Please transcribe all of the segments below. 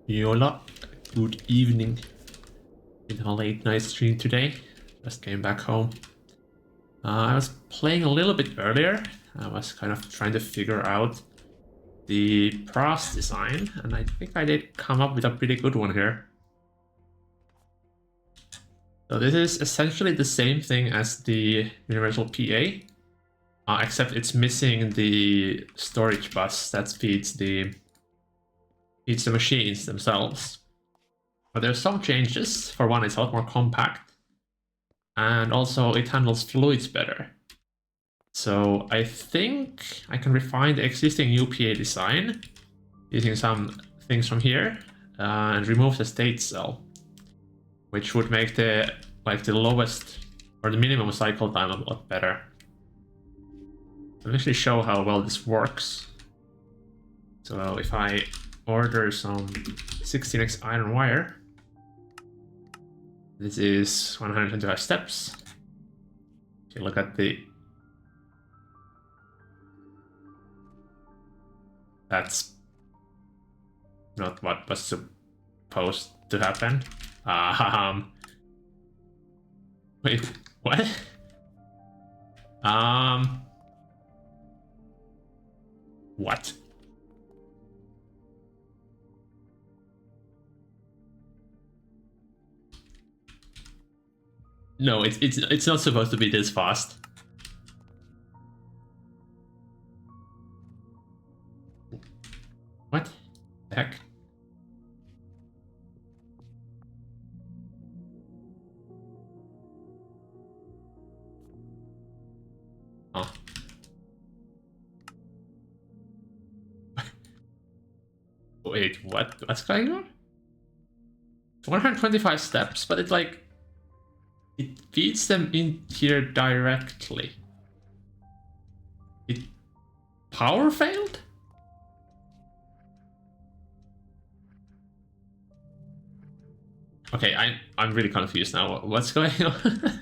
Yola, good evening. Did a late night stream today. Just came back home. I was playing a little bit earlier. I was kind of trying to figure out the pros design, and I think I did come up with a pretty good one here. So this is essentially the same thing as the universal PA, except it's missing the storage bus that feeds the machines themselves. But there's some changes. For one, it's a lot more compact, and also it handles fluids better. So I think I can refine the existing UPA design using some things from here and remove the state cell, which would make the lowest or the minimum cycle time a lot better. I'll actually show how well this works. So if I order some 16x iron wire, this is 125 steps. If you look at the... That's not what was supposed to happen. Wait, what? What? No, it's not supposed to be this fast. What the heck? Oh. Wait, what? What's going on? 125 steps, but it feeds them in here directly. It power failed? Okay, I'm really confused now. What's going on?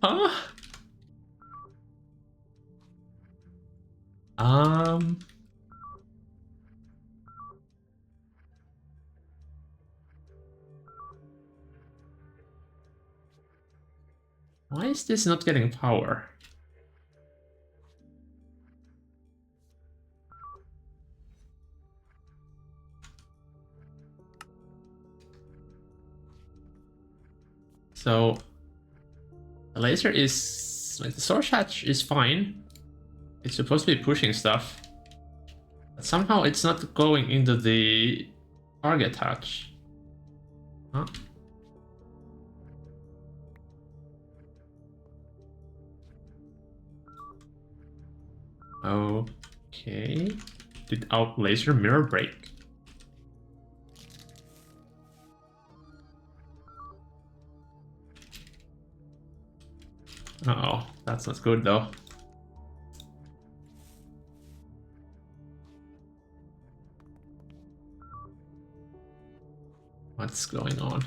Huh? Why is this not getting power? So the laser is the source hatch is fine. It's supposed to be pushing stuff, but somehow it's not going into the target hatch. Huh? Okay. Did our laser mirror break? Uh-oh, that's not good though. What's going on?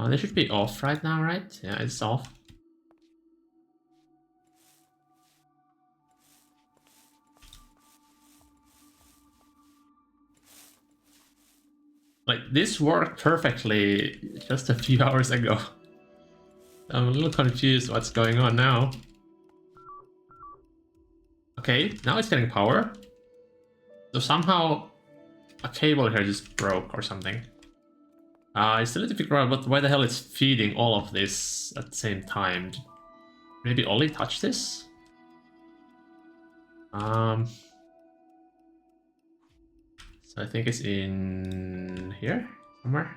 They should be off right now, right? Yeah, it's off. Like, this worked perfectly just a few hours ago. I'm a little confused what's going on now. Okay, now it's getting power. So somehow a cable here just broke or something. I still need to figure out why the hell it's feeding all of this at the same time. Maybe Ollie touched this? So I think it's in here somewhere.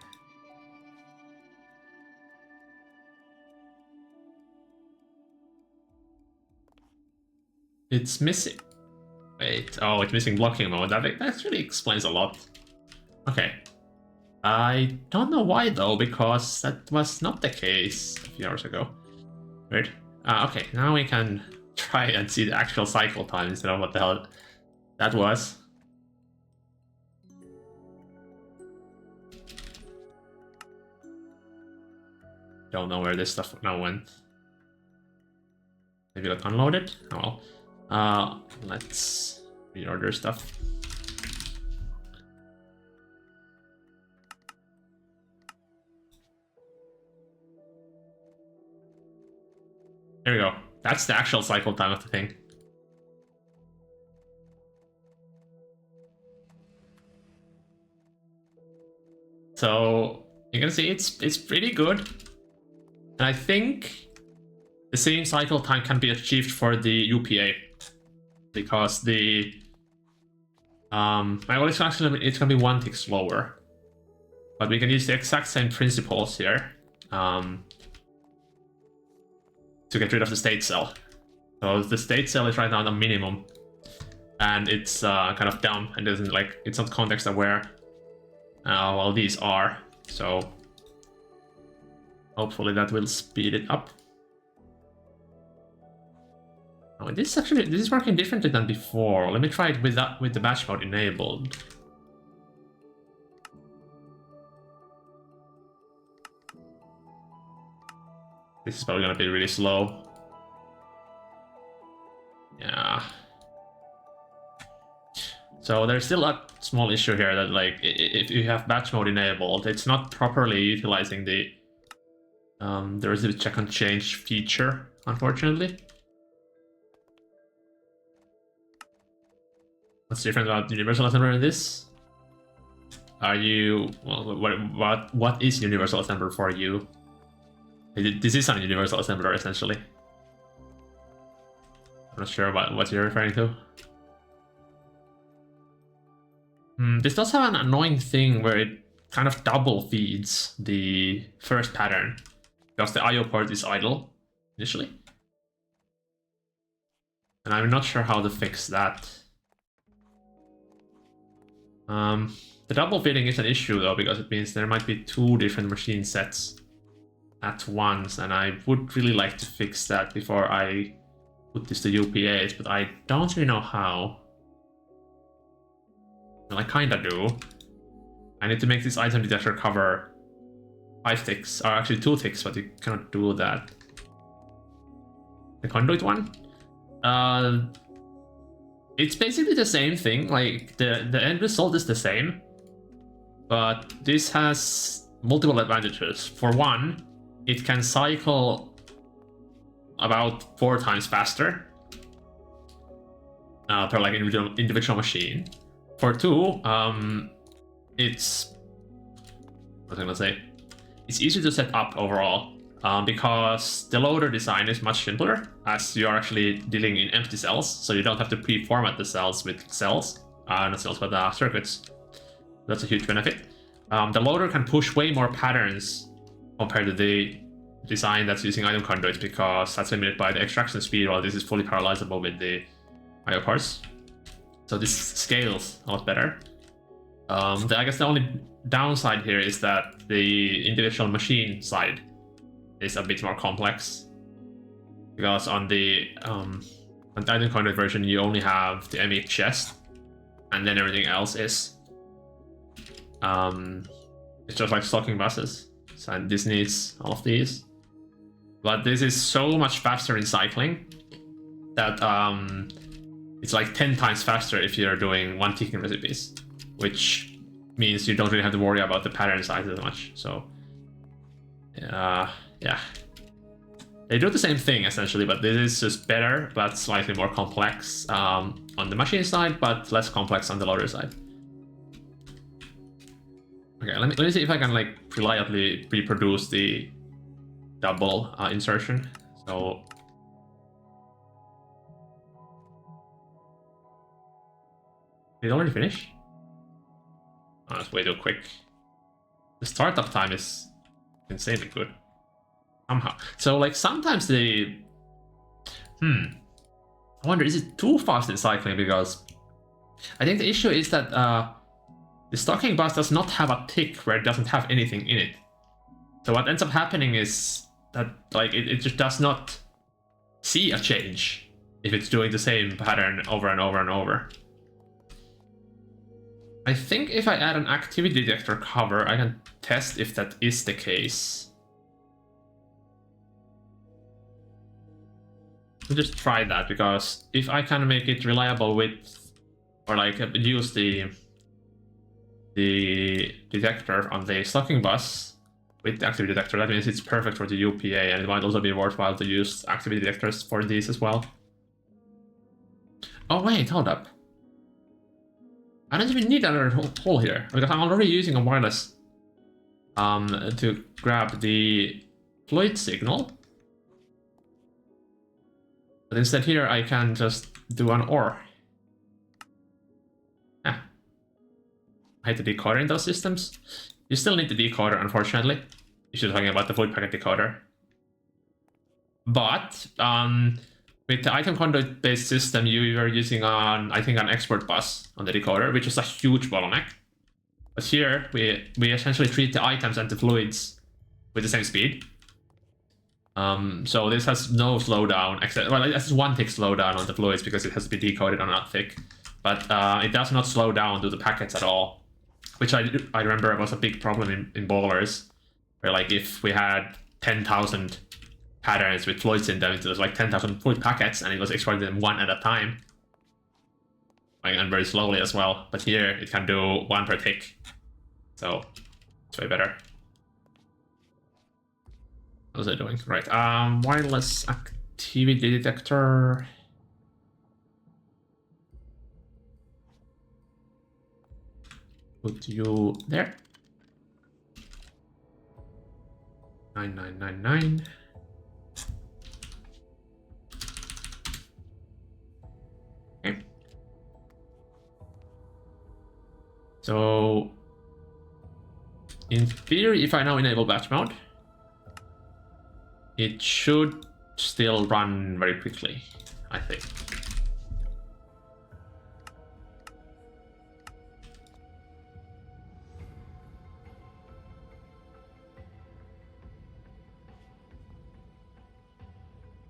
It's missing. Wait, oh, it's missing blocking mode. That actually explains a lot. Okay. I don't know why though, because that was not the case a few hours ago. Weird. Okay, now we can try and see the actual cycle time instead of what the hell that was. Don't know where this stuff now went. Maybe like unload it? Oh well. Let's reorder stuff. There we go. That's the actual cycle time of the thing. So you can see it's pretty good. And I think the same cycle time can be achieved for the UPA. Because the well, it's gonna be 1 tick slower. But we can use the exact same principles here. To get rid of the state cell. So the state cell is right now at a minimum, and it's kind of dumb and doesn't like it's not context aware. Well, these are, so hopefully that will speed it up. Oh, this is working differently than before. Let me try it with the batch mode enabled. This is probably gonna be really slow. Yeah. So there's still a small issue here that like if you have batch mode enabled, it's not properly utilizing the resident check and change feature, unfortunately. What's different about Universal Assembler in this? Are you what is Universal Assembler for you? This is a Universal Assembler essentially. I'm not sure what you're referring to. This does have an annoying thing where it kind of double feeds the first pattern because the IO port is idle initially. And I'm not sure how to fix that. The double feeding is an issue though, because it means there might be 2 different machine sets at once, and I would really like to fix that before I put this to UPAs, but I don't really know how. Well, I kinda do. I need to make this item detector cover 5 ticks, or actually 2 ticks, but you cannot do that. The conduit one? It's basically the same thing, like the end result is the same, but this has multiple advantages. For one, it can cycle about 4 times faster per like individual machine. For 2, it's what was I gonna say? It's easier to set up overall because the loader design is much simpler, as you are actually dealing in empty cells, so you don't have to pre-format the cells with cells, not cells but circuits. That's a huge benefit. The loader can push way more patterns compared to the design that's using item conduits, because that's limited by the extraction speed, while this is fully parallelizable with the IO parts. So this scales a lot better. I guess the only downside here is that the individual machine side is a bit more complex, because on the item conduit version you only have the ME chest, and then everything else is it's just like stocking buses. So this needs all of these, but this is so much faster in cycling that it's like 10 times faster if you're doing 1 ticking recipes, which means you don't really have to worry about the pattern size as much. So yeah, they do the same thing essentially, but this is just better but slightly more complex on the machine side, but less complex on the loader side. Okay, let me see if I can like reliably reproduce the double insertion. So did it already finish? Oh, that's way too quick. The startup time is insanely good. Somehow. So like sometimes the I wonder, is it too fast in cycling? Because I think the issue is that the stocking bus does not have a tick where it doesn't have anything in it. So what ends up happening is that like it just does not see a change if it's doing the same pattern over and over and over. I think if I add an activity detector cover, I can test if that is the case. I'll just try that, because if I can make it reliable with, or like use the detector on the stocking bus with the activity detector, that means it's perfect for the UPA, and it might also be worthwhile to use activity detectors for these as well. Oh wait, hold up. I don't even need another hole here, because I'm already using a wireless to grab the fluid signal. But instead here I can just do an OR. Yeah. I hate the decoder in those systems. You still need the decoder, unfortunately, if you're talking about the fluid packet decoder. But with the item conduit based system, you were using I think an export bus on the decoder, which is a huge bottleneck. But here we essentially treat the items and the fluids with the same speed. So this has no slowdown, except, well, it has one tick slowdown on the fluids because it has to be decoded on a tick. But it does not slow down to the packets at all, which I remember was a big problem in bowlers, where like if we had 10,000 patterns with fluids in them, it was like 10,000 fluid packets, and it was exporting them one at a time, like, and very slowly as well. But here it can do one per tick, so it's way better. What was I doing? Right, wireless activity detector. Put you there. 9999. Okay. So, in theory, if I now enable batch mode, it should still run very quickly, I think.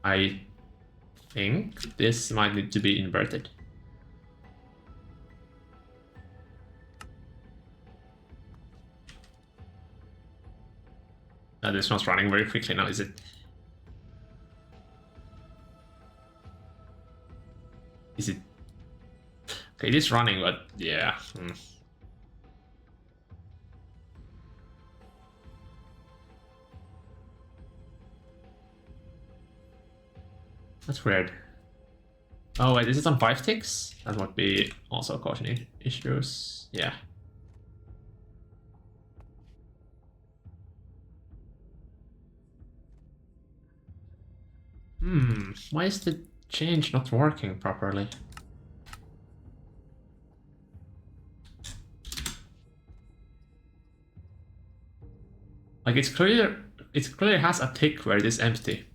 I think this might need to be inverted. This one's running very quickly now, is it? Is it? Okay, it is running, but yeah. That's weird. Oh wait, is it on 5 ticks? That would be also causing issues. Yeah. Why is the change not working properly? Like it clearly has a tick where it is empty.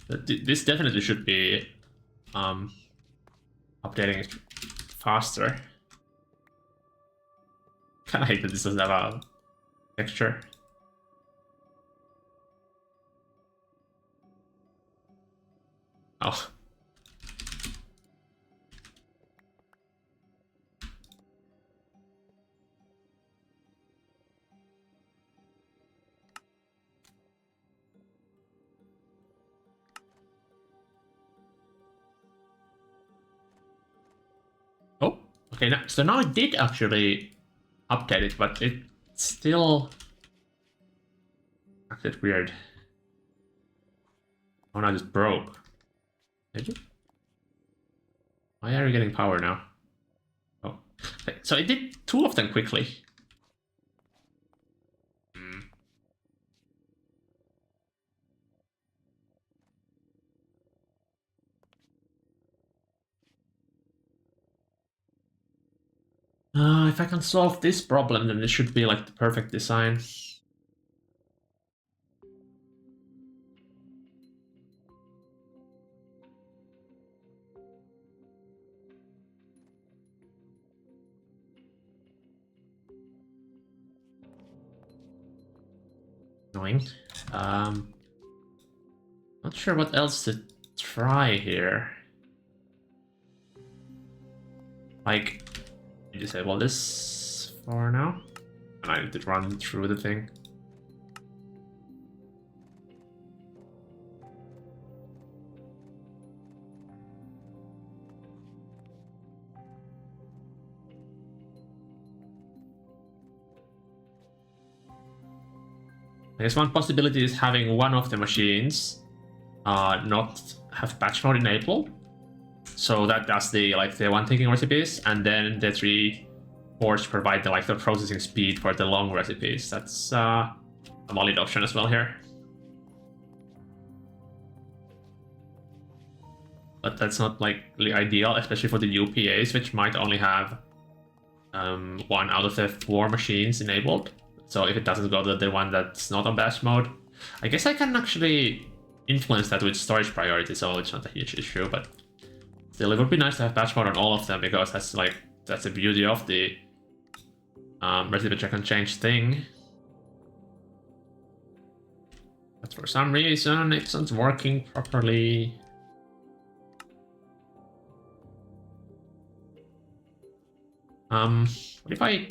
This definitely should be updating it faster. Kinda hate that this doesn't have a texture. Oh. Oh, okay, so now it did actually update it, but it still acted weird. Oh no, I just broke. Did you? Why are you getting power now? Oh, okay, so it did 2 of them quickly. If I can solve this problem, then it should be like the perfect design. Annoying. Not sure what else to try here. Like, you disable this for now, and I need to run through the thing. I guess one possibility is having one of the machines not have batch mode enabled, so that does the one taking recipes, and then the 3 cores provide the processing speed for the long recipes. That's a valid option as well here. But that's not really ideal, especially for the UPAs, which might only have 1 out of the 4 machines enabled. So if it doesn't go to the one that's not on batch mode, I guess I can actually influence that with storage priority, so it's not a huge issue. But still, it would be nice to have batch mode on all of them, because that's the beauty of the recipe check and change thing. But for some reason, it's not working properly. What if I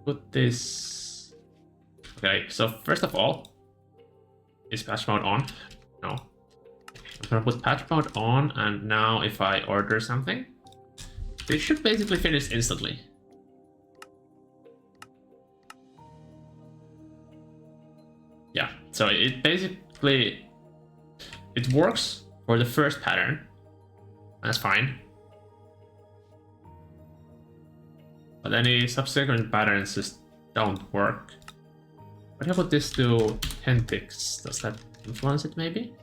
put this? Okay, so first of all, is patch mode on? No. I'm gonna put patch mode on, and now if I order something, it should basically finish instantly. Yeah, so it basically, it works for the first pattern. That's fine. But any subsequent patterns just don't work. What about this to 10 ticks? Does that influence it maybe?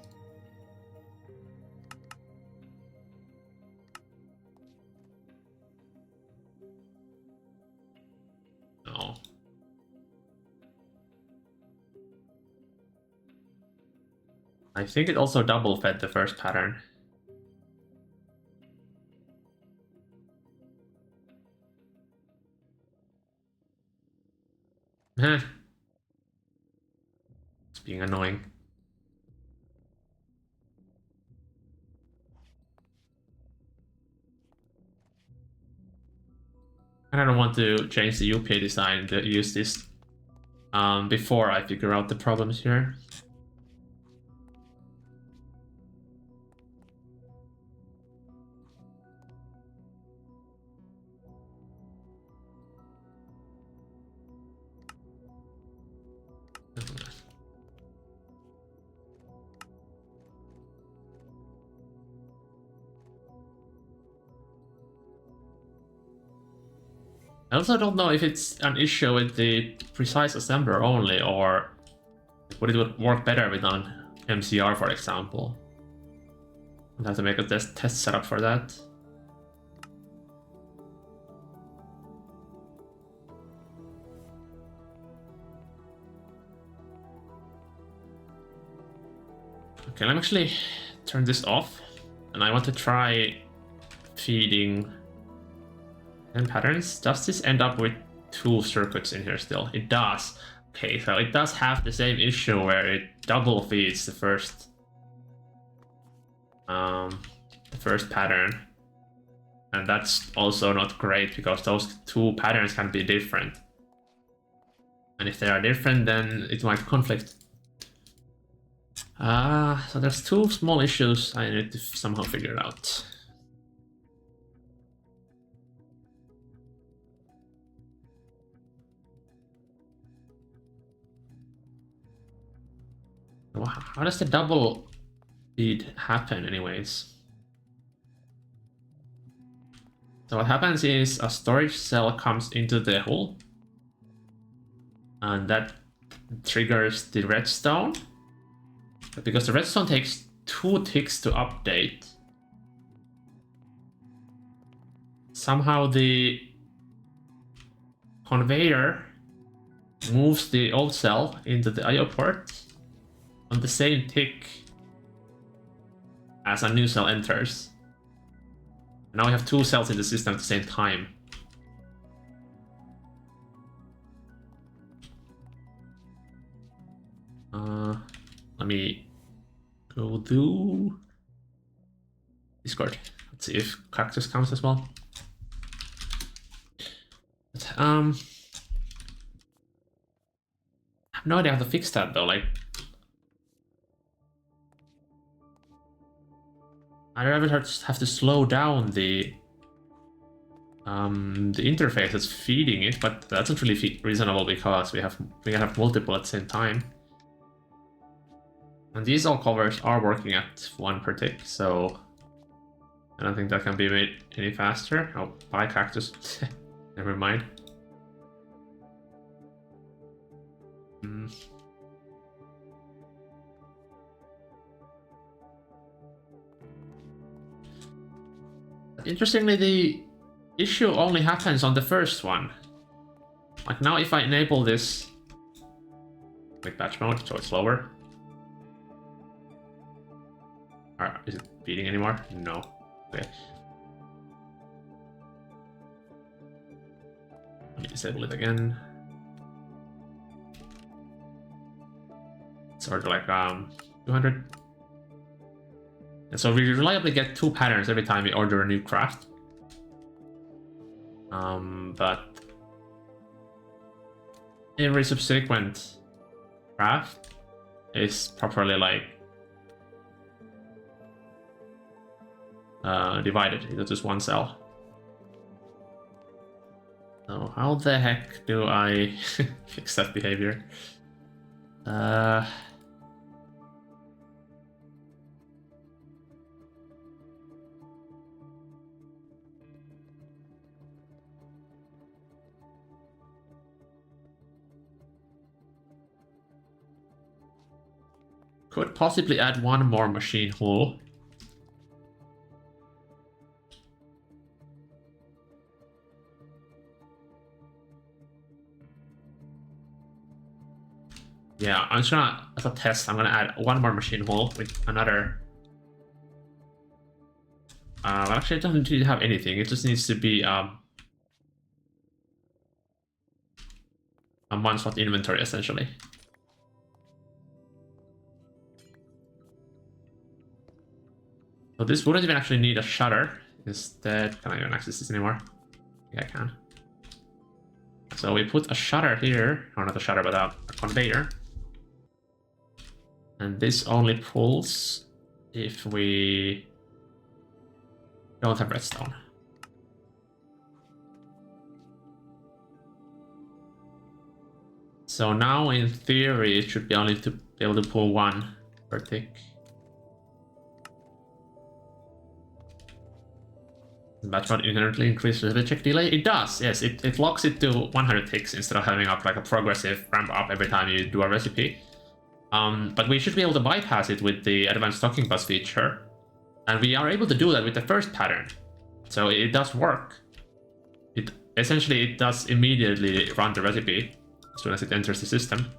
No. I think it also double fed the first pattern. It's being annoying. And I don't want to change the UPA design to use this before I figure out the problems here. I also don't know if it's an issue with the precise assembler only, or would it work better with an MCR, for example. I'll have to make a test setup for that. Okay, let me actually turn this off, and I want to try feeding 10 patterns. Does this end up with 2 circuits in here still? It does. Okay, so it does have the same issue where it double feeds the first pattern, and that's also not great because those 2 patterns can be different, and if they are different, then it might conflict. So there's 2 small issues I need to somehow figure out. How does the double feed happen anyways? So what happens is a storage cell comes into the hole, and that triggers the redstone. But because the redstone takes 2 ticks to update, somehow the conveyor moves the old cell into the IO port on the same tick as a new cell enters. Now we have two cells in the system at the same time. Let me go do Discord. Let's see if Cactus counts as well. But, I have no idea how to fix that though. Like, I rather have to slow down the interface that's feeding it, but that's not really reasonable because we can have multiple at the same time. And these all covers are working at 1 per tick, so I don't think that can be made any faster. Oh, bye Cactus. Never mind. Interestingly, the issue only happens on the first one. Like now if I enable this quick batch mode, so it's slower. Is it beating anymore? No. Okay. Let me disable it again. It's sort of like 200. And so we reliably get 2 patterns every time we order a new craft. But every subsequent craft is properly like divided into just 1 cell. So how the heck do I fix that behavior? Could possibly add 1 more machine hull. Yeah, I'm just gonna, as a test, I'm gonna add 1 more machine hull with another. Well, actually, it doesn't need to have anything. It just needs to be a 1-slot inventory, essentially. So this wouldn't even actually need a shutter. Instead, can I even access this anymore? Yeah, I can. So we put a shutter here, or not a shutter, but a conveyor. And this only pulls if we don't have redstone. So now, in theory, it should be only to be able to pull 1 per tick. Batch mode inherently increases the check delay. It does, yes. It locks it to 100 ticks instead of having up like a progressive ramp up every time you do a recipe. But we should be able to bypass it with the advanced stocking bus feature. And we are able to do that with the first pattern. So it does work. It does immediately run the recipe as soon as it enters the system.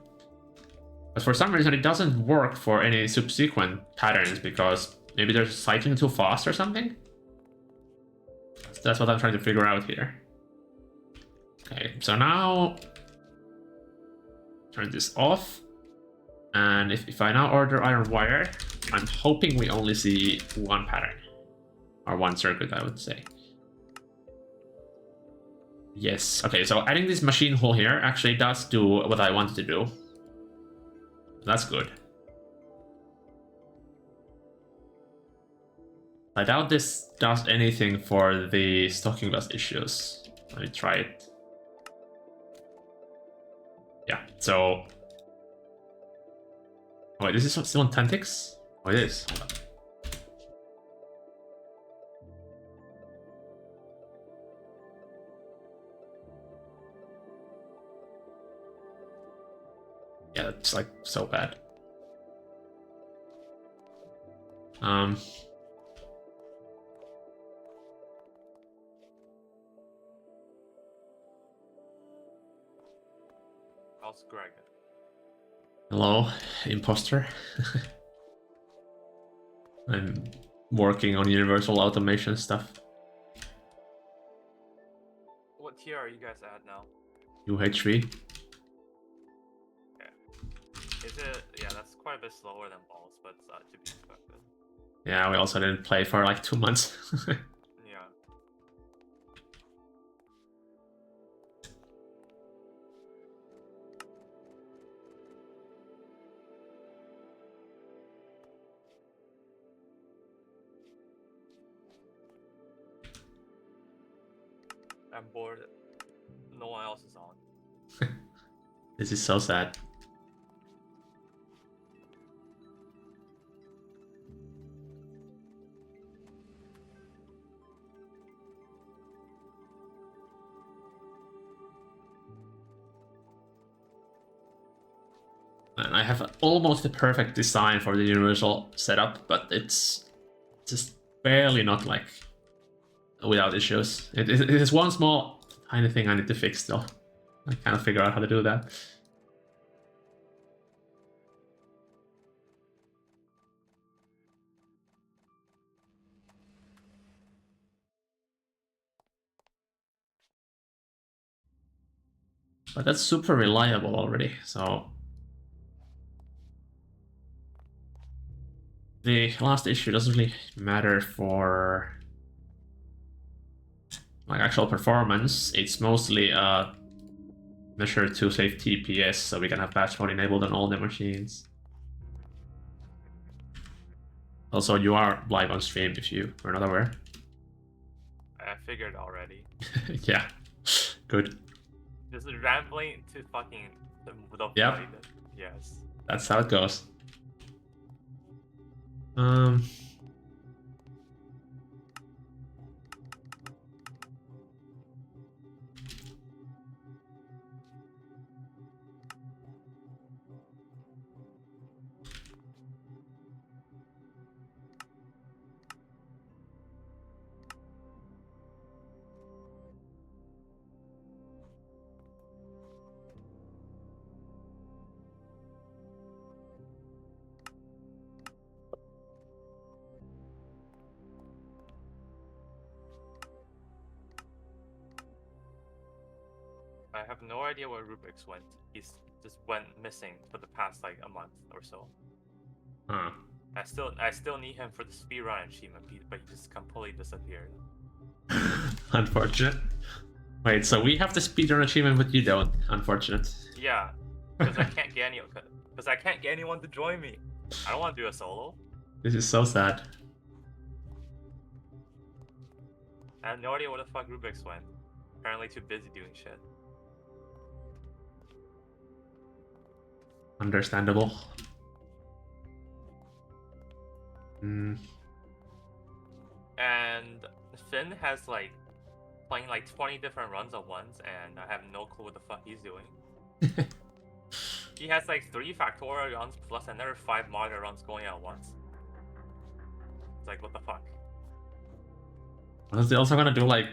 But for some reason it doesn't work for any subsequent patterns because maybe they're cycling too fast or something. That's what I'm trying to figure out here. Okay, so now turn this off. And if I now order iron wire, I'm hoping we only see 1 pattern. Or 1 circuit, I would say. Yes, okay, so adding this machine hull here actually does do what I wanted to do. That's good. I doubt this does anything for the stocking bus issues. Let me try it. Yeah, so... Oh, wait, this is still on 10 ticks? Oh, it is. Hold on. Yeah, it's like so bad. How's Greg? Hello, imposter. I'm working on universal automation stuff. What tier are you guys at now? UH3. Okay. Is it? Yeah, that's quite a bit slower than balls, but to be expected. Yeah, we also didn't play for like 2 months. Yeah. I'm bored. No one else is on. This is so sad. And I have almost the perfect design for the universal setup, but it's just barely not like without issues. It is one small tiny thing I need to fix still. I can't figure out how to do that. But that's super reliable already, so the last issue doesn't really matter for like actual performance. It's mostly a measure to save TPS, so we can have patch mode enabled on all the machines. Also, you are live on stream if you were not aware. I figured already. Yeah, good. Just rambling to fucking the Yep. Yes. That's how it goes. I have no idea where Rubik's went. He's just went missing for the past like a month or so. Huh. I still need him for the speedrun achievement, but he just completely disappeared. Unfortunate. Wait, so we have the speedrun achievement, but you don't. Unfortunate. Yeah, because I can't get anyone to join me. I don't want to do a solo. This is so sad. I have no idea where the fuck Rubik's went. Apparently too busy doing shit. Understandable. Mm. And Finn has like playing like 20 different runs at once, and I have no clue what the fuck he's doing. He has like 3 factorial runs plus another 5 modular runs going at once. It's like, what the fuck? Was they also gonna do like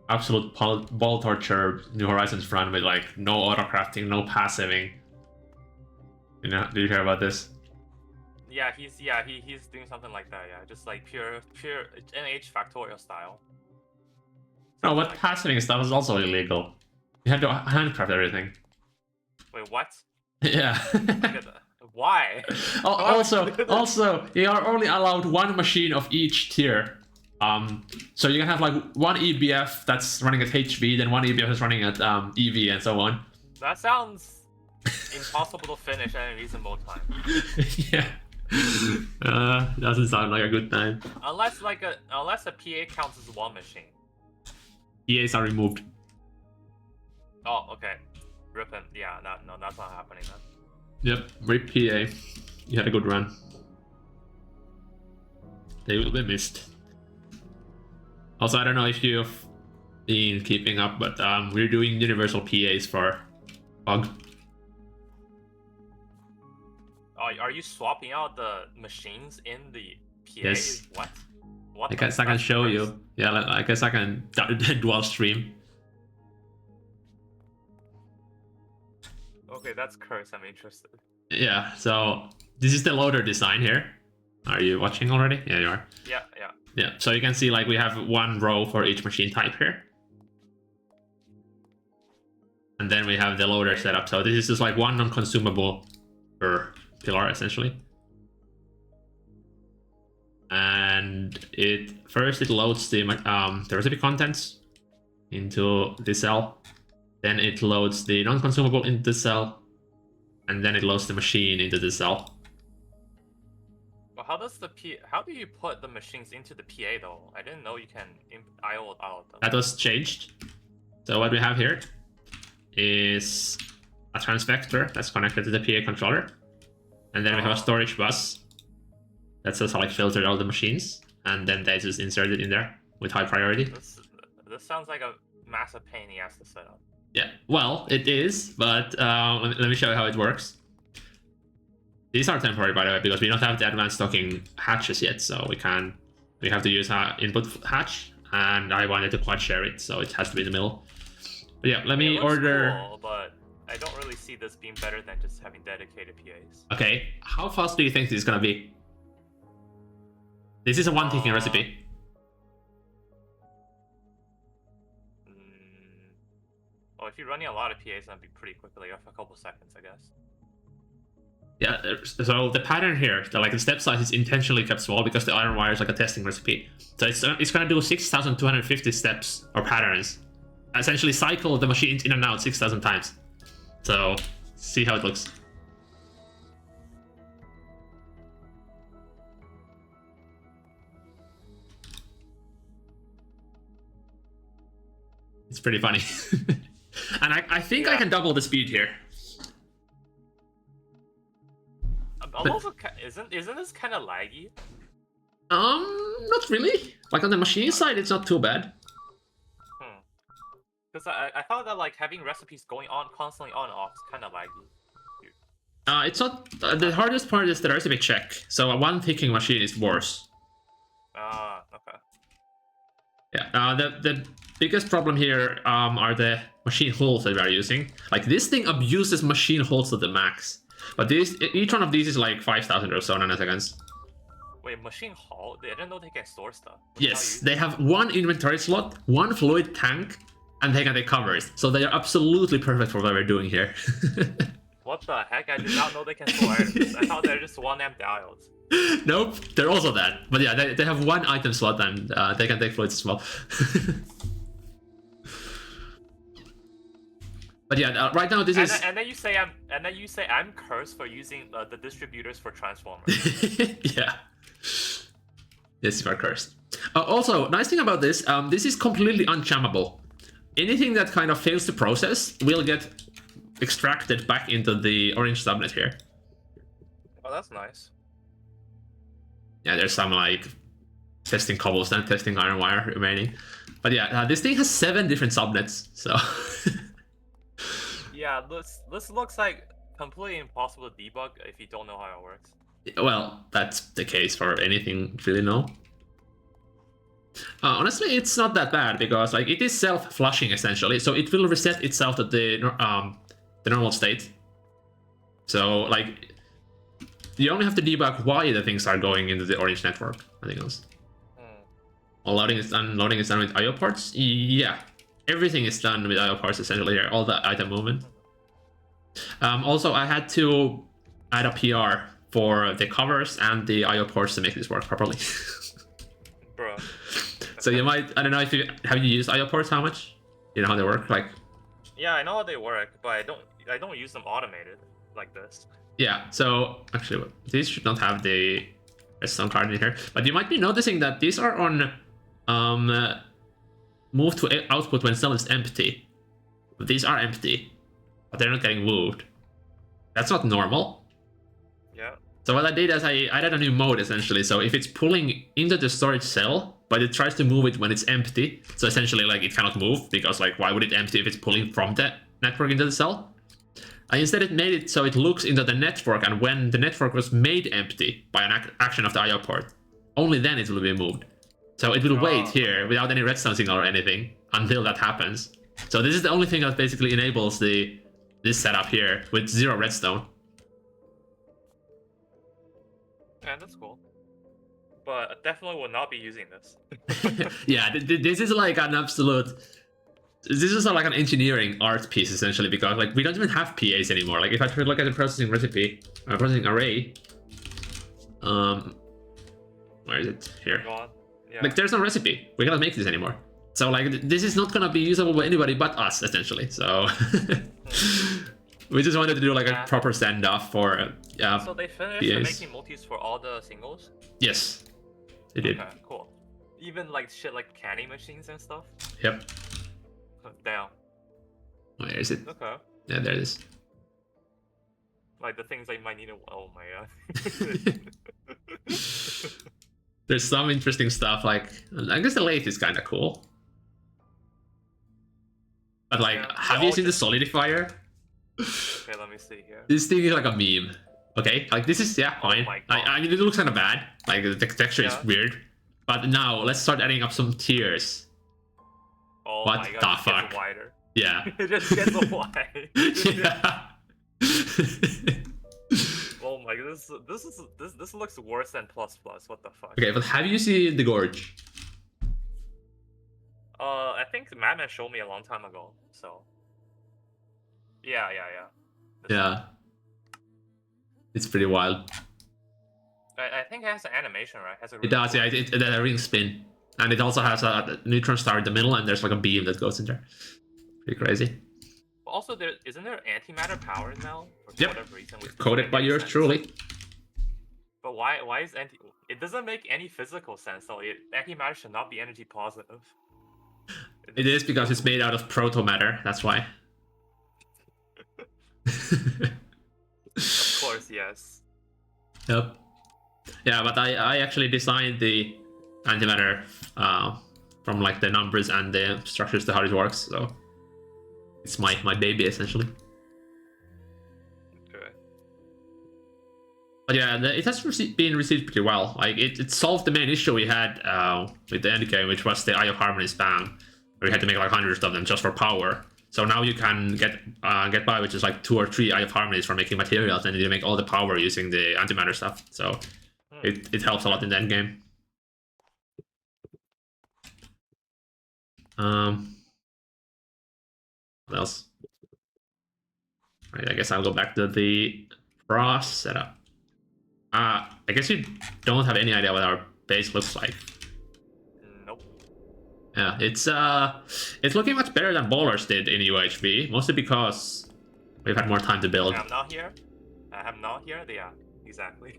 absolute ball torture New Horizons run with like no autocrafting, no passiving? You know, did you hear about this? Yeah, he's doing something like that. Yeah, just like pure NH factorial style. No, Something but like passiving stuff is also illegal. You have to handcraft everything. Wait, what? Yeah. Why? Also, you are only allowed 1 machine of each tier. So you can have like 1 EBF that's running at HV, then 1 EBF is running at EV, and so on. That sounds impossible to finish at a reasonable time. Yeah. Doesn't sound like a good time. Unless a PA counts as 1 machine. EAs are removed. Oh, okay. Rip him. Yeah, no, that's not happening then. Yep, rip PA. You had a good run. They will be missed. Also, I don't know if you've been keeping up, but we're doing universal PAs for Bug. Are you swapping out the machines in the PA? Yes. What? What? I guess I can show you. Yeah, I guess I can dual stream. Okay, that's cursed. I'm interested. Yeah, so this is the loader design here. Are you watching already? Yeah, you are. Yeah, yeah. Yeah, so you can see like we have one row for each machine type here. And then we have the loader Okay. setup. So this is just like one non-consumable per pillar essentially. And first it loads the recipe contents into the cell. Then it loads the non-consumable into the cell. And then it loads the machine into the cell. Well, how do you put the machines into the PA though? I didn't know you can IO out them. That was changed. So what we have here is a transvector that's connected to the PA controller. And then we have a storage bus that's just like filtered all the machines. And then they just inserted in there with high priority. This sounds like a massive pain in the ass to set up. Yeah, well, it is, but let me show you how it works. These are temporary, by the way, because we don't have the advanced docking hatches yet, so we have to use our input hatch, and I wanted to quad share it, so it has to be in the middle. But yeah, let me order. Cool, but I don't really see this being better than just having dedicated PAs. Okay, how fast do you think this is gonna be? This is a one ticking recipe. Well, if you're running a lot of PAs, that'd be pretty quickly, off a couple seconds, I guess. Yeah, so the pattern here, the step size is intentionally kept small because the iron wire is like a testing recipe. So it's gonna do 6,250 steps or patterns. Essentially cycle the machines in and out 6,000 times. So, see how it looks. It's pretty funny. And I think I can double the speed here. Also, isn't this kind of laggy? Not really. Like on the machine side, it's not too bad. Because I thought that like having recipes going on constantly on and off is kind of laggy. It's not. The hardest part is the recipe check. So a one ticking machine is worse. Okay. Yeah. The biggest problem here are the machine holds that we are using. Like this thing abuses machine holds to the max. But each one of these is like 5,000 or so nanoseconds. Wait, machine hold? I didn't know they can store stuff. Yes, they have one inventory slot, one fluid tank, and they can take covers. So they are absolutely perfect for what we're doing here. What the heck? I did not know they can store items. I thought they're just 1-amp diodes. Nope, they're also that. But yeah, they have one item slot and they can take fluids as well. But yeah, right now this is. And then you say I'm cursed for using the distributors for transformers. Yeah. Yes, you are cursed. Also, nice thing about this is completely unjammable. Anything that kind of fails to process will get extracted back into the orange subnet here. Oh, that's nice. Yeah, there's some like testing cobblestone, testing iron wire remaining. But yeah, this thing has 7 different subnets, so. Yeah, this looks like completely impossible to debug if you don't know how it works. Well, that's the case for anything you really know. Honestly, it's not that bad because like it is self-flushing essentially, so it will reset itself to the normal state. So like you only have to debug why the things are going into the orange network. Nothing else. Loading is done. Loading is done with IO ports. Yeah, everything is done with IO ports essentially here. All the item movement. Also, I had to add a PR for the covers and the IO ports to make this work properly. Bro. So you might, I don't know if you have you used IO ports. How much? You know how they work, like. Yeah, I know how they work, but I don't use them automated like this. Yeah. So actually, these should not have the redstone card in here, but you might be noticing that these are on move to output when cell is empty. These are empty, but they're not getting moved. That's not normal. Yeah. So what I did is I added a new mode essentially. So if it's pulling into the storage cell, but it tries to move it when it's empty. So essentially like it cannot move because like why would it empty if it's pulling from the network into the cell? Instead it made it so it looks into the network, and when the network was made empty by an action of the IO port, only then it will be moved. So it will wait here without any redstone signal or anything until that happens. So this is the only thing that basically enables the this setup here with 0 redstone. Yeah, that's cool. But I definitely will not be using this. Yeah, this is like an absolute. This is like an engineering art piece essentially, because like we don't even have PAs anymore. Like if I try to look at the processing recipe, processing array, where is it? Here. Gone. Yeah. Like there's no recipe. We cannot make this anymore. So like this is not gonna be usable by anybody but us essentially. So we just wanted to do like a proper standoff for yeah. So they finished making multis for all the singles? Yes, they did. Okay, cool. Even like shit like candy machines and stuff? Yep. Damn. Where is it? Okay. Yeah, there it is. Like the things I might need to. Oh my god. There's some interesting stuff. Like I guess the lathe is kind of cool. But like, yeah, have you seen the solidifier? Okay, let me see here. This thing is like a meme. Okay, like this is fine. I mean, it looks kind of bad. Like the texture is weird. But now let's start adding up some tiers. Oh what my god, the it fuck? gets wider. Yeah. It just gets wide. Yeah. Oh my god, this looks worse than plus. What the fuck? Okay, but have you seen the gorge? I think Madman showed me a long time ago. So. Yeah. Yeah. It's pretty wild. I think it has an animation, right? It does, yeah. It everything spin, and it also has a neutron star in the middle, and there's like a beam that goes in there. Pretty crazy. Also, isn't there antimatter power now? For whatever reason, coded by yours truly. But why is it doesn't make any physical sense though. Antimatter should not be energy positive. It is because it's made out of proto-matter, that's why. Of course, yes. Yep. Yeah, but I actually designed the antimatter from like the numbers and the structures to how it works, so it's my baby essentially. Okay. But yeah, it has been received pretty well. Like it solved the main issue we had with the end game, which was the Eye of Harmony spam, where we had to make like hundreds of them just for power. So now you can get by with just like 2 or 3 Eye of Harmonies for making materials, and you make all the power using the antimatter stuff. So it helps a lot in the end game. What else? Right, I guess I'll go back to the Frost setup. I guess you don't have any idea what our base looks like. Nope. Yeah, it's looking much better than Ballers did in UHV, mostly because we've had more time to build. I'm not here. I'm not here. Yeah, exactly.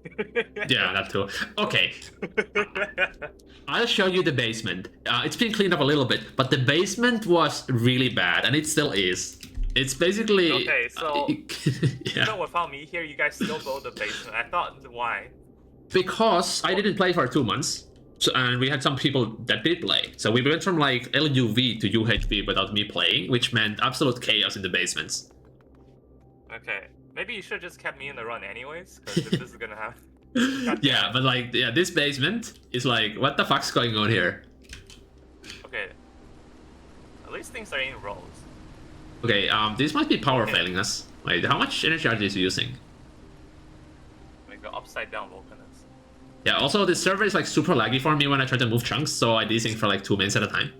Yeah, that too. Okay. I'll show you the basement. It's been cleaned up a little bit, but the basement was really bad, and it still is. It's basically... Okay, so... yeah. So without me here, you guys still build the basement. I thought, why? Because I didn't play for 2 months, and we had some people that did play. So we went from like LUV to UHV without me playing, which meant absolute chaos in the basements. Okay. Maybe you should have just kept me in the run anyways, because if this is gonna happen... Yeah, but like, yeah, this basement is like, what the fuck's going on here? Okay. At least things are in rows. Okay, this might be power failing us. Wait, how much energy are these using? Like the upside down volcanoes. Yeah, also the server is like super laggy for me when I try to move chunks, so I desync for like 2 minutes at a time.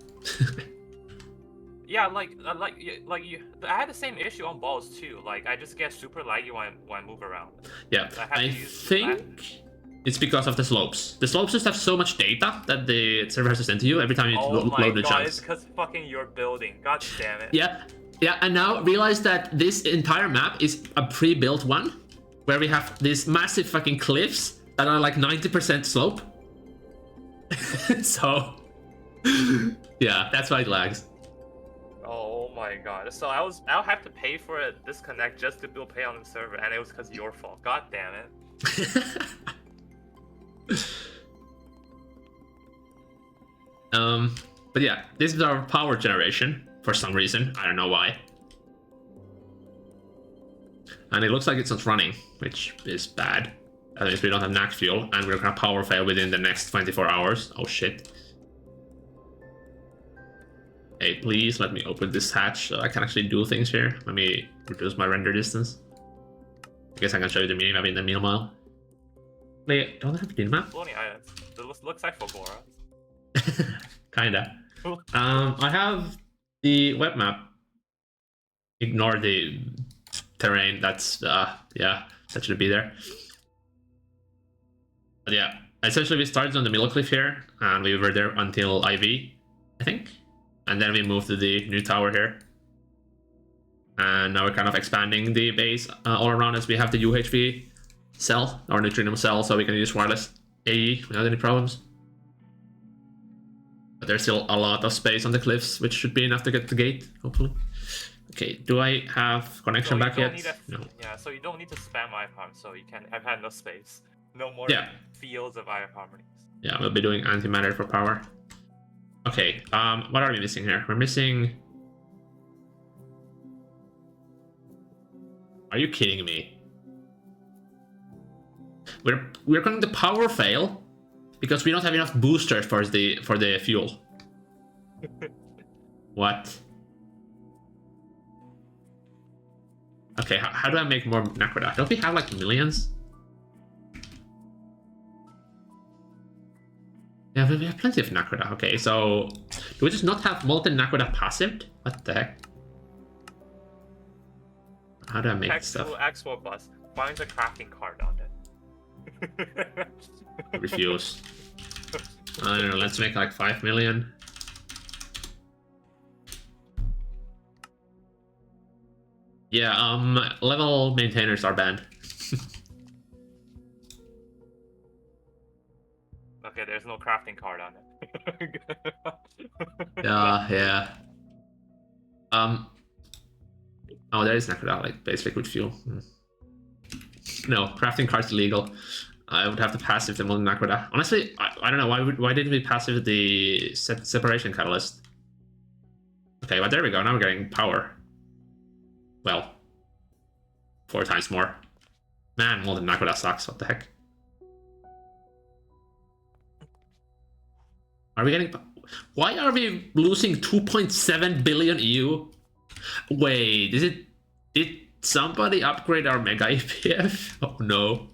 Yeah, I had the same issue on balls too. Like I just get super laggy when I move around. Yeah, I think it's because of the slopes. The slopes just have so much data that the server has to send to you every time you load the chunks. It's because fucking you're building. God damn it. Yeah, and now realize that this entire map is a pre-built one, where we have these massive fucking cliffs that are like 90% slope. So, yeah, that's why it lags. Oh my god. So I'll have to pay for a disconnect just to build pay on the server, and it was because your fault. God damn it. But yeah, this is our power generation for some reason. I don't know why. And it looks like it's not running, which is bad. That means we don't have NAC fuel, and we're gonna power fail within the next 24 hours. Oh shit. Hey, please let me open this hatch so I can actually do things here. Let me reduce my render distance. I guess I can show you the minimap in the meanwhile. Wait, don't I have a minimap? Floating islands. It looks like Fogora. Kinda. I have the web map. Ignore the terrain. That's yeah, that should be there. But yeah, essentially we started on the middle cliff here, and we were there until IV, I think, and then we moved to the new tower here. And now we're kind of expanding the base all around as we have the UHV cell, or neutrinium cell, so we can use wireless AE without any problems. But there's still a lot of space on the cliffs, which should be enough to get the gate, hopefully. Okay, do I have connection back yet? No. Yeah, so you don't need to spam IPARM, so you can. I've had no space. No more fields of harmonies. Yeah, we'll be doing antimatter for power. Okay, what are we missing here? We're missing... Are you kidding me? We're going to power fail because we don't have enough boosters for the fuel. What? Okay, how do I make more Nakoda? Don't we have like millions? Yeah, we have plenty of Nakoda. Okay, so do we just not have molten Nakoda passive? What the heck? How do I make stuff? X4 bus. Find a crafting card on it. Refuse. I don't know, let's make like 5 million. Yeah, level maintainers are banned. Okay, there's no crafting card on it. Yeah. Oh, there is Nakoda, like base liquid fuel. No, crafting card's illegal. I would have to passive the molten Nakoda. Honestly, I don't know why didn't we passive the separation catalyst? Okay, but there we go. Now we're getting power. Well, 4 times more. Man, molten Nakoda sucks. What the heck? Are we getting... Why are we losing 2.7 billion EU? Wait, did somebody upgrade our mega EPF? Oh no.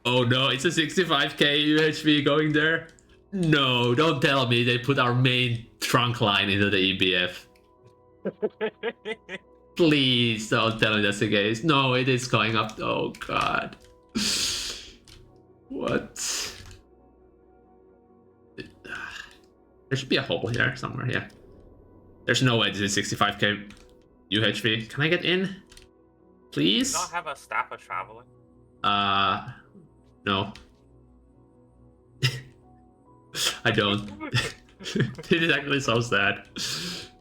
Oh no, it's a 65k UHV going there? No, don't tell me they put our main trunk line into the EBF. Please don't tell me that's the case. No, it is going up. Oh god. What? There should be a hole here somewhere, yeah. There's no way this is 65k UHV. Can I get in? Please? Do you not have a staff of traveling? No. I don't. It is actually so sad.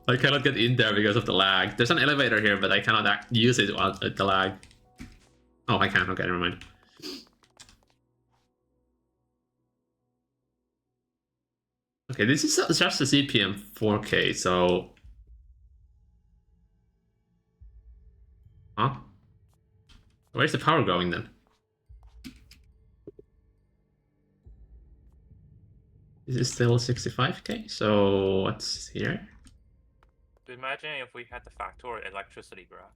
I cannot get in there because of the lag. There's an elevator here, but I cannot use it at the lag. Oh, I can. Okay, never mind. Okay, this is just a CPM 4K, so... Huh? Where's the power going then? This is still 65k, so what's here? Imagine if we had the factor electricity graph.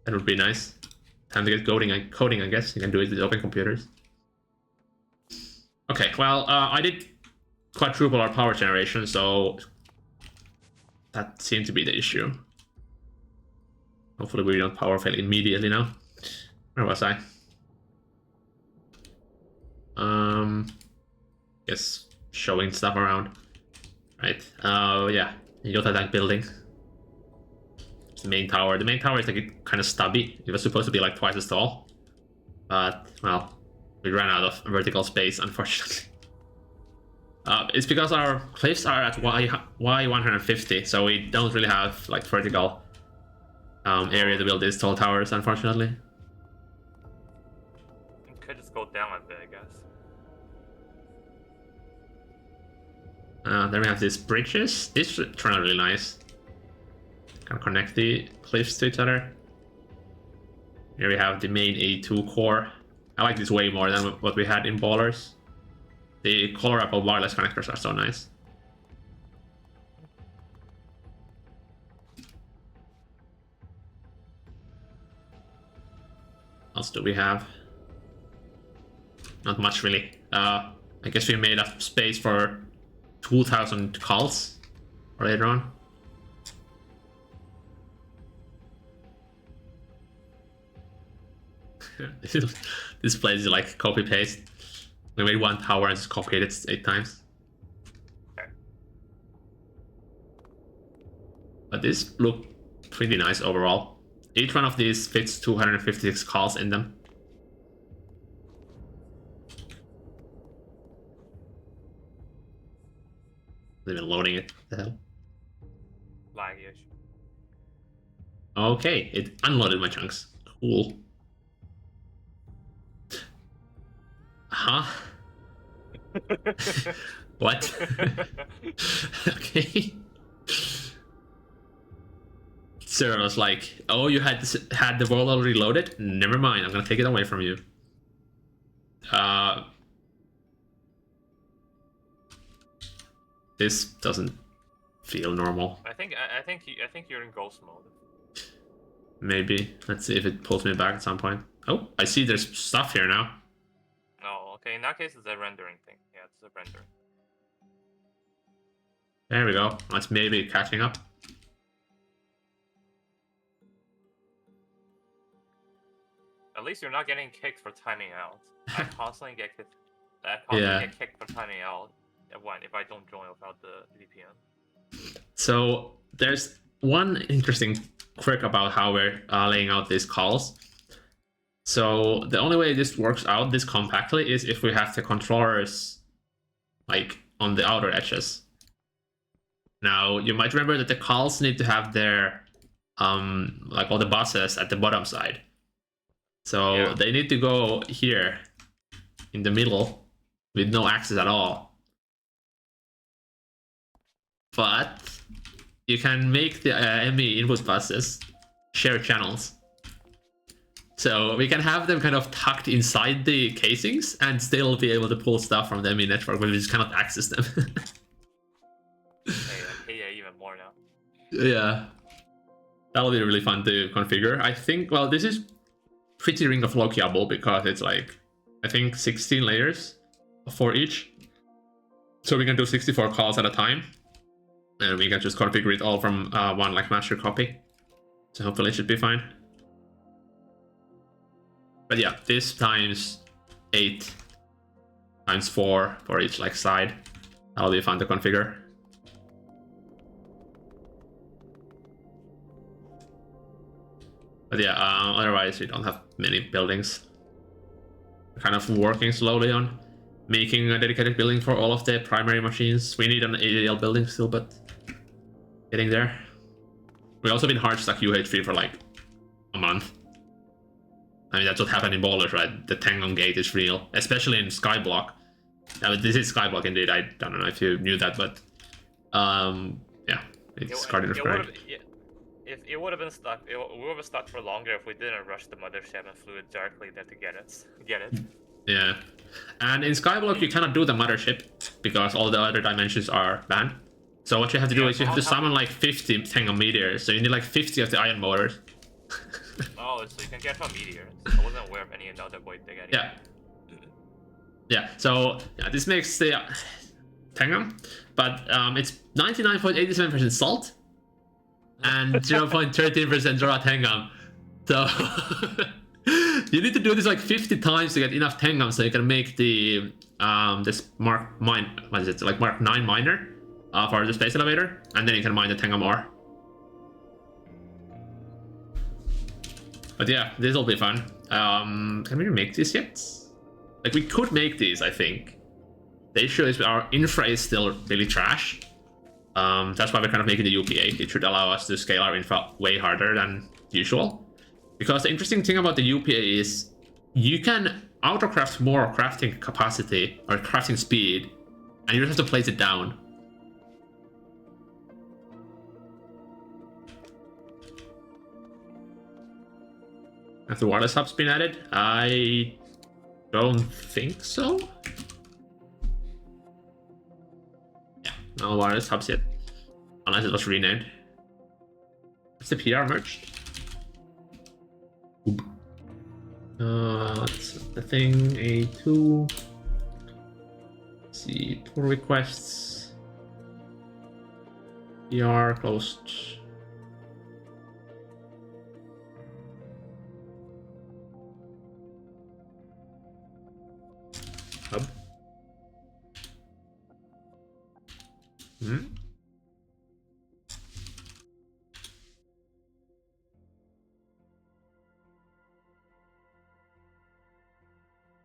That would be nice. Time to get coding, I guess. You can do it with open computers. Okay, well, I did quadruple our power generation, so that seemed to be the issue. Hopefully we don't power fail immediately now. Where was I? Guess showing stuff around. Right. Yeah. Yota tank building. It's the main tower. The main tower is like kind of stubby. It was supposed to be like twice as tall. But, well, we ran out of vertical space, unfortunately. It's because our cliffs are at Y150, so we don't really have like vertical area to build these tall towers, unfortunately. You could just go down a bit, I guess. Then we have these bridges. These turn out really nice. Can connect the cliffs to each other. Here we have the main A2 core. I like this way more than what we had in Ballers. The colorable wireless connectors are so nice. What else do we have? Not much really. I guess we made up space for 2,000 calls later on. This place is like copy paste. We made one tower and just copied it 8 times. Okay. But this look pretty nice overall. Each one of these fits 256 calls in them. Even loading it. What the hell? Lag-ish. Okay, it unloaded my chunks. Cool. Huh? What? Okay. Sarah was like, "Oh, you had the world already loaded? Never mind, I'm gonna take it away from you." This doesn't feel normal. I think you're in ghost mode. Maybe. Let's see if it pulls me back at some point. Oh, I see there's stuff here now. Oh, okay. In that case, it's a rendering thing. Yeah, it's a render. There we go. That's maybe catching up. At least you're not getting kicked for timing out. I constantly get kicked. Get kicked for timing out if I don't join without the VPN. So there's one interesting quirk about how we're laying out these calls. So the only way this works out this compactly is if we have the controllers like on the outer edges. Now you might remember that the calls need to have their like all the buses at the bottom side. So they need to go here in the middle with no access at all. But you can make the ME input buses share channels. So we can have them kind of tucked inside the casings and still be able to pull stuff from the ME network, but we just cannot access them. Hey, even more now. Yeah. That'll be really fun to configure. I think, well, this is pretty Ring of Lokiable because it's like, I think 16 layers for each. So we can do 64 calls at a time. And we can just configure it all from one like master copy. So hopefully it should be fine. But yeah, this times 8 times 4 for each like side. That'll be fun to configure. But yeah, otherwise we don't have many buildings. We're kind of working slowly on making a dedicated building for all of the primary machines. We need an ADL building still, but getting there. We've also been hard stuck UH3 for like a month. I mean, that's what happened in Boulders, right? The Tangon gate is real, especially in Skyblock. This is Skyblock indeed. I don't know if you knew that, but yeah, it's Guardian of Greg. If it would have been stuck, we would have been stuck for longer if we didn't rush the mothership and flew directly there to get it. Yeah, and in Skyblock you cannot do the mothership because all the other dimensions are banned. So what you have to do is you have to summon like 50 Tangon meteors. So you need like 50 of the iron motors. Oh, so you can get from meteors. I wasn't aware of any of the other void thing. Yeah. Yeah. So yeah, this makes the Tangon, but it's 99.87% salt and 0.13% raw Tangon. So you need to do this like 50 times to get enough Tangon so you can make the this Mark 9 miner for the space elevator, and then you can mine the Tangon ore. But yeah, this will be fun. Can we make this yet? Like, we could make these, I think. The issue is our infra is still really trash. That's why we're kind of making the UPA. It should allow us to scale our infra way harder than usual. Because the interesting thing about the UPA is you can autocraft more crafting capacity or crafting speed, and you just have to place it down. Have the wireless hubs been added? I don't think so. no wireless hubs yet, unless it was renamed. What's the PR merged? That's the thing. A2. Let's see, pull requests. PR closed. Hub. Hmm.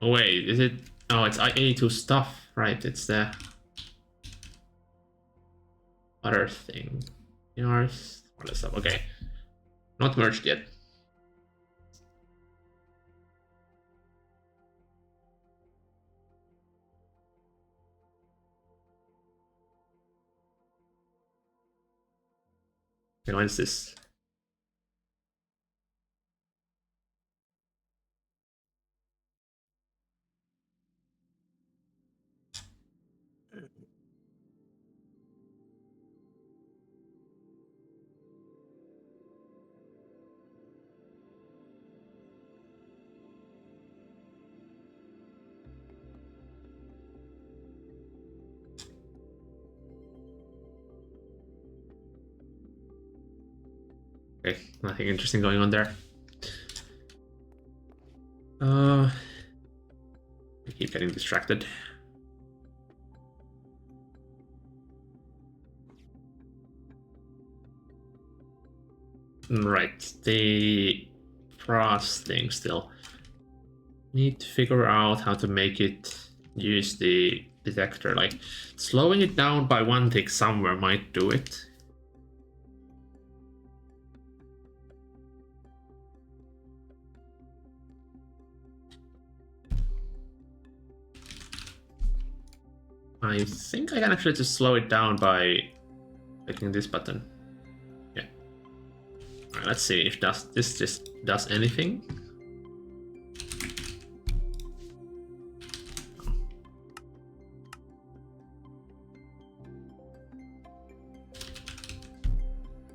Oh wait, is it? Oh, it's A2 stuff, right? It's the other thing. Yours. What is up? Okay, not merged yet. Okay, what is this? Okay, nothing interesting going on there. I keep getting distracted. Right, the frost thing still. Need to figure out how to make it use the detector. Like, slowing it down by one tick somewhere might do it. I think I can actually just slow it down by clicking this button. Yeah. Alright, let's see if this just does anything.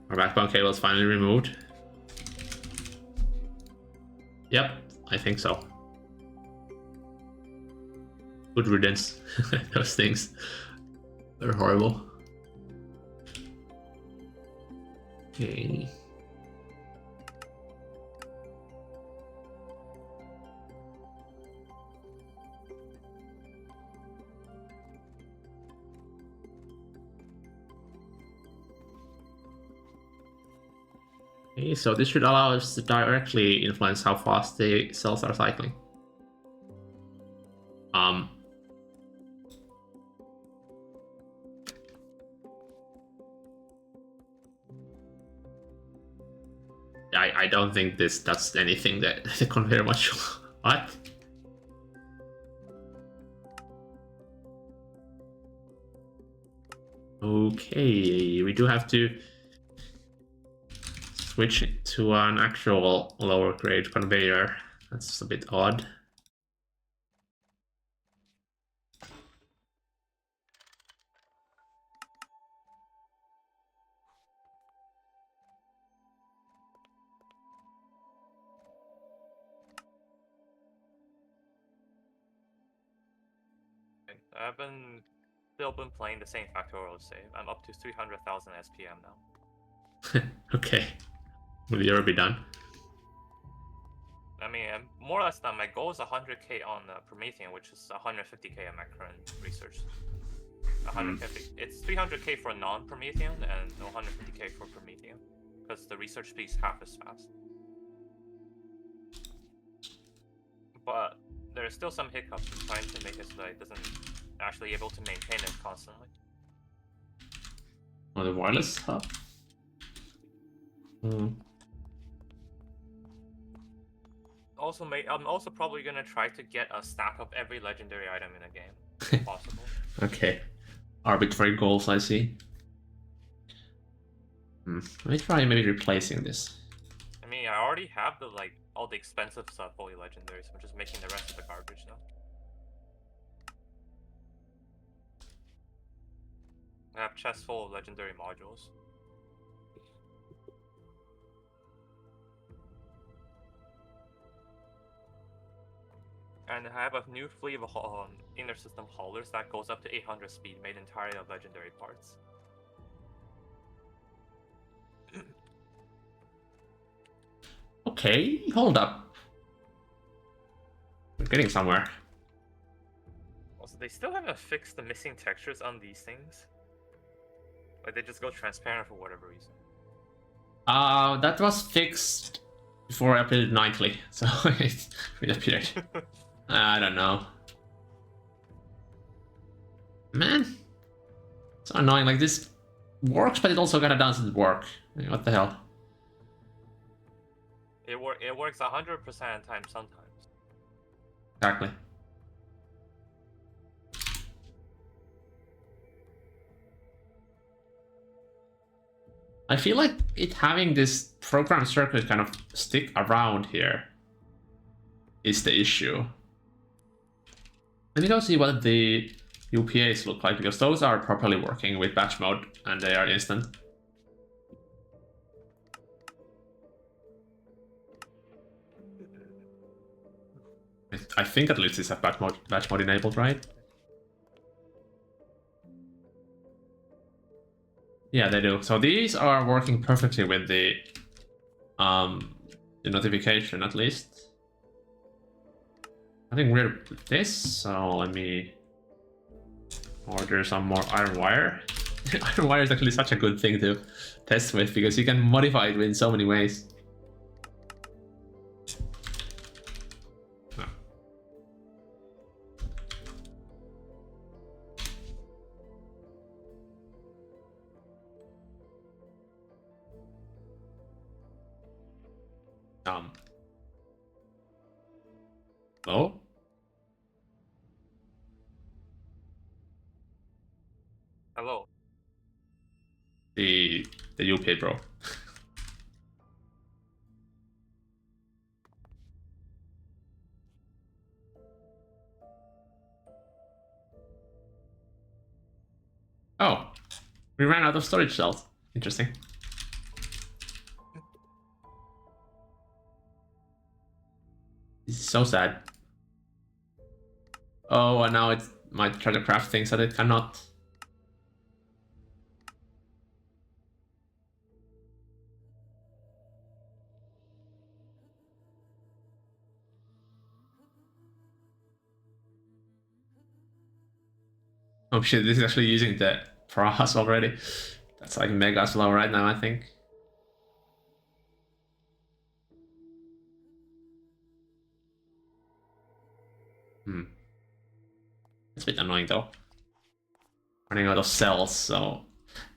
Our backbone cable is finally removed. Yep, I think so. Good riddance. Those things. They're horrible. Okay. Okay, so this should allow us to directly influence how fast the cells are cycling. I don't think this does anything that the conveyor much. What? Okay, we do have to switch it to an actual lower grade conveyor. That's a bit odd. I've still been playing the same factorial save. I'm up to 300,000 SPM now. Okay. Will you ever be done? I mean, I'm more or less done. My goal is 100k on Promethean, which is 150k at my current research. 150. It's 300k for non-Promethean and 150k for Promethean, because the research speed's half as fast. But there's still some hiccups in trying to make it so that it doesn't actually able to maintain it constantly. Oh, the wireless hub? Also, I'm also probably gonna try to get a stack of every legendary item in a game, if possible. Okay. Arbitrary goals, I see. Let me try maybe replacing this. I mean, I already have all the expensive stuff fully legendary, so I'm just making the rest of the garbage now. I have chests full of legendary modules. And I have a new fleet of inner system haulers that goes up to 800 speed, made entirely of legendary parts. Okay, hold up. We're getting somewhere. Also, they still haven't fixed the missing textures on these things. Like, they just go transparent for whatever reason. That was fixed before I updated nightly, so it reappeared. I don't know. Man, so annoying. Like, this works, but it also kind of doesn't work. What the hell? It works 100% of the time sometimes. Exactly. I feel like it having this program circuit kind of stick around here is the issue. Let me go see what the UPAs look like, because those are properly working with batch mode and they are instant. I think at least these have batch mode enabled, right? Yeah, they do. So these are working perfectly with the notification, at least. Nothing weird with this, so let me order some more iron wire. Iron wire is actually such a good thing to test with, because you can modify it in so many ways. Oh? Hello. The UPA, bro. Oh, we ran out of storage cells. Interesting. This is so sad. Oh, and now it might try to craft things that it cannot. Oh shit, this is actually using the Prahas already. That's like mega slow right now, I think. It's a bit annoying though. Running out of cells, so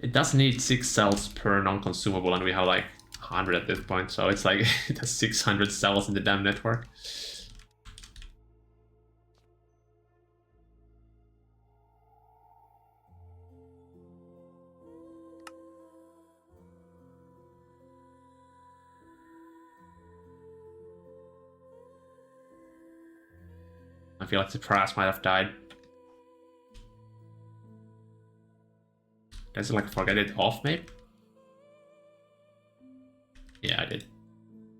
it does need 6 cells per non-consumable, and we have like 100 at this point, so it's like it has 600 cells in the damn network. I feel like the Pras might have died. Does it like forget it off, maybe? Yeah, I did.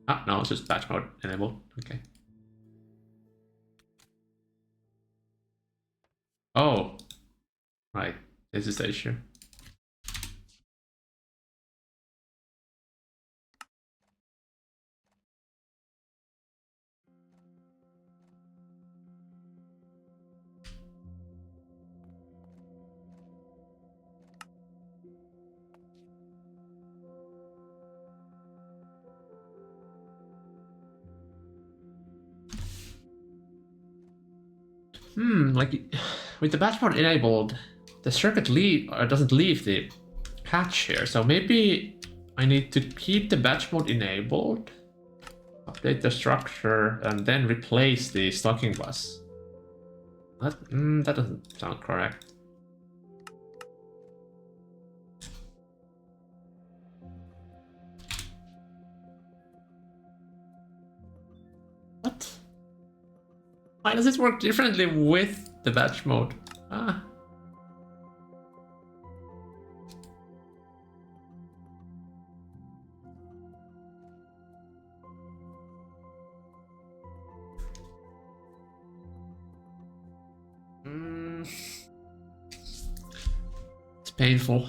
Ah, no, it's just batch mode enabled. Okay. Oh, right. This is the issue. Like with the batch mode enabled, the circuit doesn't leave the patch here. So maybe I need to keep the batch mode enabled, update the structure, and then replace the stocking bus. That doesn't sound correct. What? Why does it work differently with the batch mode? Ah. painful.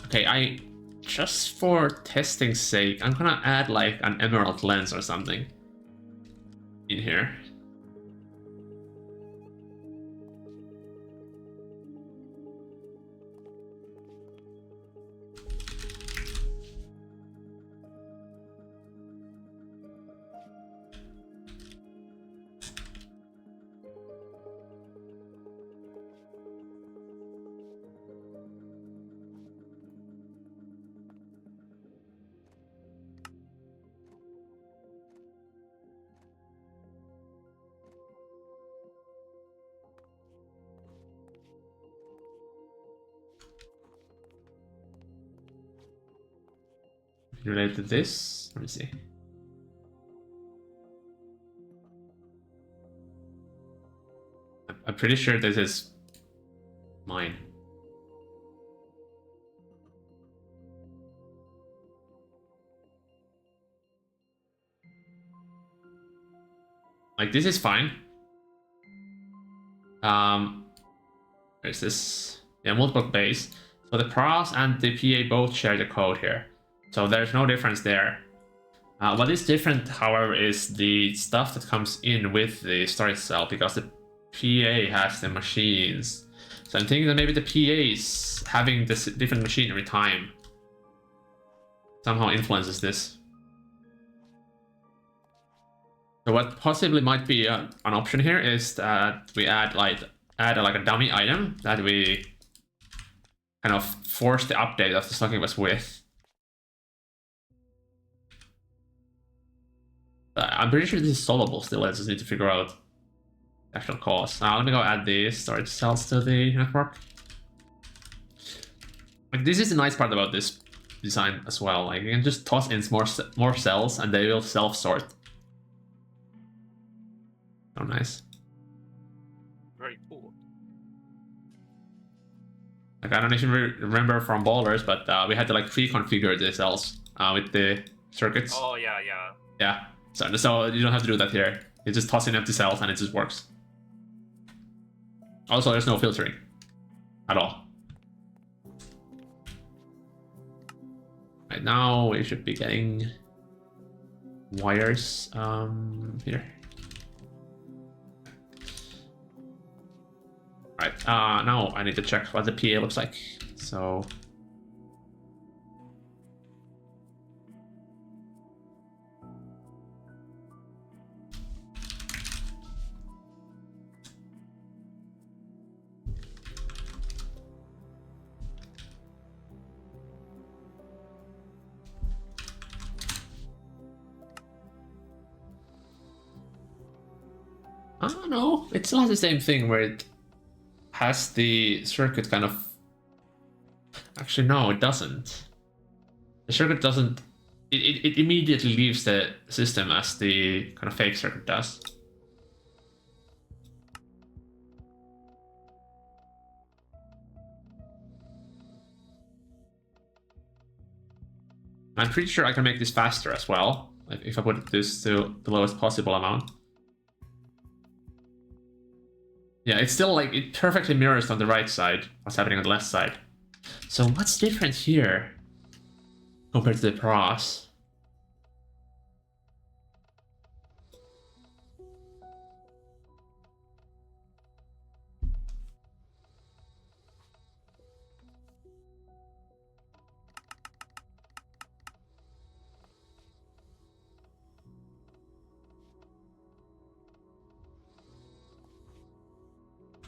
Okay, just for testing's sake, I'm gonna add like an emerald lens or something in here. Related to this, let me see. I'm pretty sure this is mine. Like, this is fine. There's this, yeah, multiple base. So the pros and the PA both share the code here. So there's no difference there. What is different, however, is the stuff that comes in with the storage cell, because the PA has the machines. So I'm thinking that maybe the PA's having this different machine every time somehow influences this. So what possibly might be an option here is that we add like a dummy item that we kind of force the update of the stocking bus with. I'm pretty sure this is solvable still. I just need to figure out the actual cause. Now let me go add these storage cells to the network. Like, this is the nice part about this design as well. Like, you can just toss in more cells and they will self-sort. Oh, nice. Very cool. Like, I don't even remember from Ballers, but we had to like pre-configure the cells with the circuits. Oh yeah, yeah. Yeah. So you don't have to do that here. You just toss in empty cells and it just works. Also, there's no filtering at all. Right now, we should be getting wires here. Right, now I need to check what the PA looks like. So I don't know, it still has the same thing where it has the circuit kind of... Actually, no, it doesn't. The circuit doesn't... It immediately leaves the system as the kind of fake circuit does. I'm pretty sure I can make this faster as well, like if I put this to the lowest possible amount. Yeah, it's still like, it perfectly mirrors on the right side what's happening on the left side. So what's different here compared to the pros?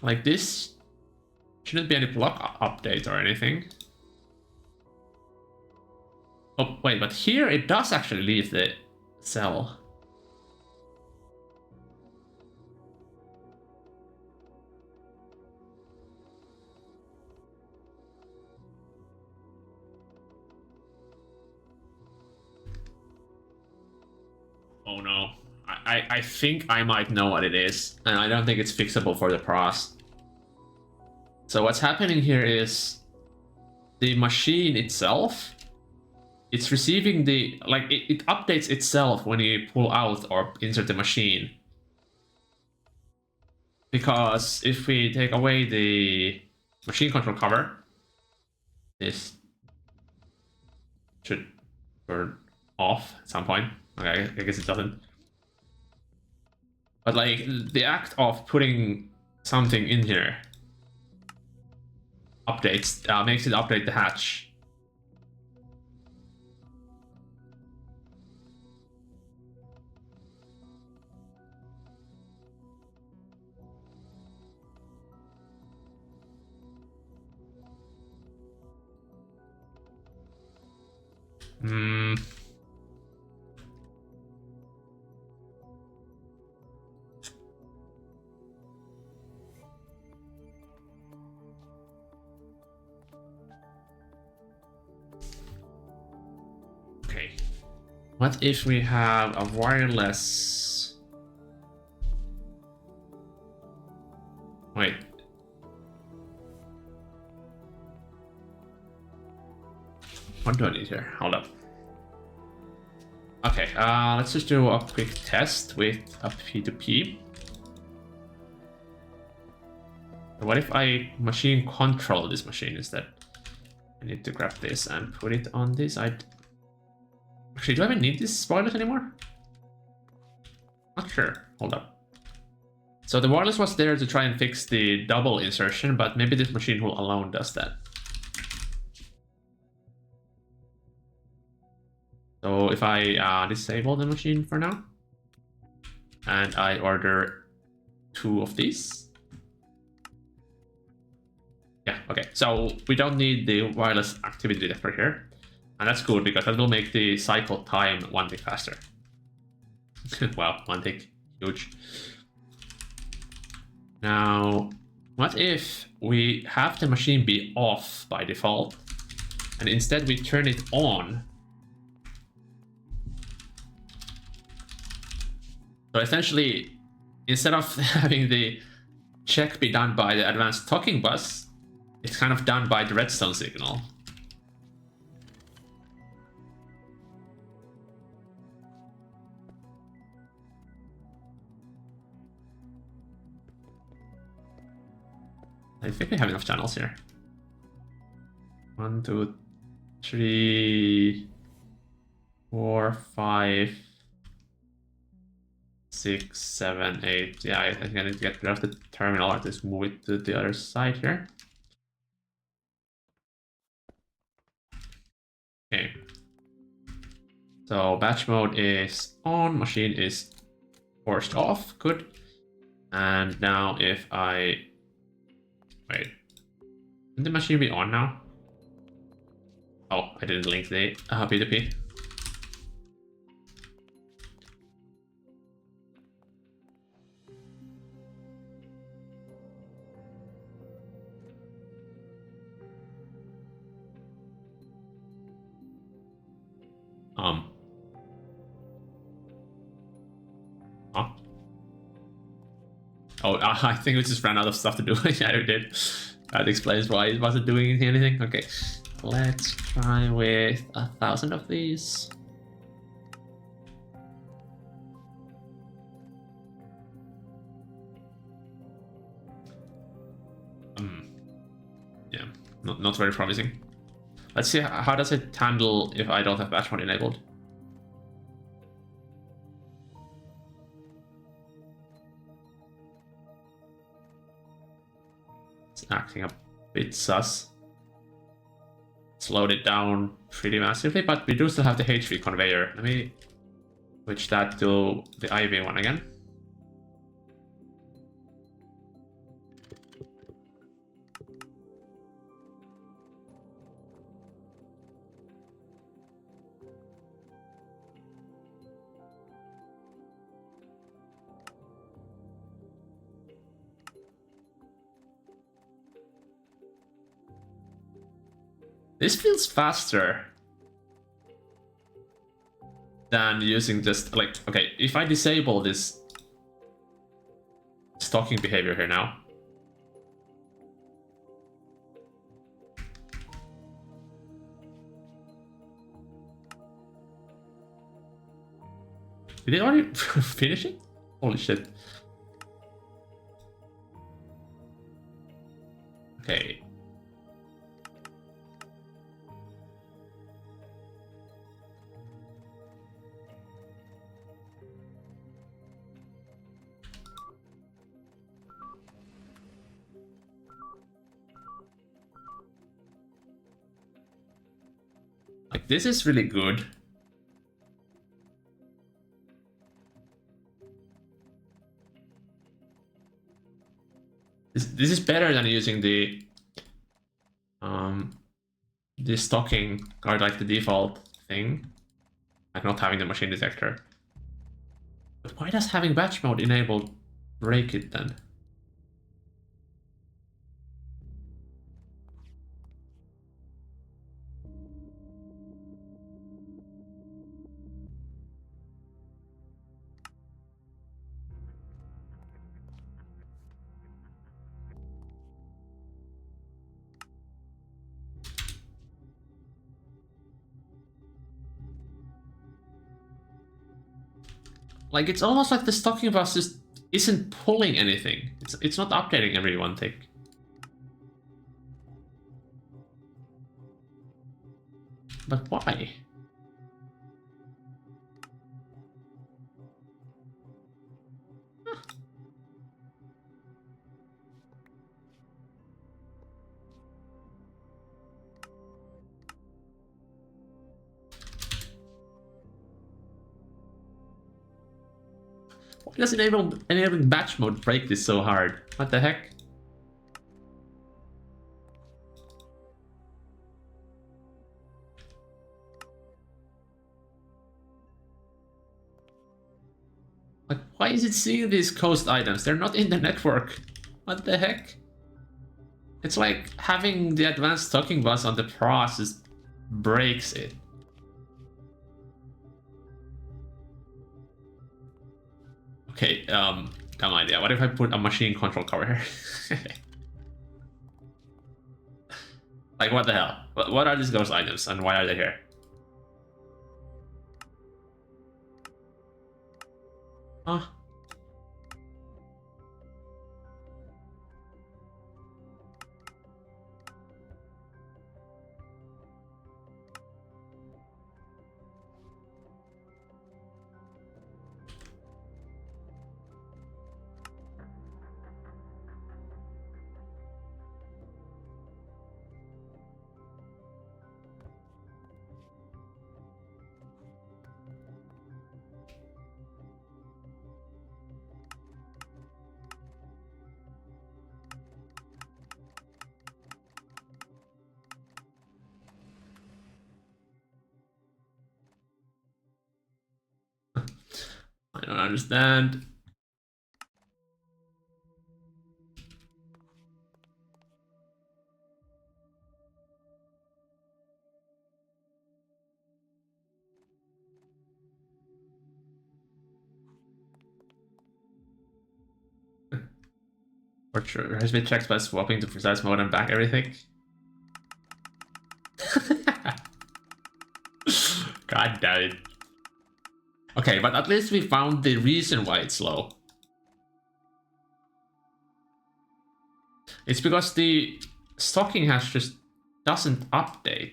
Like, this shouldn't be any block update or anything. Oh, wait, but here it does actually leave the cell. Oh no. I think I might know what it is, and I don't think it's fixable for the pros. So what's happening here is the machine itself it's receiving the, like, it updates itself when you pull out or insert the machine. Because if we take away the machine control cover, this should turn off at some point. Okay, I guess it doesn't. But like the act of putting something in here updates, makes it update the hatch. Hmm. Okay. What if we have a wireless? Wait. What do I need here? Hold up. Okay, let's just do a quick test with a P2P. What if I machine control this machine instead? I need to grab this and put it on this. Actually, do I even need this wireless anymore? Not sure. Hold up. So the wireless was there to try and fix the double insertion, but maybe this machine tool alone does that. So if I disable the machine for now, and I order 2 of these. Yeah, okay. So we don't need the wireless activity detector here. And that's good because that will make the cycle time 1 tick faster. Wow, 1 tick, huge. Now, what if we have the machine be off by default, and instead we turn it on? So essentially, instead of having the check be done by the advanced talking bus, it's kind of done by the redstone signal. I think we have enough channels here. 1, 2, 3, 4, 5, 6, 7, 8. Yeah, I think I need to get rid of the terminal or just move it to the other side here. Okay. So batch mode is on, machine is forced off. Good. And now if I wait, can the machine be on now? Oh, I didn't link the P2P. Huh? Oh, I think we just ran out of stuff to do. Yeah, we did. That explains why it wasn't doing anything. Okay, let's try with 1,000 of these. Yeah, not very promising. Let's see, how does it handle if I don't have batch mode enabled? It's acting a bit sus. Slowed it down pretty massively, but we do still have the HV conveyor. Let me switch that to the IV one again. This feels faster than using just like, okay, if I disable this stalking behavior here now. Did it already finish it? Holy shit. Okay. Like, this is really good. This is better than using the stocking or like the default thing, like not having the machine detector. But why does having batch mode enabled break it then? Like, it's almost like the stocking bus just isn't pulling anything. It's not updating every one tick. But why? Why does enabling batch mode break this so hard? What the heck? Like, why is it seeing these coast items? They're not in the network. What the heck? It's like having the advanced stocking bus on the process breaks it. Okay, dumb idea. What if I put a machine control cover here? Like, what the hell? What are these ghost items and why are they here? Huh? I don't understand. For sure, has been checked by swapping to precise mode and back everything. God damn it. Okay, but at least we found the reason why it's slow. It's because the stocking hash just doesn't update.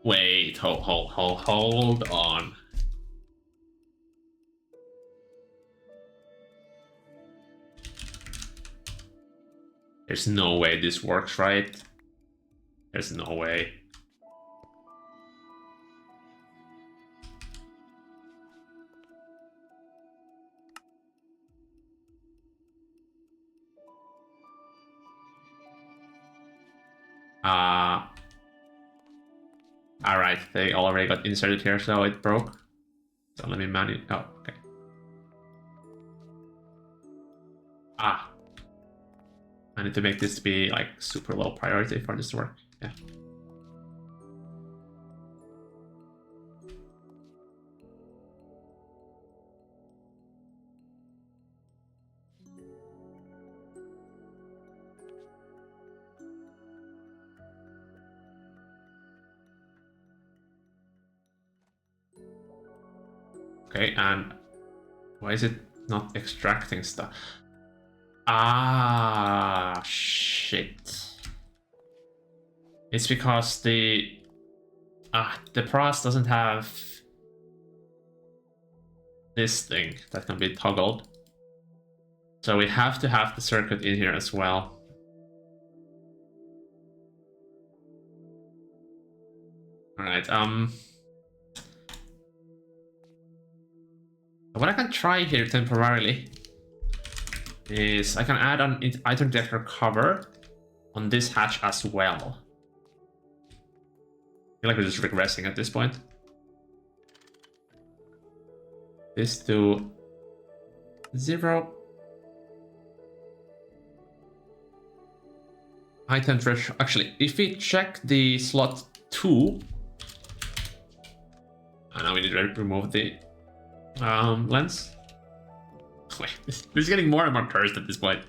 Wait, hold on. There's no way this works, right? There's no way. Alright, they already got inserted here, so it broke. So let me manually. Oh, okay. Ah. I need to make this be like super low priority for this to work. Yeah. Okay, and why is it not extracting stuff? Ah, shit. It's because the brass doesn't have this thing that can be toggled. So we have to have the circuit in here as well. Alright, what I can try here temporarily is I can add an item detector cover on this hatch as well. I feel like we're just regressing at this point. This to 0. Item threshold. Actually, if we check the slot 2, and now we need to remove the lens. Wait, this is getting more and more cursed at this point.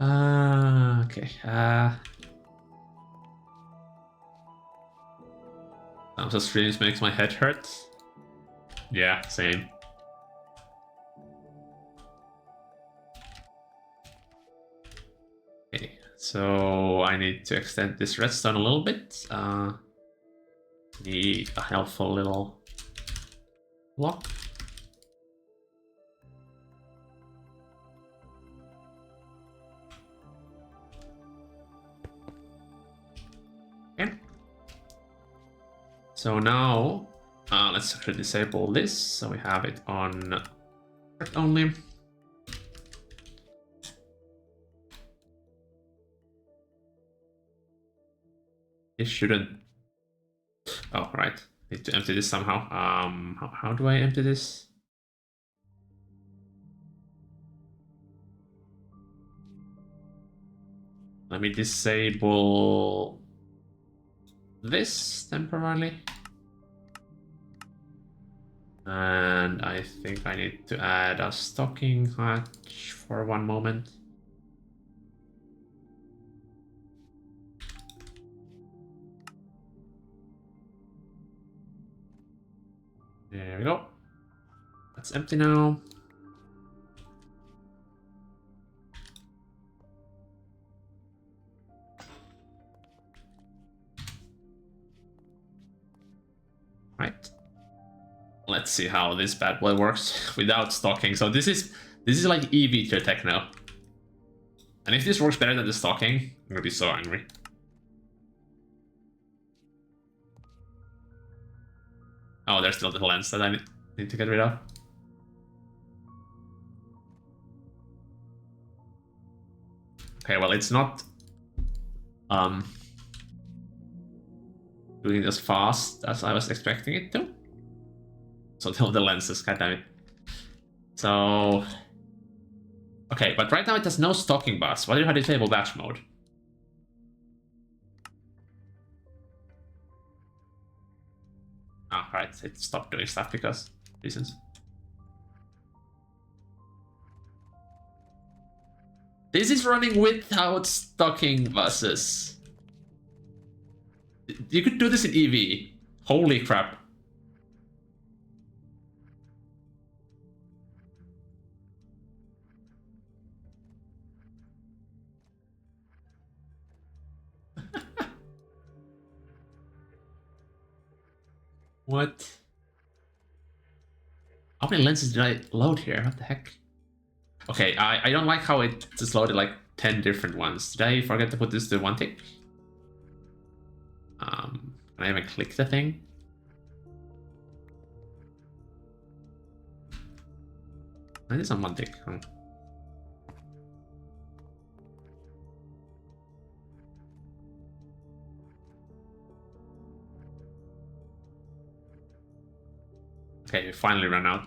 Okay. Sounds of streams makes my head hurt. Yeah, same. Okay, so I need to extend this redstone a little bit. Need a helpful little block. Okay. So now, let's actually disable this, so we have it on only. It shouldn't. Oh, right. Need to empty this somehow. How do I empty this? Let me disable this temporarily. And I think I need to add a stocking hatch for one moment. There we go. That's empty now. Right. Let's see how this bad boy works without stocking. So this is like EV tier techno. And if this works better than the stocking, I'm gonna be so angry. Oh, there's still the lens that I need to get rid of. Okay, well, it's not doing it as fast as I was expecting it to. So the lenses, goddammit. So okay, but right now it has no stocking bus. Why do you have disable batch mode? Ah, right, it stopped doing stuff because reasons. This is running without stocking buses. You could do this in EV. Holy crap. What? How many lenses did I load here? What the heck? Okay, I don't like how it just loaded like 10 different ones. Did I forget to put this to one tick? Can I even click the thing? It is on one tick. Okay, we finally ran out.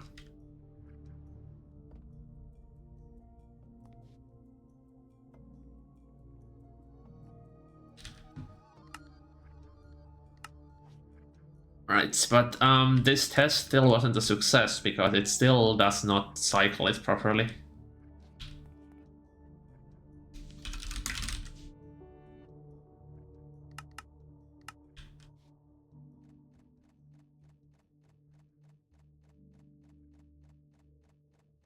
Right, but this test still wasn't a success because it still does not cycle it properly.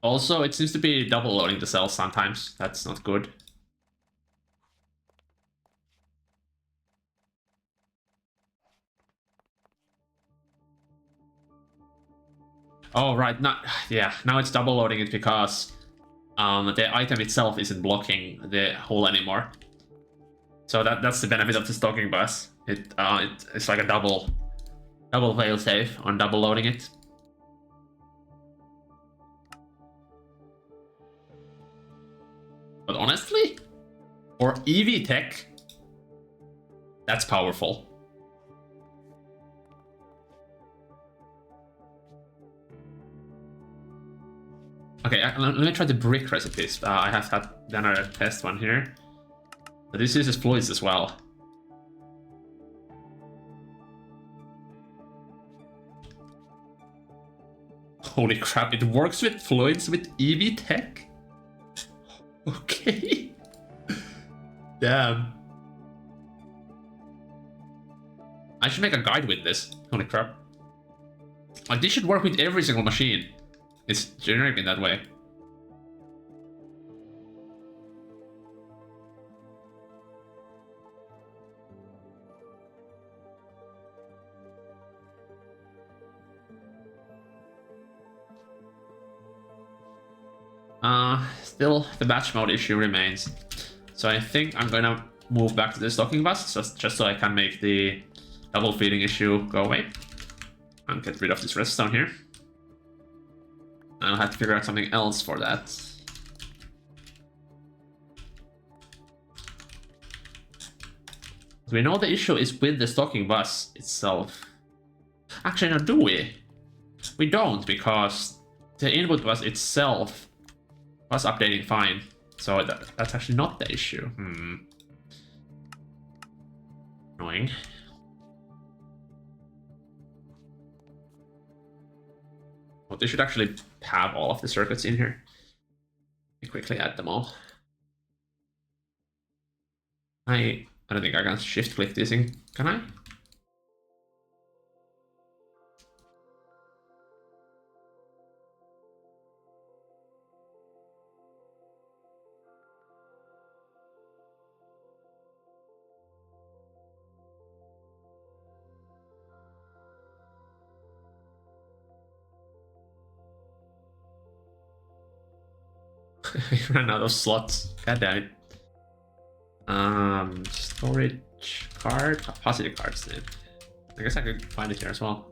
Also, it seems to be double loading the cells sometimes. That's not good. Oh, right. Not, yeah, now it's double loading it because the item itself isn't blocking the hole anymore. So that's the benefit of the stocking bus. It's like a double failsafe on double loading it. But honestly, for EV tech, that's powerful. Okay, let me try the brick recipes. I have done a test one here. But this uses fluids as well. Holy crap, it works with fluids with EV tech? Okay. Damn. I should make a guide with this. Holy crap. Like, this should work with every single machine. It's generic in that way. Still, the batch mode issue remains. So I think I'm gonna move back to the stocking bus, just so I can make the double feeding issue go away. And get rid of this redstone here. I'll have to figure out something else for that. We know the issue is with the stocking bus itself. Actually, no, do we? We don't, because the input bus itself was updating fine. So that's actually not the issue. Annoying. Well, they should actually have all of the circuits in here. Let me quickly add them all. I don't think I can shift click this in, can I? I ran out of slots. God damn it. Storage card, capacity cards then. I guess I could find it here as well.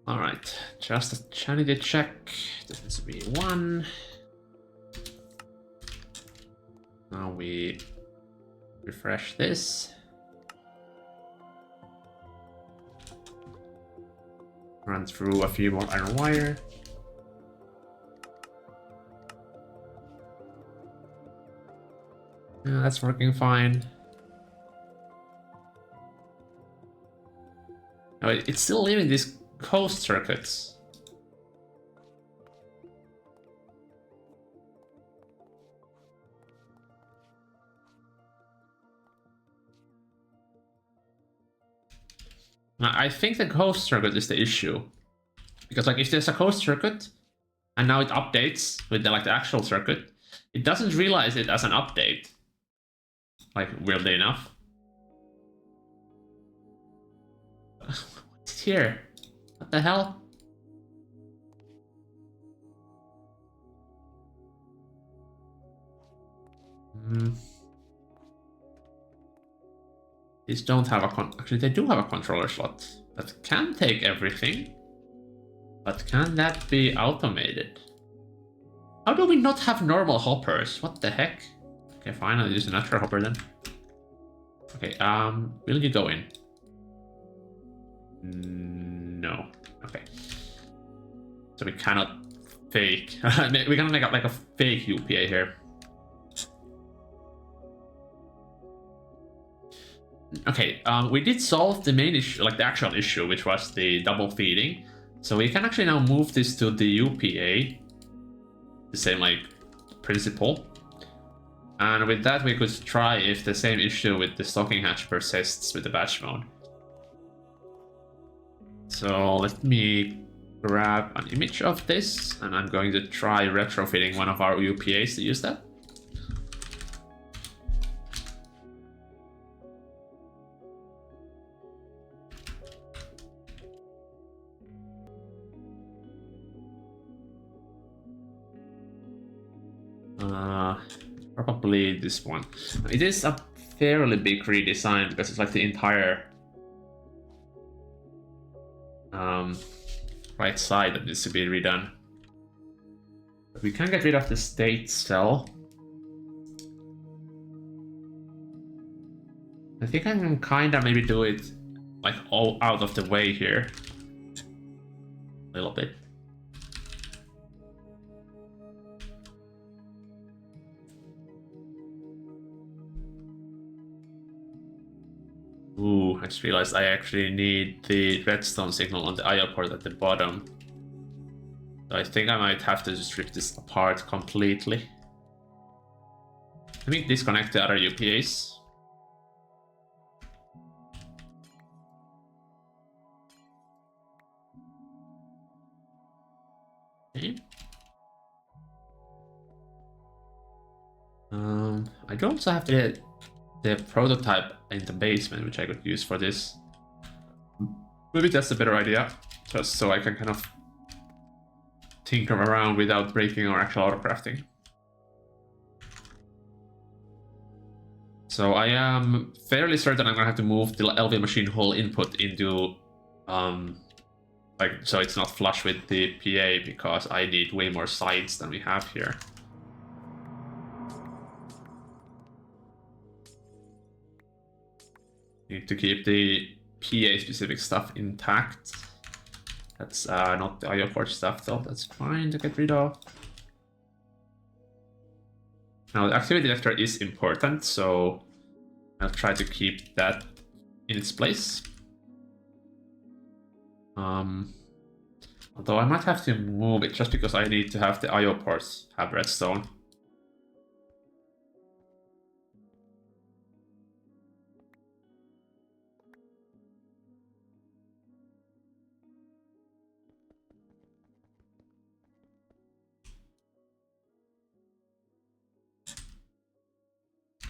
Alright, just a sanity check. This needs to be 1. Now we refresh this. Run through a few more iron wire. Yeah, that's working fine. No, it's still leaving these coast circuits. Now, I think the coast circuit is the issue. Because like if there's a coast circuit and now it updates with the actual circuit, it doesn't realize it as an update. Like, weirdly enough. What's here? What the hell? These don't have actually, they do have a controller slot that can take everything. But can that be automated? How do we not have normal hoppers? What the heck? Okay, fine, I'll use a natural hopper then. Okay, will you go in? No. Okay. So we cannot fake. We cannot make up like a fake UPA here. Okay, we did solve the main issue, like the actual issue, which was the double feeding. So we can actually now move this to the UPA. The same like principle. And with that we could try if the same issue with the stocking hatch persists with the batch mode. So let me grab an image of this, and I'm going to try retrofitting one of our UPAs to use that. Probably this one. It is a fairly big redesign because it's like the entire right side that needs to be redone. But we can get rid of the state cell. I think I can kind of maybe do it like all out of the way here. A little bit. Ooh, I just realized I actually need the redstone signal on the IO port at the bottom. So I think I might have to just rip this apart completely. Let me disconnect the other UPAs. Okay. I do also have the prototype in the basement, which I could use for this. Maybe that's a better idea, just so I can kind of tinker around without breaking our actual autocrafting. So I am fairly certain I'm gonna have to move the LV machine hull input into, like, so it's not flush with the PA, because I need way more sides than we have here. Need to keep the PA specific stuff intact. That's not the IO port stuff though, that's fine to get rid of. Now the activity detector is important, so I'll try to keep that in its place. Although I might have to move it just because I need to have the IO ports have redstone.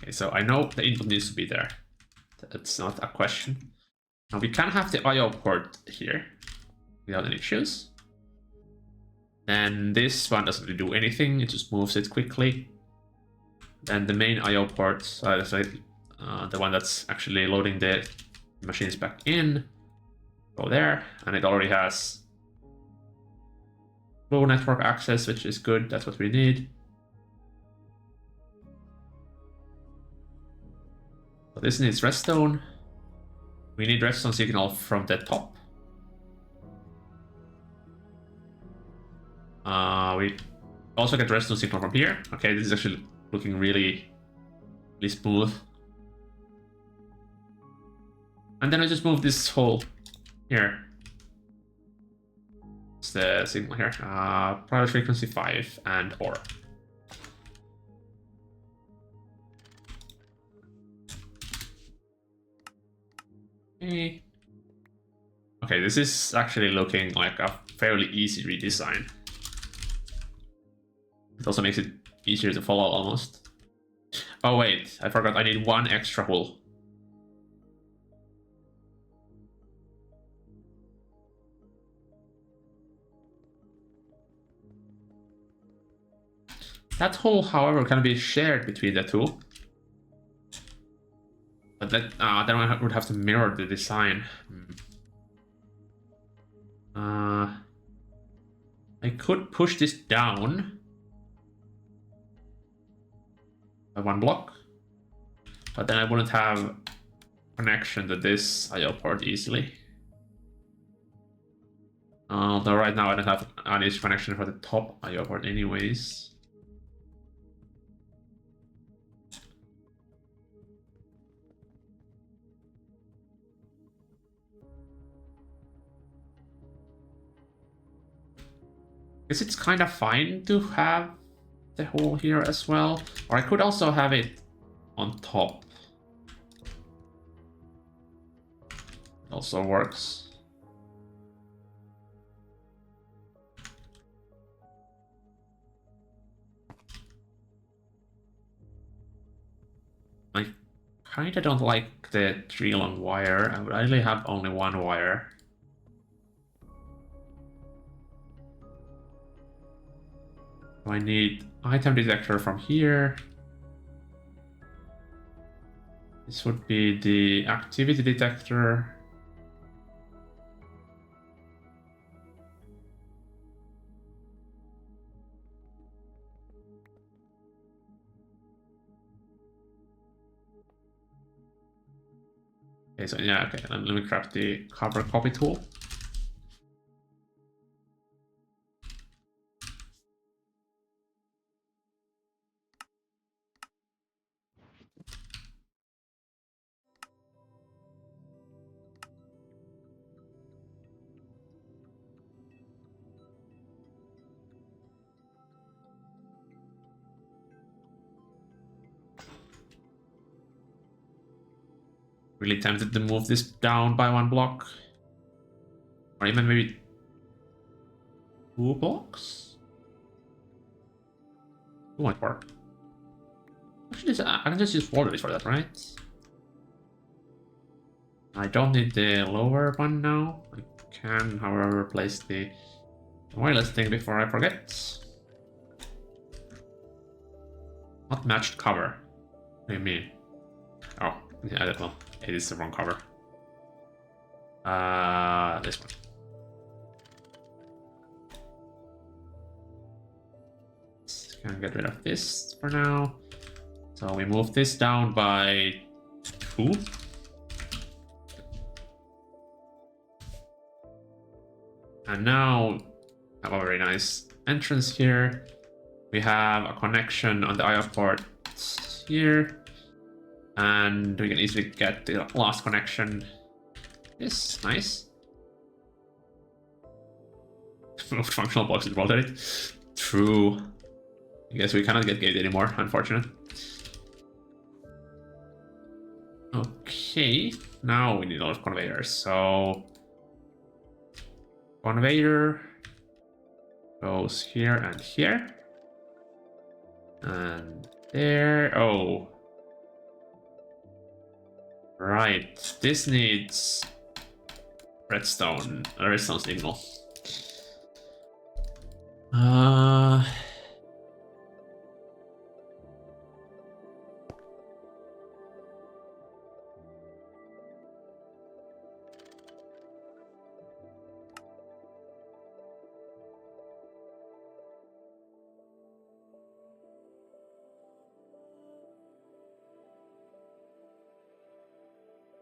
Okay, so I know the input needs to be there. That's not a question. Now we can have the IO port here without any issues. Then this one doesn't really do anything, it just moves it quickly. Then the main IO port, the one that's actually loading the machines back in, go there, and it already has low network access, which is good, that's what we need. So this needs redstone. We need redstone signal from the top. We also get redstone signal from here. Okay, this is actually looking really smooth. And then I just move this hole here. It's the signal here. Private frequency 5 and OR. Okay. Okay, this is actually looking like a fairly easy redesign. It also makes it easier to follow almost. Oh wait, I forgot I need one extra hole. That hole, however, can be shared between the two. But that then I would have to mirror the design. I could push this down by 1 block, but then I wouldn't have connection to this IO port easily. Though right now I don't have any connection for the top IO port anyways. Guess it's kind of fine to have the hole here as well. Or I could also have it on top. It also works. I kinda don't like the 3 long wire. I would ideally have only 1 wire. I need item detector from here. This would be the activity detector. Okay, so yeah, okay, let me grab the copper copy tool. Really tempted to move this down by 1 block. Or even maybe 2 blocks? 2 might work. Actually, I can just use wall for that, right? I don't need the lower one now. I can, however, replace the wireless thing before I forget. Not matched cover. What do you mean? Oh, yeah, well, it is the wrong cover. This one. Can get rid of this for now. So we move this down by 2. And now we have a very nice entrance here. We have a connection on the IO port here. And we can easily get the last connection. Yes, nice. Functional blocks is rotated. True. I guess we cannot get gate anymore, unfortunate. Okay, now we need a lot of conveyors. So conveyor goes here and here. And there. Oh. Right. This needs redstone signal.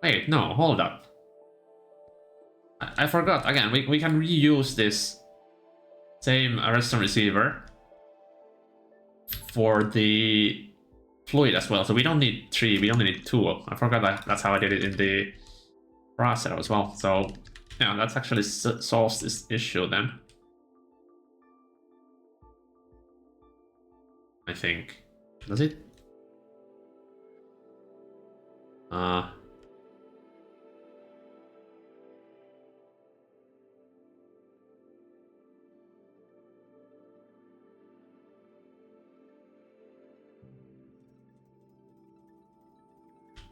Wait, no, hold up. I forgot, again, we can reuse this same redstone receiver for the fluid as well. So we don't need 3, we only need 2. I forgot that's how I did it in the processor as well. So yeah, that actually solves this issue then. I think. Does it?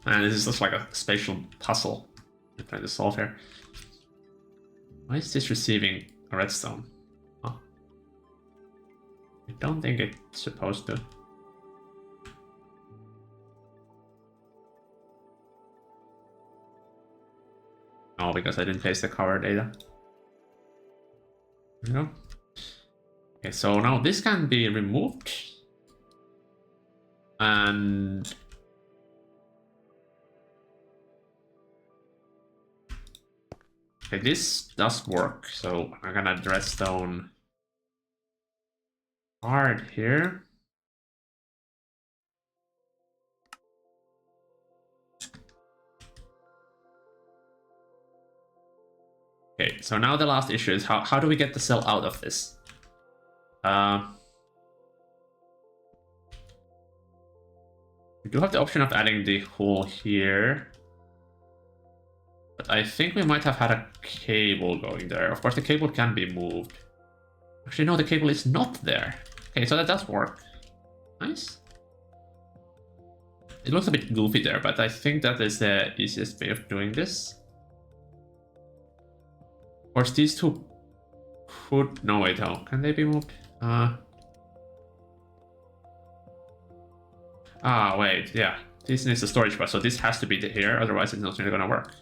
And this is just like a spatial puzzle I'm trying to solve here. Why is this receiving a redstone? Oh. I don't think it's supposed to. No, because I didn't paste the cover data. There we go. Okay, so now this can be removed. And okay, this does work. So I'm gonna redstone card here. Okay, so now the last issue is how do we get the cell out of this? We do have the option of adding the hole here. But I think we might have had a cable going there. Of course, the cable can be moved. Actually, no, the cable is not there. Okay, so that does work. Nice. It looks a bit goofy there, but I think that is the easiest way of doing this. Of course, these two could... No, wait, how can they be moved? Wait, yeah. This needs a storage bus, so this has to be here, otherwise it's not really gonna work.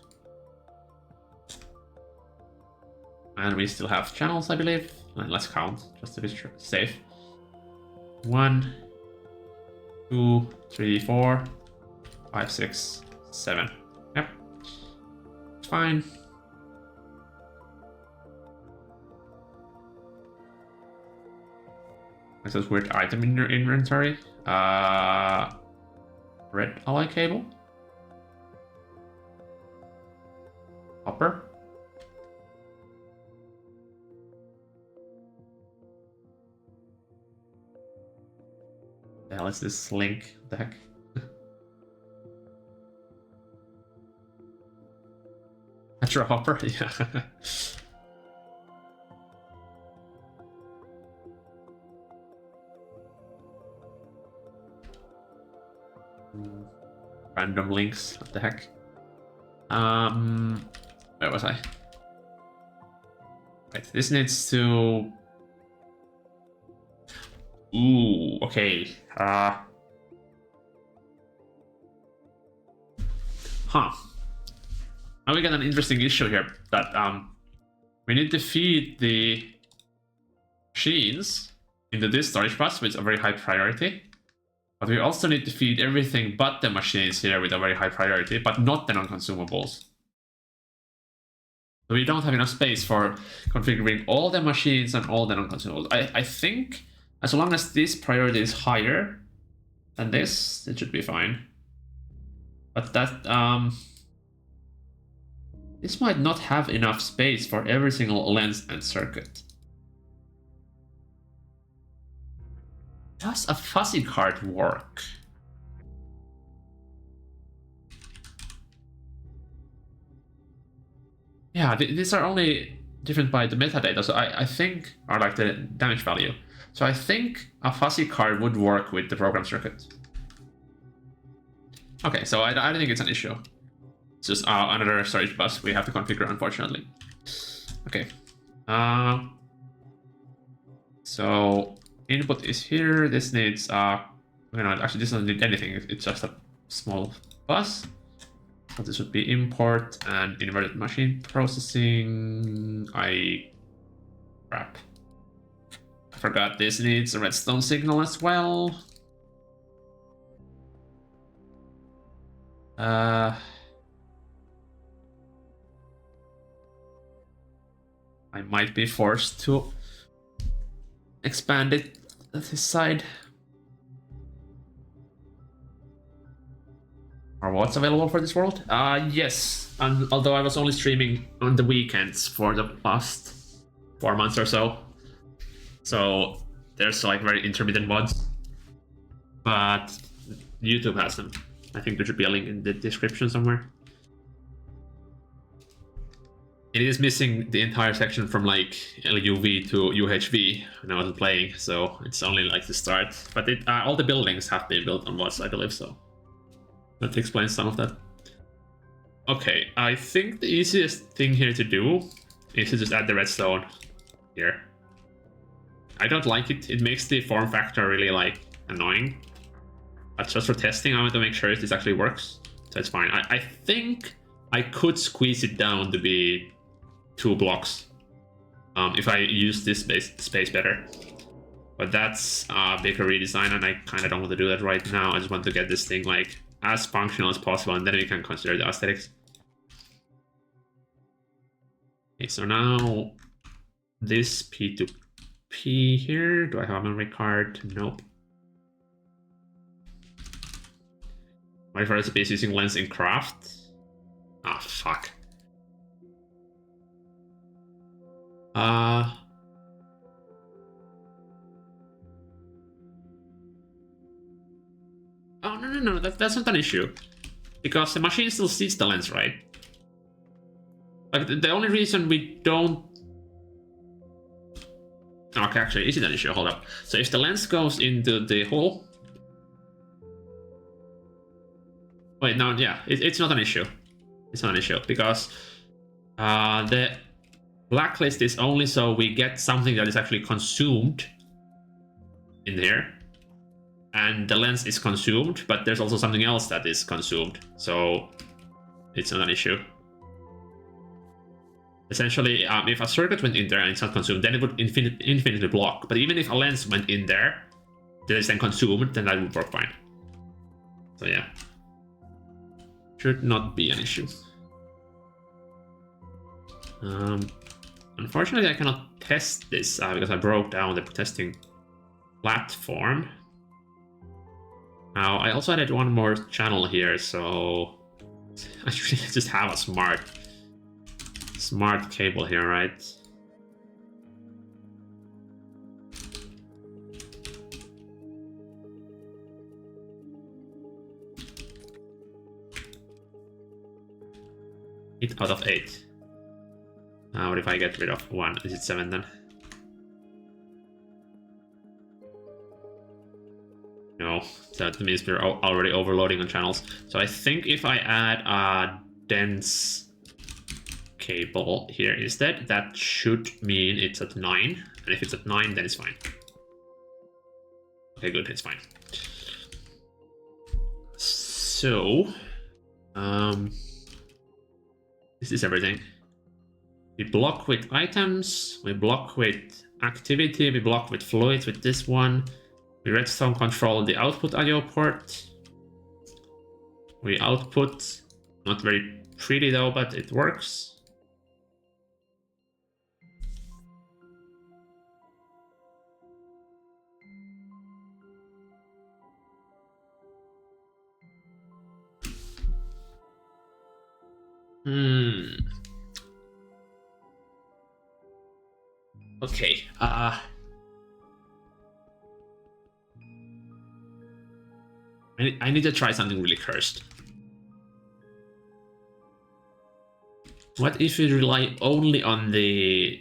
And we still have channels, I believe. And let's count, just to be safe. 1, 2, 3, 4, 5, 6, 7. Yep. It's fine. There's this weird item in your inventory. Red alloy cable. Copper. The hell is this link? What the heck? Natural hopper? Yeah. Random links, what the heck? Where was I? Right, this needs to... Ooh, okay. Huh. Now we got an interesting issue here that we need to feed the machines into this storage bus with a very high priority. But we also need to feed everything but the machines here with a very high priority, but not the non-consumables. So we don't have enough space for configuring all the machines and all the non-consumables. I think as long as this priority is higher than this, it should be fine. But that this might not have enough space for every single lens and circuit. Does a fuzzy card work? Yeah, these are only different by the metadata, so I think, or like the damage value. So I think a fuzzy card would work with the program circuit. Okay, so I don't think it's an issue. It's just another storage bus we have to configure, unfortunately. Okay. So input is here. This needs actually this doesn't need anything. It's just a small bus. So this would be import and inverted machine processing. Crap. I forgot this needs a redstone signal as well. I might be forced to expand it at this side. Are what's available for this world? Yes, and although I was only streaming on the weekends for the past 4 months or so. So there's like very intermittent mods. But YouTube has them. I think there should be a link in the description somewhere. It is missing the entire section from like LUV to UHV when I wasn't playing, so it's only like the start. But all the buildings have been built on mods, I believe, so that explains some of that. Okay, I think the easiest thing here to do is to just add the redstone here. I don't like it. It makes the form factor really like annoying. But just for testing, I want to make sure this actually works. So it's fine. I think I could squeeze it down to be 2 blocks if I use this space better. But that's a bigger redesign, and I kind of don't want to do that right now. I just want to get this thing like as functional as possible, and then we can consider the aesthetics. Okay, so now this P2P here. Do I have a memory card? Nope. My first recipe is using lens in craft. Ah, fuck. Oh, no, that's not an issue. Because the machine still sees the lens, right? Like, the only reason we don't... Okay, actually, is it an issue? Hold up. So if the lens goes into the hole... Wait, no, yeah, it's not an issue. It's not an issue, because the blacklist is only so we get something that is actually consumed in here. And the lens is consumed, but there's also something else that is consumed. So it's not an issue. Essentially, if a circuit went in there and it's not consumed, then it would infinitely block. But even if a lens went in there, that is then consumed, then that would work fine. So yeah. Should not be an issue. Unfortunately, I cannot test this because I broke down the testing platform. Now, I also added one more channel here, so I should just have a smart cable here, right? Eight out of 8. Now, what if I get rid of 1? Is it 7 then? No, that means we're already overloading on channels. So I think if I add a dense cable here instead, that should mean it's at 9. And if it's at 9, then it's fine. Okay, good, it's fine. So, this is everything. We block with items, we block with activity, we block with fluids with this one. We redstone control the output IO port. We output, not very pretty though, but it works. Okay, I need to try something really cursed. What if we rely only on the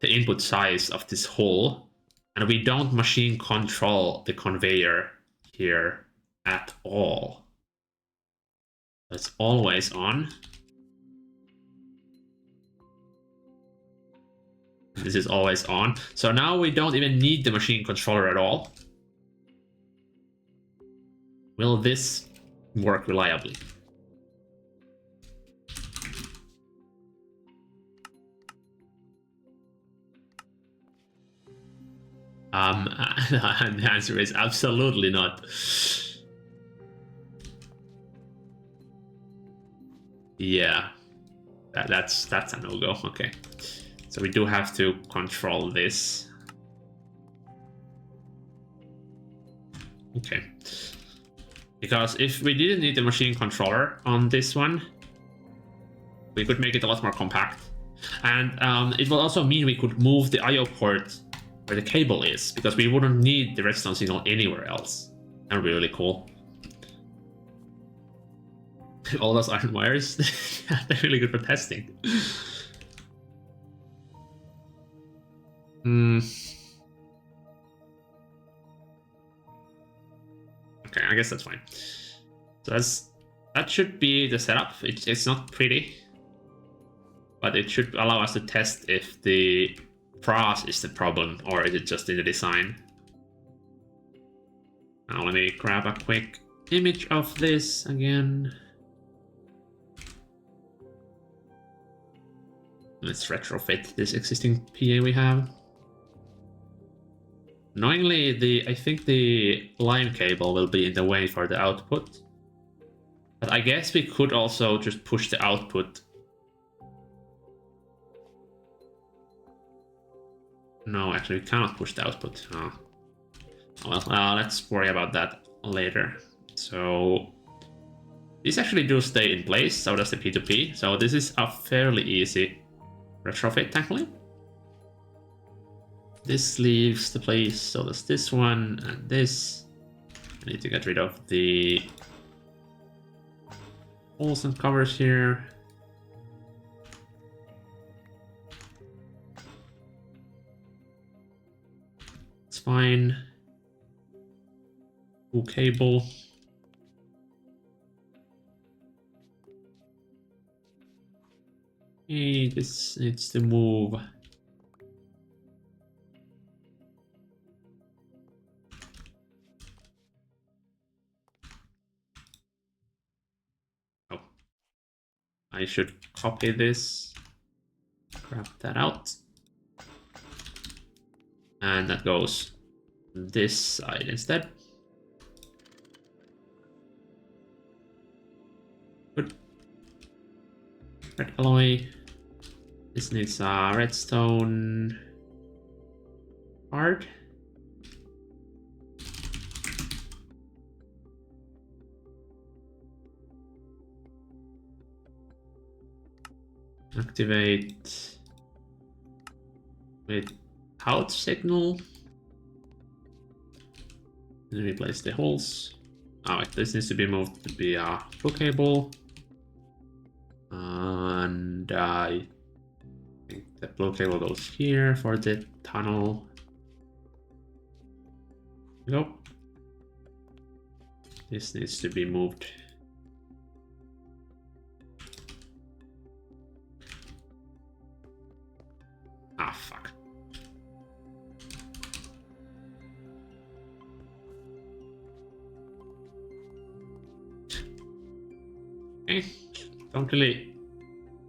input size of this hole, and we don't machine control the conveyor here at all? It's always on. This is always on. So now we don't even need the machine controller at all. Will this work reliably? And the answer is absolutely not. Yeah, that's a no-go. Okay, so we do have to control this. Okay, because if we didn't need the machine controller on this one, we could make it a lot more compact, and it will also mean we could move the IO port where the cable is, because we wouldn't need the redstone signal anywhere else. That would be really cool. All those iron wires, they're really good for testing. Okay, I guess that's fine. So that should be the setup. It's not pretty, but it should allow us to test if the pros is the problem, or is it just in the design. Now let me grab a quick image of this again. Let's retrofit this existing PA we have. Annoyingly, I think the line cable will be in the way for the output. But I guess we could also just push the output. No, actually we cannot push the output. Oh. Well, let's worry about that later. So these actually do stay in place, so does the P2P. So this is a fairly easy retrofit, thankfully. This leaves the place, so does this one and this. I need to get rid of the holes and covers here. It's fine. Full cable. Hey, this needs to move. Oh. I should copy this. Grab that out. And that goes this side instead. Good. Red alloy. This needs a redstone card. Activate without signal. Then replace the holes. Oh, wait, this needs to be moved to be a full cable. And I think the blue cable goes here for the tunnel. Go. This needs to be moved. Ah, fuck. Okay. Don't really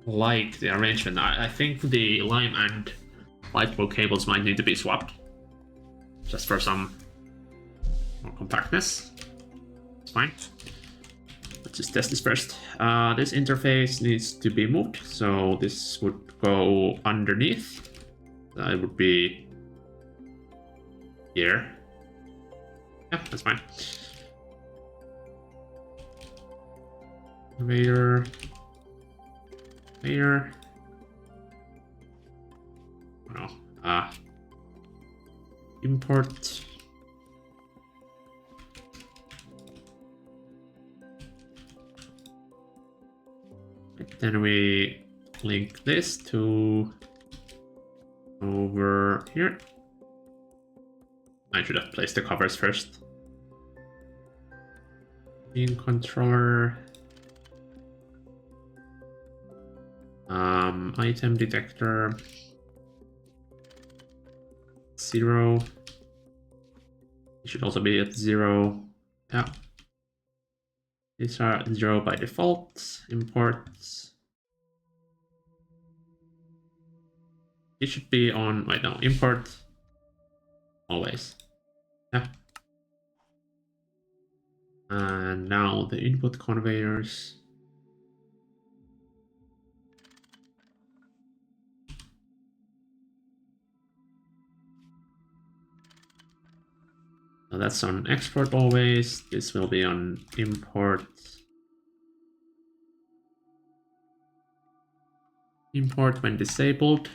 like the arrangement. I think the lime and light blue cables might need to be swapped. Just for some more compactness. It's fine. Let's just test this first. This interface needs to be moved, so this would go underneath. It would be here. Yeah, that's fine. Conveyor. Conveyor. Oh no. Import. Then we link this to over here. I should have placed the covers first. Beam controller. Item detector. 0. It should also be at 0. Yeah. These are 0 by default. Imports. It should be on right now. Import always. Yeah. And now the input conveyors. So that's on export always. This will be on import. Import when disabled.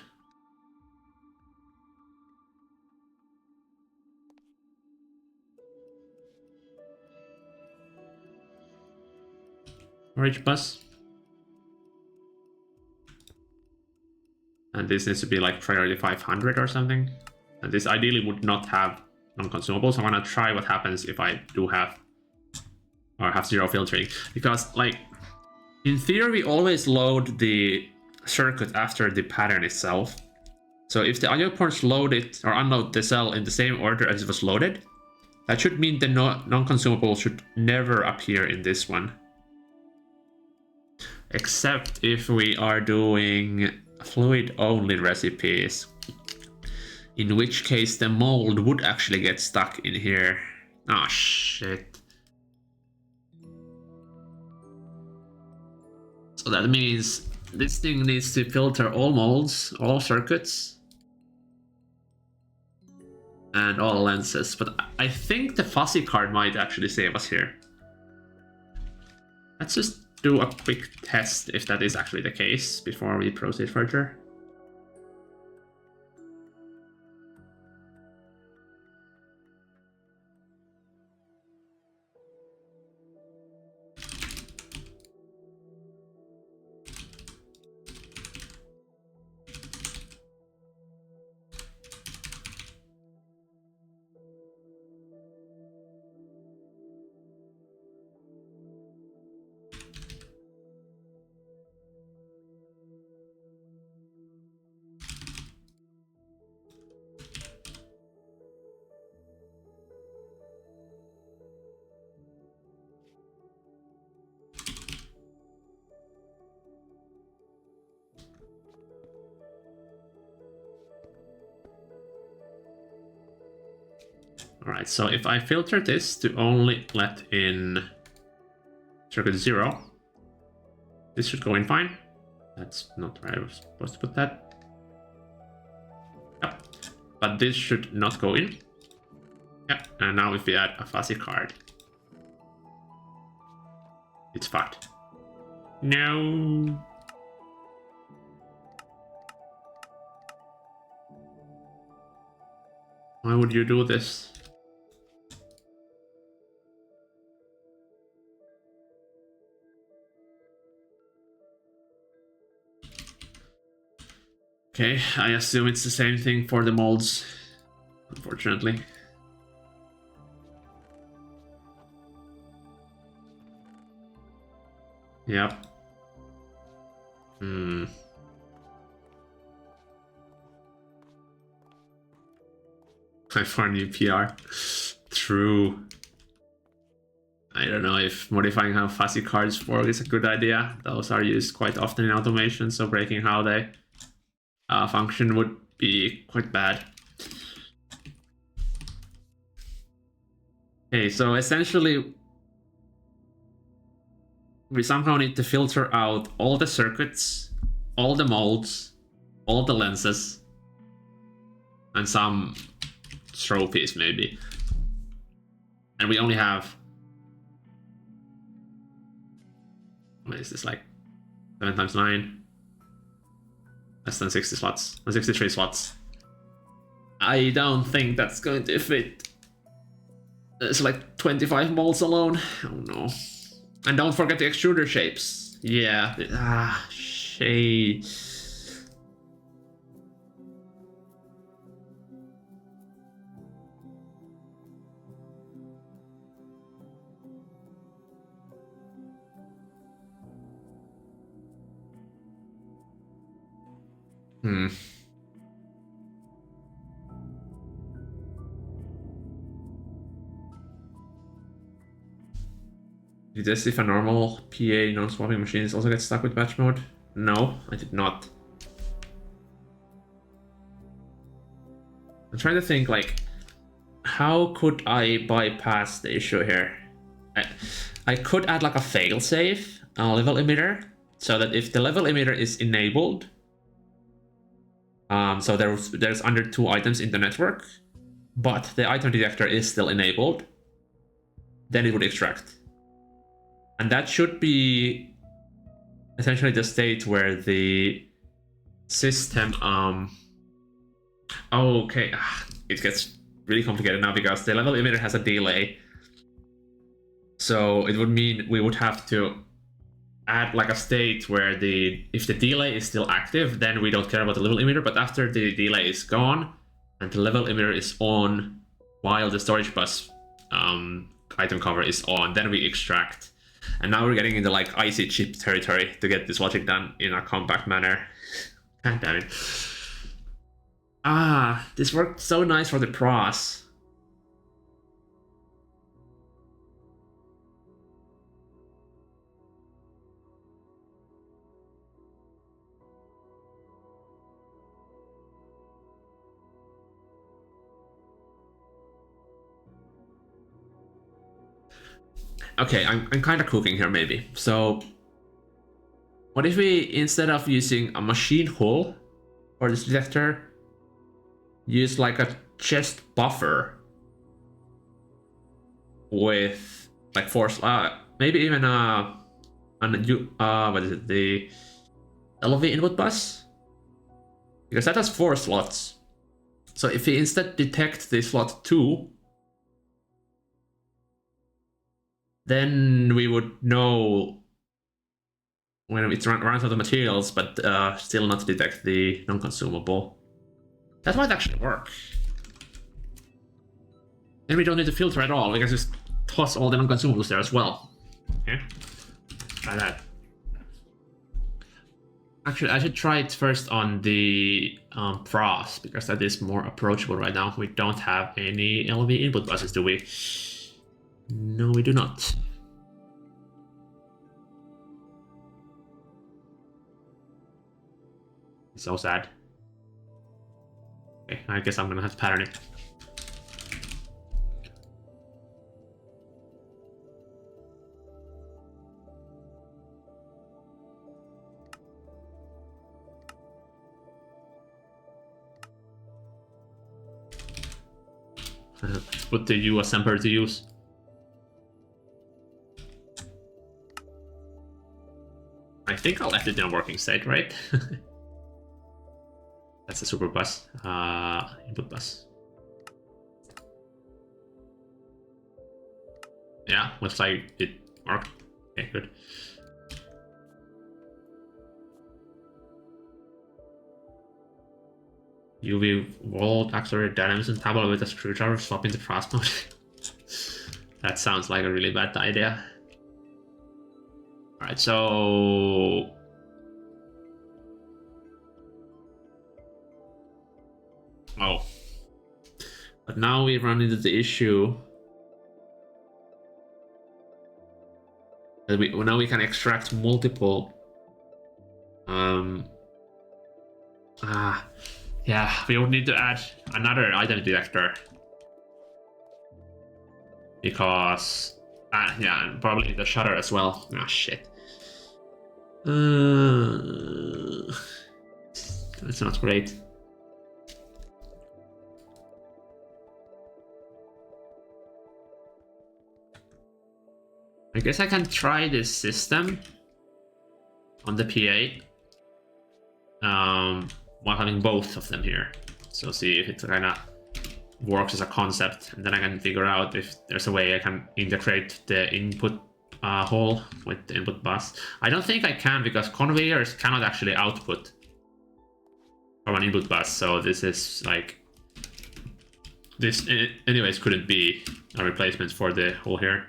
Storage bus. And this needs to be like priority 500 or something. And this ideally would not have non-consumables. I want to try what happens if I do have or have 0 filtering. Because like in theory we always load the circuit after the pattern itself. So if the IO ports load it or unload the cell in the same order as it was loaded, that should mean the non-consumable should never appear in this one. Except if we are doing fluid-only recipes. In which case the mold would actually get stuck in here. Oh shit. So that means this thing needs to filter all molds, all circuits, and all lenses. But I think the fuzzy card might actually save us here. Let's just do a quick test if that is actually the case before we proceed further. Alright, so if I filter this to only let in circuit 0, this should go in fine. That's not where I was supposed to put that. Yep. But this should not go in. Yep, and now if we add a fuzzy card, it's fucked. No. Why would you do this? Okay, I assume it's the same thing for the molds, unfortunately. Yep. I found UPA. True. I don't know if modifying how fuzzy cards work is a good idea. Those are used quite often in automation, so breaking how they function would be quite bad. Okay, so essentially we somehow need to filter out all the circuits, all the molds, all the lenses, and some trophies maybe. And we only have... What is this, like 7 times 9? Less than 60 slots, 63 slots. I don't think that's going to fit. It's like 25 molds alone. Oh no. And don't forget the extruder shapes. Yeah. Shade. Did you test if a normal PA non-swapping machines also get stuck with batch mode? No, I did not. I'm trying to think, like, how could I bypass the issue here? I could add like a failsafe, a level emitter, so that if the level emitter is enabled, so there's under 2 items in the network, but the item detector is still enabled, then it would extract. And that should be essentially the state where the system... Okay, it gets really complicated now because the level emitter has a delay. So it would mean we would have to add like a state where if the delay is still active, then we don't care about the level emitter, but after the delay is gone and the level emitter is on while the storage bus item cover is on, then we extract. And now we're getting into like icy chip territory to get this logic done in a compact manner. God damn it. This worked so nice for the pros. Okay, I'm kind of cooking here maybe. So what if we, instead of using a machine hull for this detector, use like a chest buffer with like force, maybe even what is it, the LV input bus? Because that has 4 slots. So if we instead detect the slot 2, then we would know when it runs out of materials, but still not detect the non-consumable. That might actually work. Then we don't need to filter at all. We can just toss all the non-consumables there as well. Okay, try that. Actually, I should try it first on the pros, because that is more approachable right now. We don't have any LV input buses, do we? No, we do not. It's so sad. Okay, I guess I'm gonna have to pattern it. Put the U assembler to use. I think I left it in a working state, right? That's a super bus. Input bus. Yeah, looks like it worked. Okay, good. UV volt accelerated dynamism tablet with a screwdriver swapping the fast mode. That sounds like a really bad idea. Alright, so oh. But now we run into the issue that now we can extract multiple yeah, we would need to add another item detector. Because yeah, and probably the shutter as well. Ah, shit. That's not great. I guess I can try this system on the PA while having both of them here. So see if it kind of works as a concept, and then I can figure out if there's a way I can integrate the input hole with the input bus. I don't think I can, because conveyors cannot actually output from an input bus, so this is like... This anyways couldn't be a replacement for the hole here.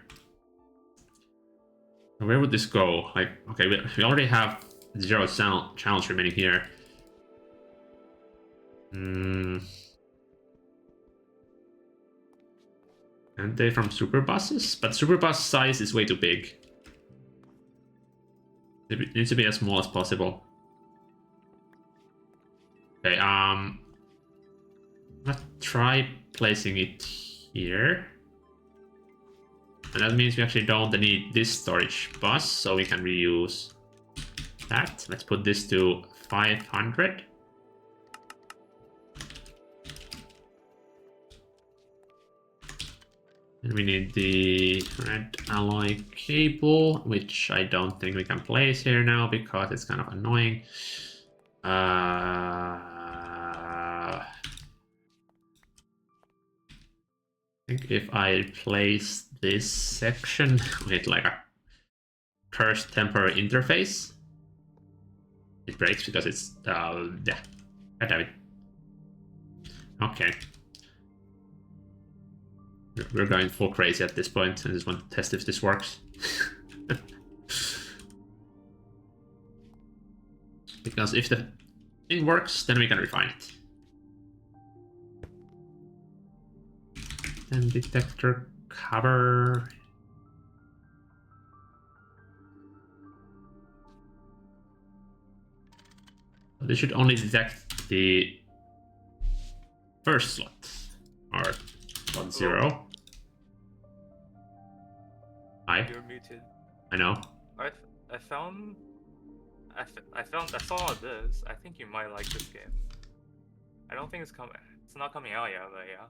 Where would this go? Like, okay, we already have 0 channels remaining here. And they from super buses? But super bus size is way too big. It needs to be as small as possible. Okay, let's try placing it here. And that means we actually don't need this storage bus, so we can reuse that. Let's put this to 500. And we need the red alloy cable, which I don't think we can place here now because it's kind of annoying. I think if I place this section with like a cursed temporary interface, it breaks because it's yeah. God damn it. Okay. We're going full crazy at this point. I just want to test if this works. Because if the thing works, then we can refine it. Then detector cover. This should only detect the first slot, or slot 0. Hi. You're muted. I know. I found I saw this. I think you might like this game. I don't think it's coming. It's not coming out yet, but yeah.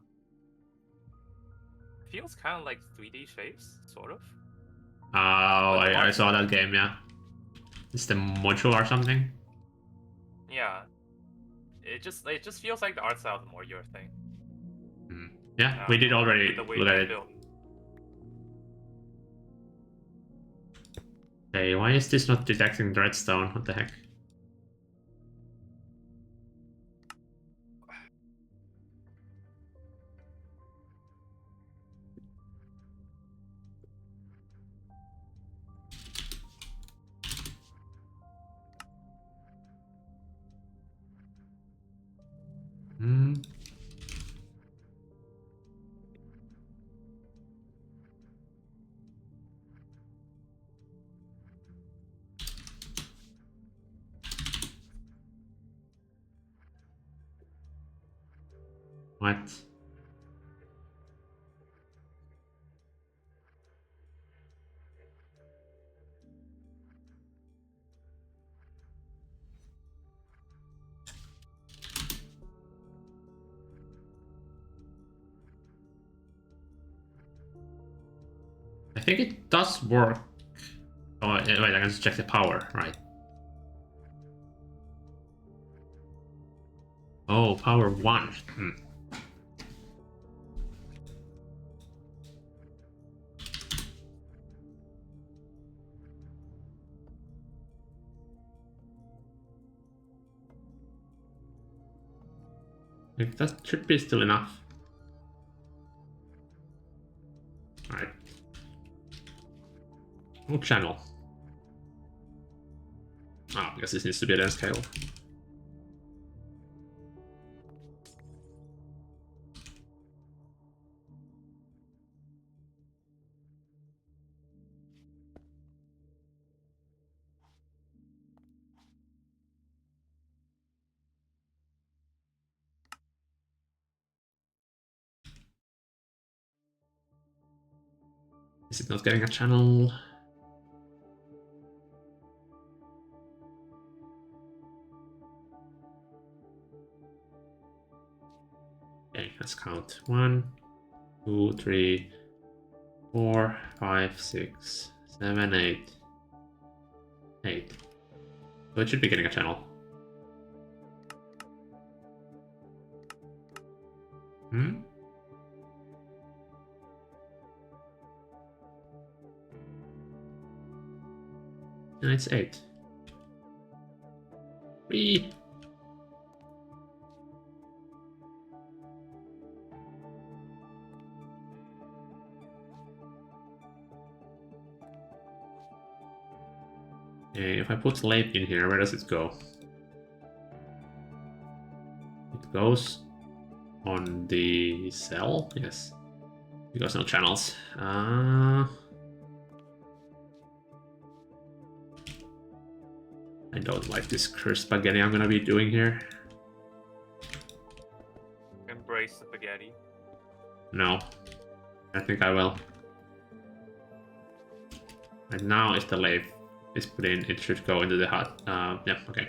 Feels kind of like 3D shapes, sort of. Oh, But the I art saw style, that game, yeah. It's the module or something? yeah. It just feels like the art style is more your thing. Hmm. Yeah, I we don't did know, with already the way look at they're it. built. Hey, why is this not detecting the redstone? What the heck? Hmm. What? I think it does work. Oh, wait, I can just check the power, right? Oh, power 1. Hmm. Like, that should be still enough. Alright. Oh, channel. Oh, because this needs to be at scale. Is it not getting a channel? Okay, let's count. 1, 2, 3, 4, 5, 6, 7, 8. 8. So it should be getting a channel. Hmm? And it's 8. Whee! Okay, if I put late in here, where does it go? It goes on the cell, yes. Because no channels. I don't like this cursed spaghetti I'm gonna be doing here. Embrace the spaghetti. No, I think I will. And now if the lathe is put in, it should go into the hut. Yeah, okay.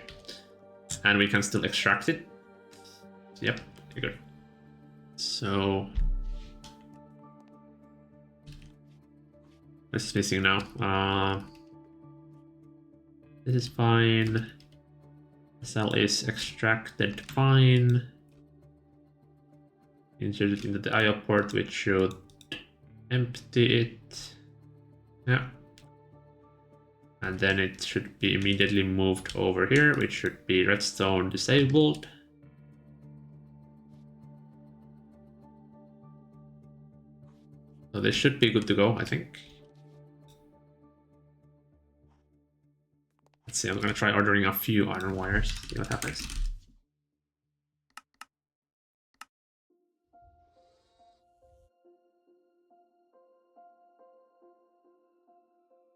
And we can still extract it. Yep, okay, good. So this is missing now. This is fine. The cell is extracted fine. Insert it into the IO port, which should empty it. Yeah. And then it should be immediately moved over here, which should be redstone disabled. So this should be good to go, I think. Let's see, I'm gonna try ordering a few iron wires, see what happens.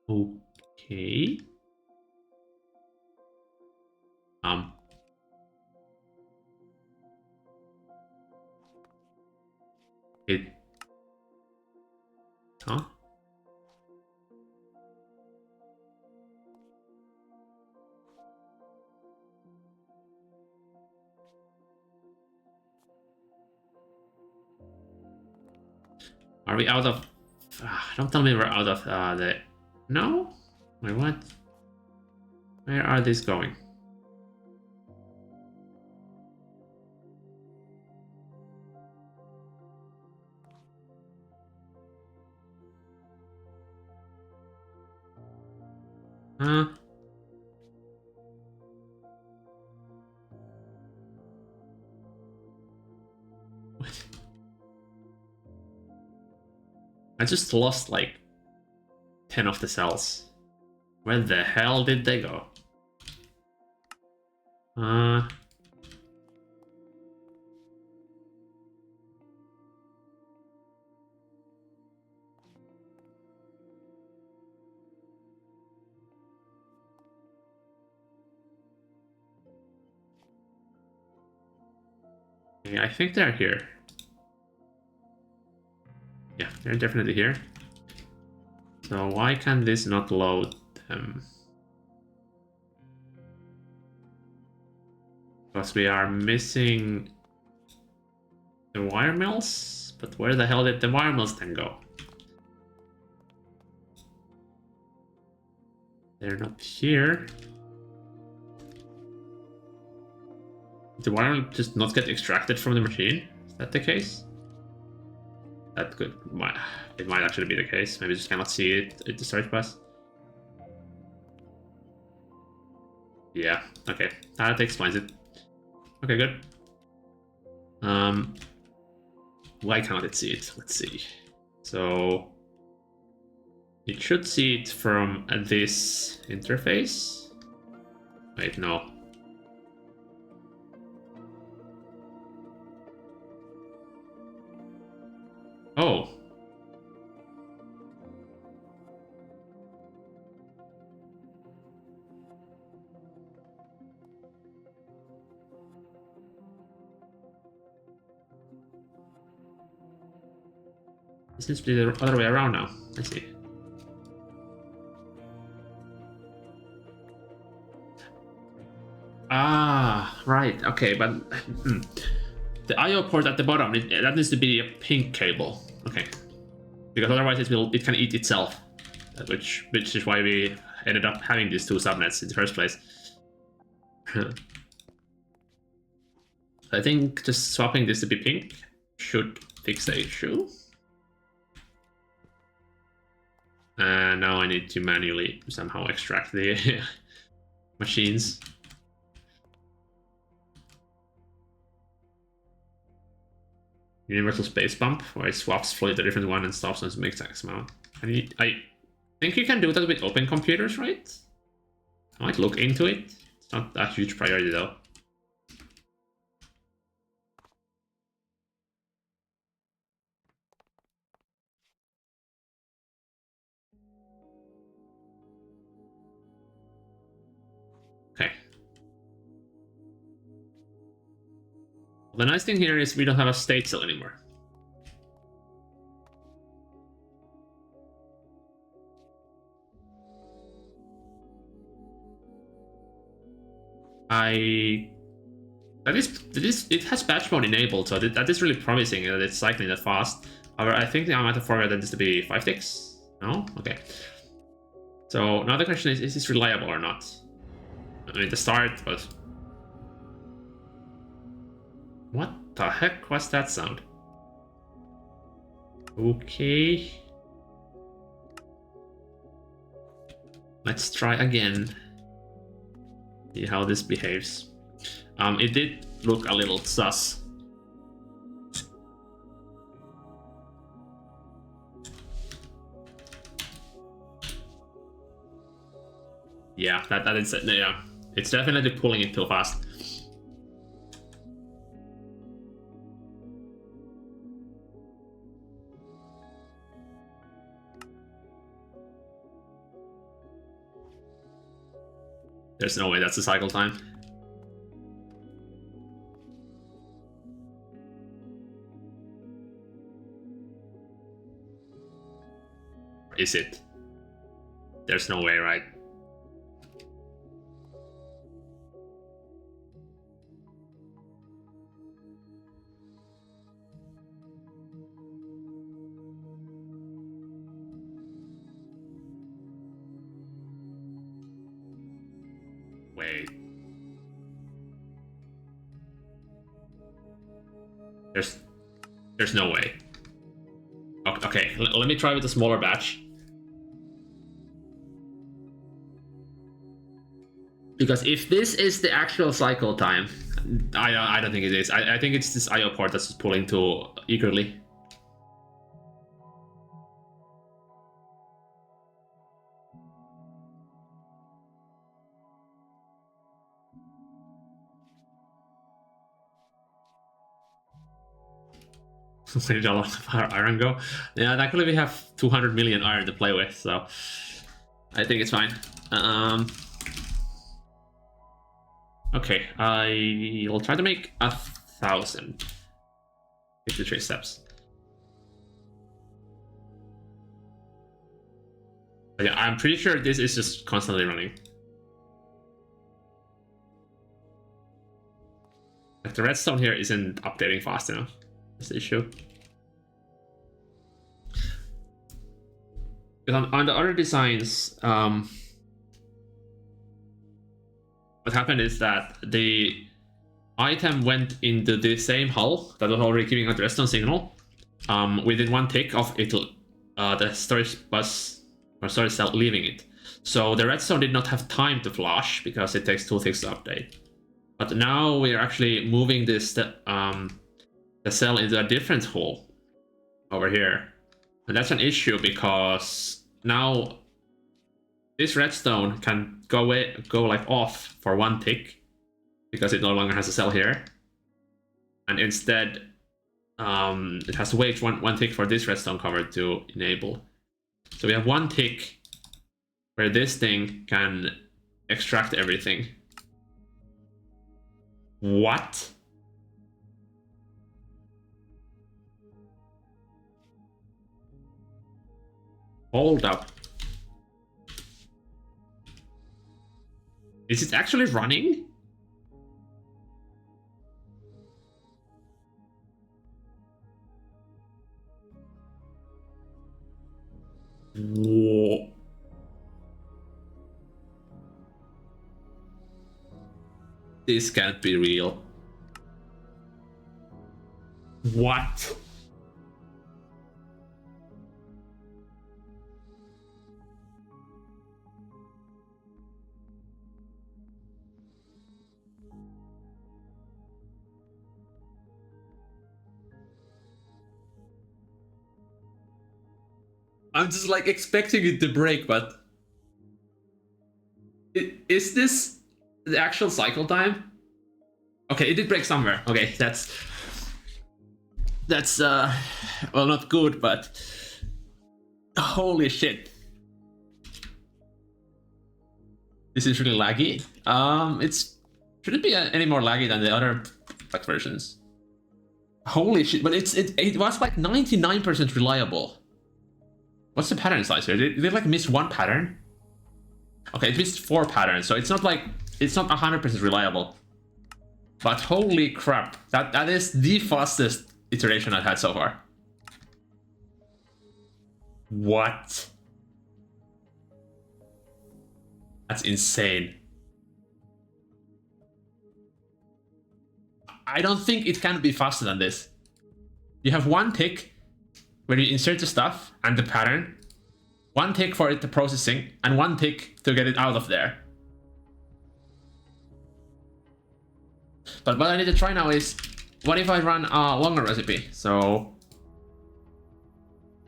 Okay. Um. It. Huh? Are we out of... don't tell me we're out of the... No? Wait, what? Where are these going? Huh? What? I just lost like 10 of the cells. Where the hell did they go? Yeah, I think they're here. Yeah, they're definitely here. So why can this not load them? Because we are missing the wire mills? But where the hell did the wire mills then go? They're not here. Did the wire mill just not get extracted from the machine? Is that the case? That could... It might actually be the case. Maybe just cannot see it at the search bus. Yeah, okay. That explains it. Okay, good. Why cannot it see it? Let's see. So it should see it from this interface. Wait, no. Oh. This needs to be the other way around now. I see. Ah, right. Okay, but the I/O port at the bottom, that needs to be a pink cable. Okay, because otherwise it can eat itself, which is why we ended up having these two subnets in the first place. I think just swapping this to be pink should fix the issue. And now I need to manually somehow extract the machines. Universal space bump, where it swaps fluid to a different one and stops on some exact amount. I think you can do that with open computers, right? I might look into it. It's not that huge priority though. Okay. The nice thing here is we don't have a state cell anymore. It has batch mode enabled, so that is really promising that it's cycling that fast. However, I think I might have forgotten this to be 5 ticks. No? Okay. So now the question is this reliable or not? I mean, the start, but... What the heck was that sound? Okay. Let's try again. See how this behaves. It did look a little sus. Yeah, that is it. Yeah, it's definitely pulling it too fast. There's no way that's the cycle time. Or is it? There's no way, right? Wait. There's no way. Okay, let me try with a smaller batch. Because if this is the actual cycle time, I don't think it is. I think it's this IO port that's pulling too eagerly. Where did a lot of our iron go? Yeah, luckily we have 200 million iron to play with, so I think it's fine. Okay, I will try to make 1,000. 53 steps. But yeah, I'm pretty sure this is just constantly running. Like the redstone here isn't updating fast enough. That's the issue. On the other designs, what happened is that the item went into the same hull that was already giving out the redstone signal. Within one tick of it, the storage bus or storage cell leaving it. So the redstone did not have time to flush because it takes 2 ticks to update. But now we're actually moving this the cell into a different hole over here. And that's an issue because now this redstone can go like off for 1 tick because it no longer has a cell here. And instead, it has to wait one tick for this redstone cover to enable. So we have 1 tick where this thing can extract everything. What? Hold up. Is it actually running? Whoa. This can't be real. What? I'm just like expecting it to break, but is this the actual cycle time? Okay, it did break somewhere. Okay, that's well, not good, but holy shit. This is really laggy. It's shouldn't be any more laggy than the other versions. Holy shit, but it was like 99% reliable. What's the pattern size here? Did it like miss 1 pattern? Okay, it missed 4 patterns, so it's not like it's not 100% reliable. But holy crap, that is the fastest iteration I've had so far. What? That's insane. I don't think it can be faster than this. You have 1 tick where you insert the stuff and the pattern, 1 tick for it to processing, and 1 tick to get it out of there. But what I need to try now is, what if I run a longer recipe? So,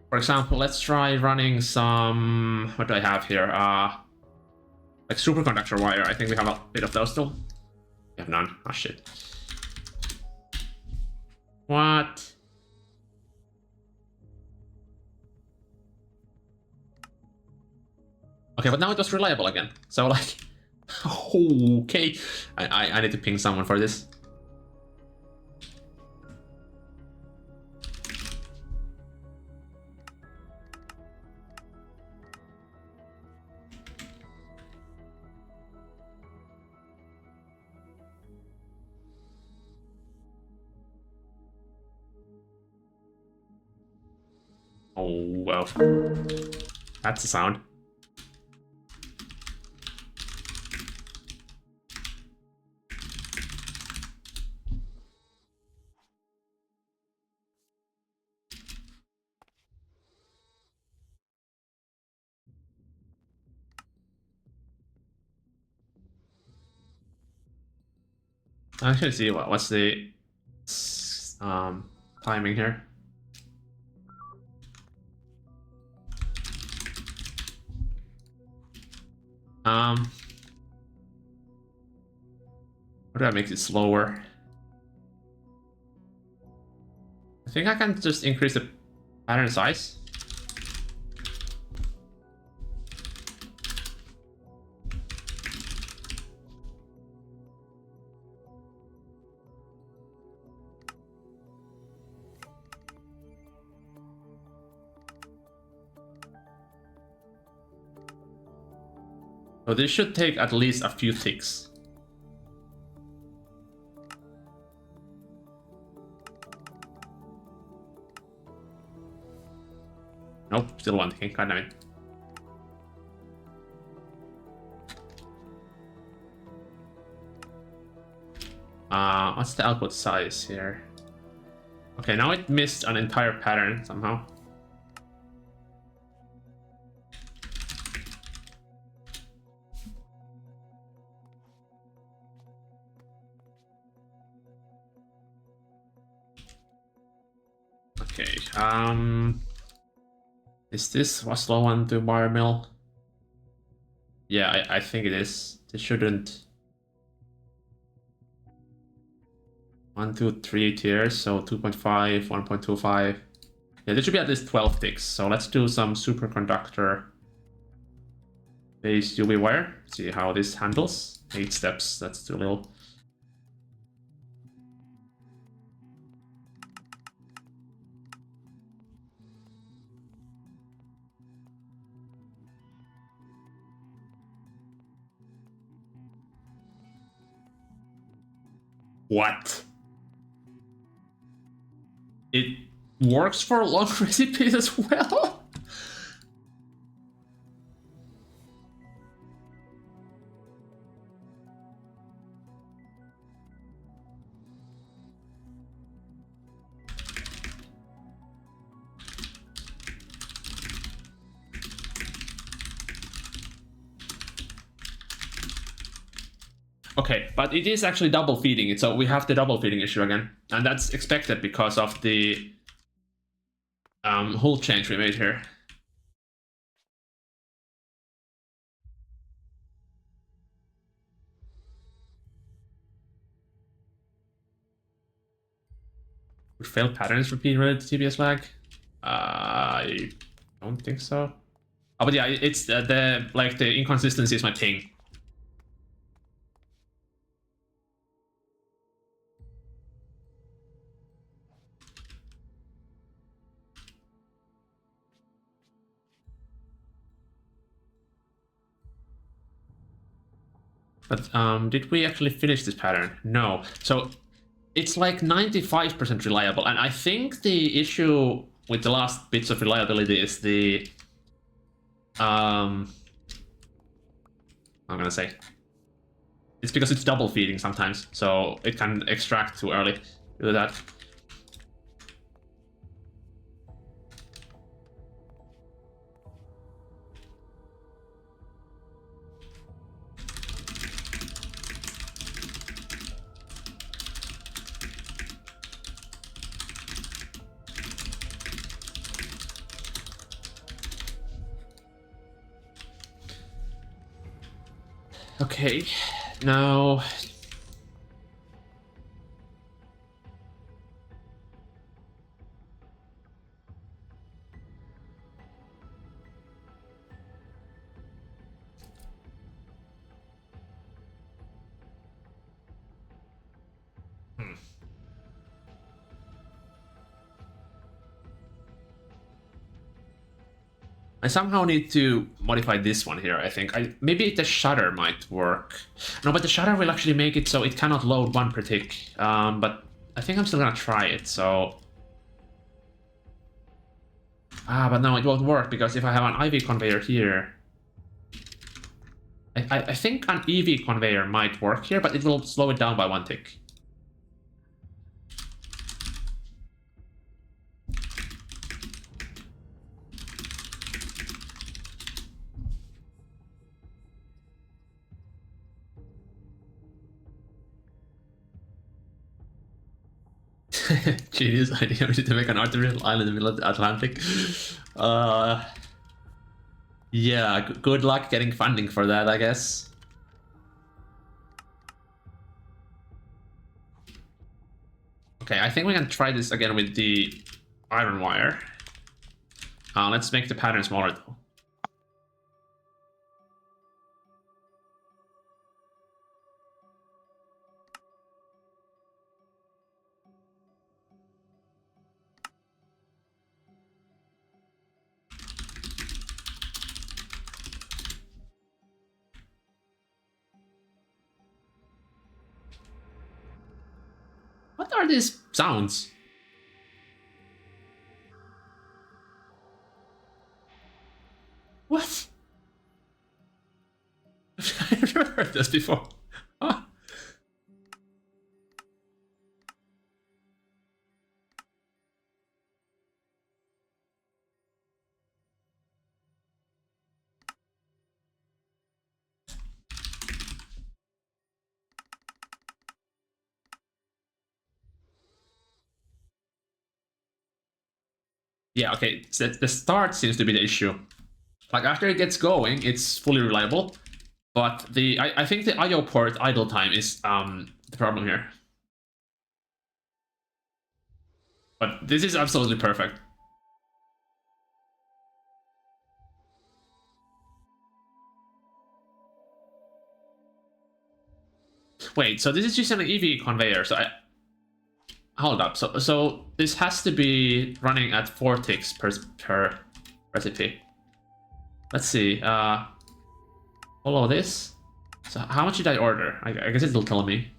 for example, let's try running some, what do I have here? Like superconductor wire. I think we have a bit of those still. We have none. Oh shit. What? Okay, but now it was reliable again. So like, okay. I need to ping someone for this. Oh, well. That's the sound. I should see what's the timing here. How do I make it slower? I think I can just increase the pattern size. So this should take at least a few ticks. Nope, still one ticking, god damn it. What's the output size here? Okay, now it missed an entire pattern somehow. Okay, is this a slow one to bar mill? Yeah, I think it is. This shouldn't. 1, 2, 3 tiers, so 2.5, 1.25. Yeah, this should be at least 12 ticks. So let's do some superconductor based UV wire. See how this handles. 8 steps, that's too little. What? It works for long recipes as well? Okay, but it is actually double feeding it, so we have the double feeding issue again. And that's expected because of the hull change we made here. Would failed patterns repeat related to TBS lag? I don't think so. Oh, but yeah, it's the inconsistency is my ping. But did we actually finish this pattern? No. So it's like 95% reliable, and I think the issue with the last bits of reliability is the I'm gonna say it's because it's double feeding sometimes, so it can extract too early. Do that. Okay, now I somehow need to modify this one here, I think. Maybe the shutter might work. No, but the shutter will actually make it so it cannot load one per tick. But I think I'm still gonna try it, so... but no, it won't work, because if I have an IV conveyor here... I think an EV conveyor might work here, but it will slow it down by one tick. Genius idea to make an artificial island in the middle of the Atlantic. Yeah, good luck getting funding for that, I guess. Okay, I think we can try this again with the iron wire. Let's make the pattern smaller though. What are these sounds? What? I've never heard this before. Huh? Yeah, okay, so the start seems to be the issue. Like, after it gets going, it's fully reliable. But I think the IO port idle time is the problem here. But this is absolutely perfect. Wait, so this is just an EV conveyor, so hold up. So this has to be running at 4 ticks per recipe. Let's see. Follow this. So how much did I order? I guess it'll tell me.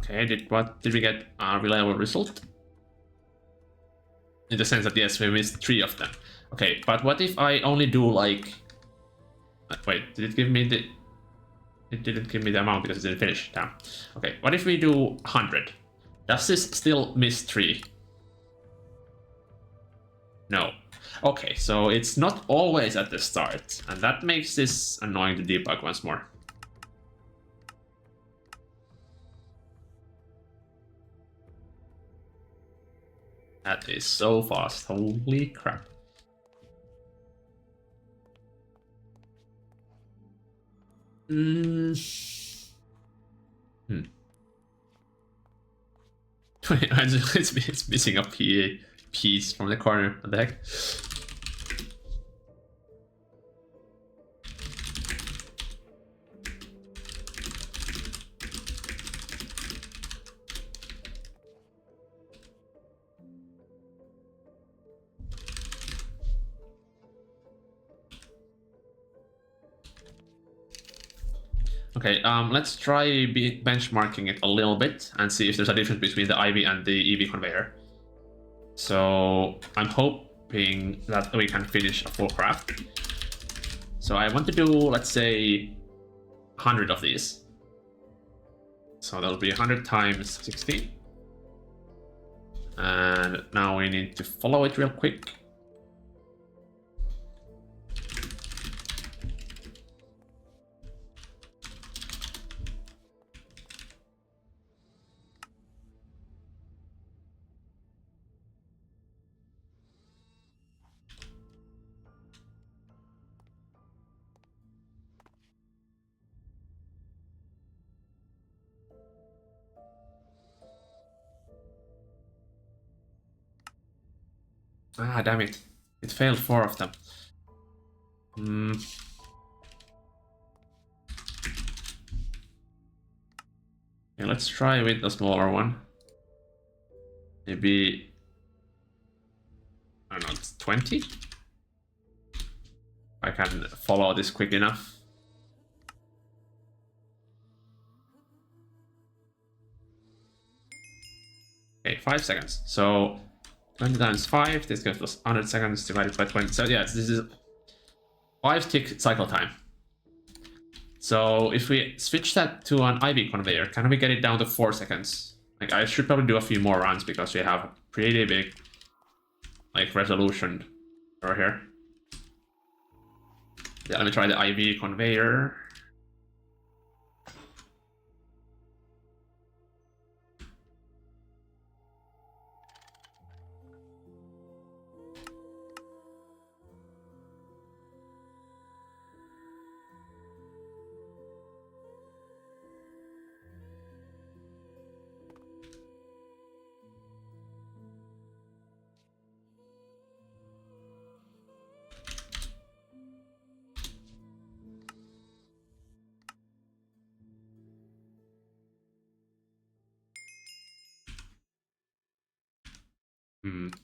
Okay, did we get a reliable result? In the sense that yes, we missed 3 of them. Okay, but what if I only do like... Wait, did it give me the... It didn't give me the amount because it didn't finish. Damn. Okay, what if we do 100? Does this still miss 3? No. Okay, so it's not always at the start, and that makes this annoying to debug once more. That is so fast, holy crap. It's missing a piece from the corner. What the heck? Okay, let's try benchmarking it a little bit and see if there's a difference between the IV and the EV conveyor. So I'm hoping that we can finish a full craft. So I want to do, let's say, 100 of these. So that'll be 100 times 16. And now we need to follow it real quick. Ah, damn it. It failed 4 of them. Okay, let's try with the smaller one. Maybe, I don't know, it's 20? I can follow this quick enough. Okay, 5 seconds. So 20 times 5, this gives us 100 seconds divided by 20. So yes, this is 5 tick cycle time. So if we switch that to an IV conveyor, can we get it down to 4 seconds? Like, I should probably do a few more runs because we have pretty big like resolution over here. Yeah, let me try the IV conveyor.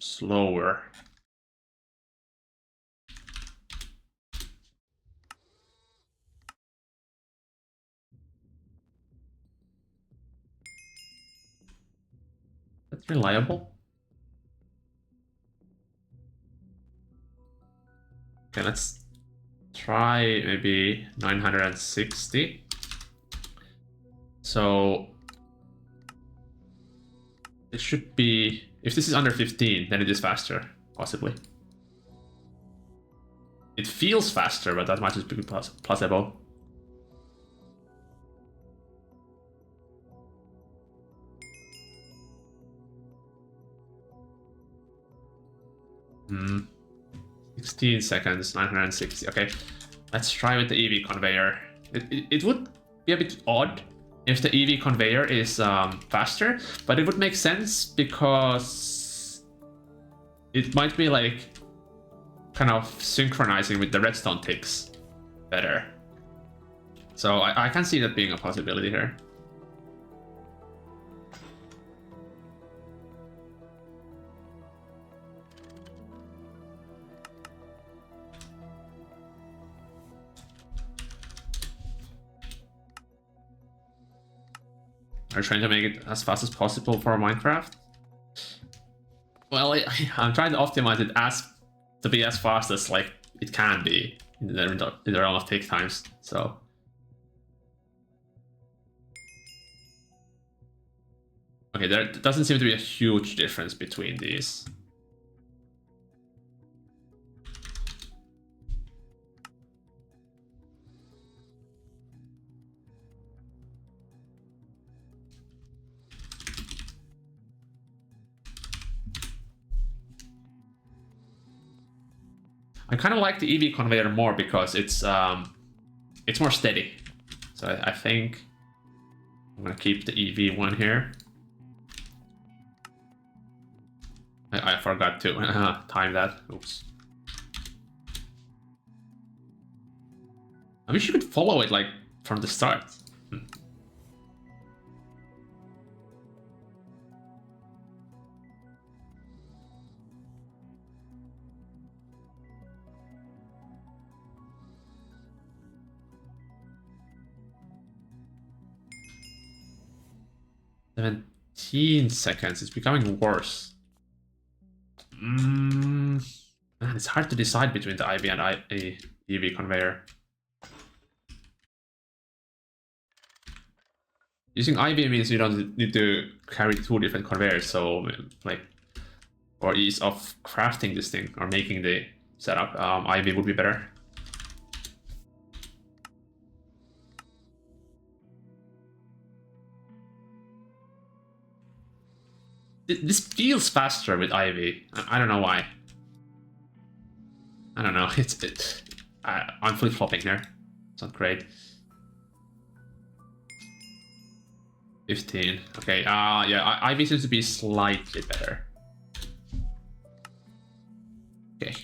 Slower. That's reliable. Okay, let's try maybe 960. So it should be, if this is under 15, then it is faster, possibly. It feels faster, but that might just be placebo. Hmm. 16 seconds, 960. Okay, let's try with the EV conveyor. It would be a bit odd if the EV conveyor is faster, but it would make sense because it might be like kind of synchronizing with the redstone ticks better. So I can see that being a possibility here. Are you trying to make it as fast as possible for Minecraft? Well, I'm trying to optimize it to be as fast as like it can be in the realm of take times. So okay, there doesn't seem to be a huge difference between these. I kind of like the EV conveyor more because it's more steady. So I think I'm gonna keep the EV one here. I forgot to time that. Oops. I wish you could follow it like from the start. 17 seconds. It's becoming worse. Man, it's hard to decide between the IV and EV conveyor. Using IV means you don't need to carry 2 different conveyors, so like for ease of crafting this thing or making the setup, IV would be better. This feels faster with IV. I don't know why. I don't know. I'm flip flopping here. It's not great. 15. Okay. Yeah. IV seems to be slightly better. Okay.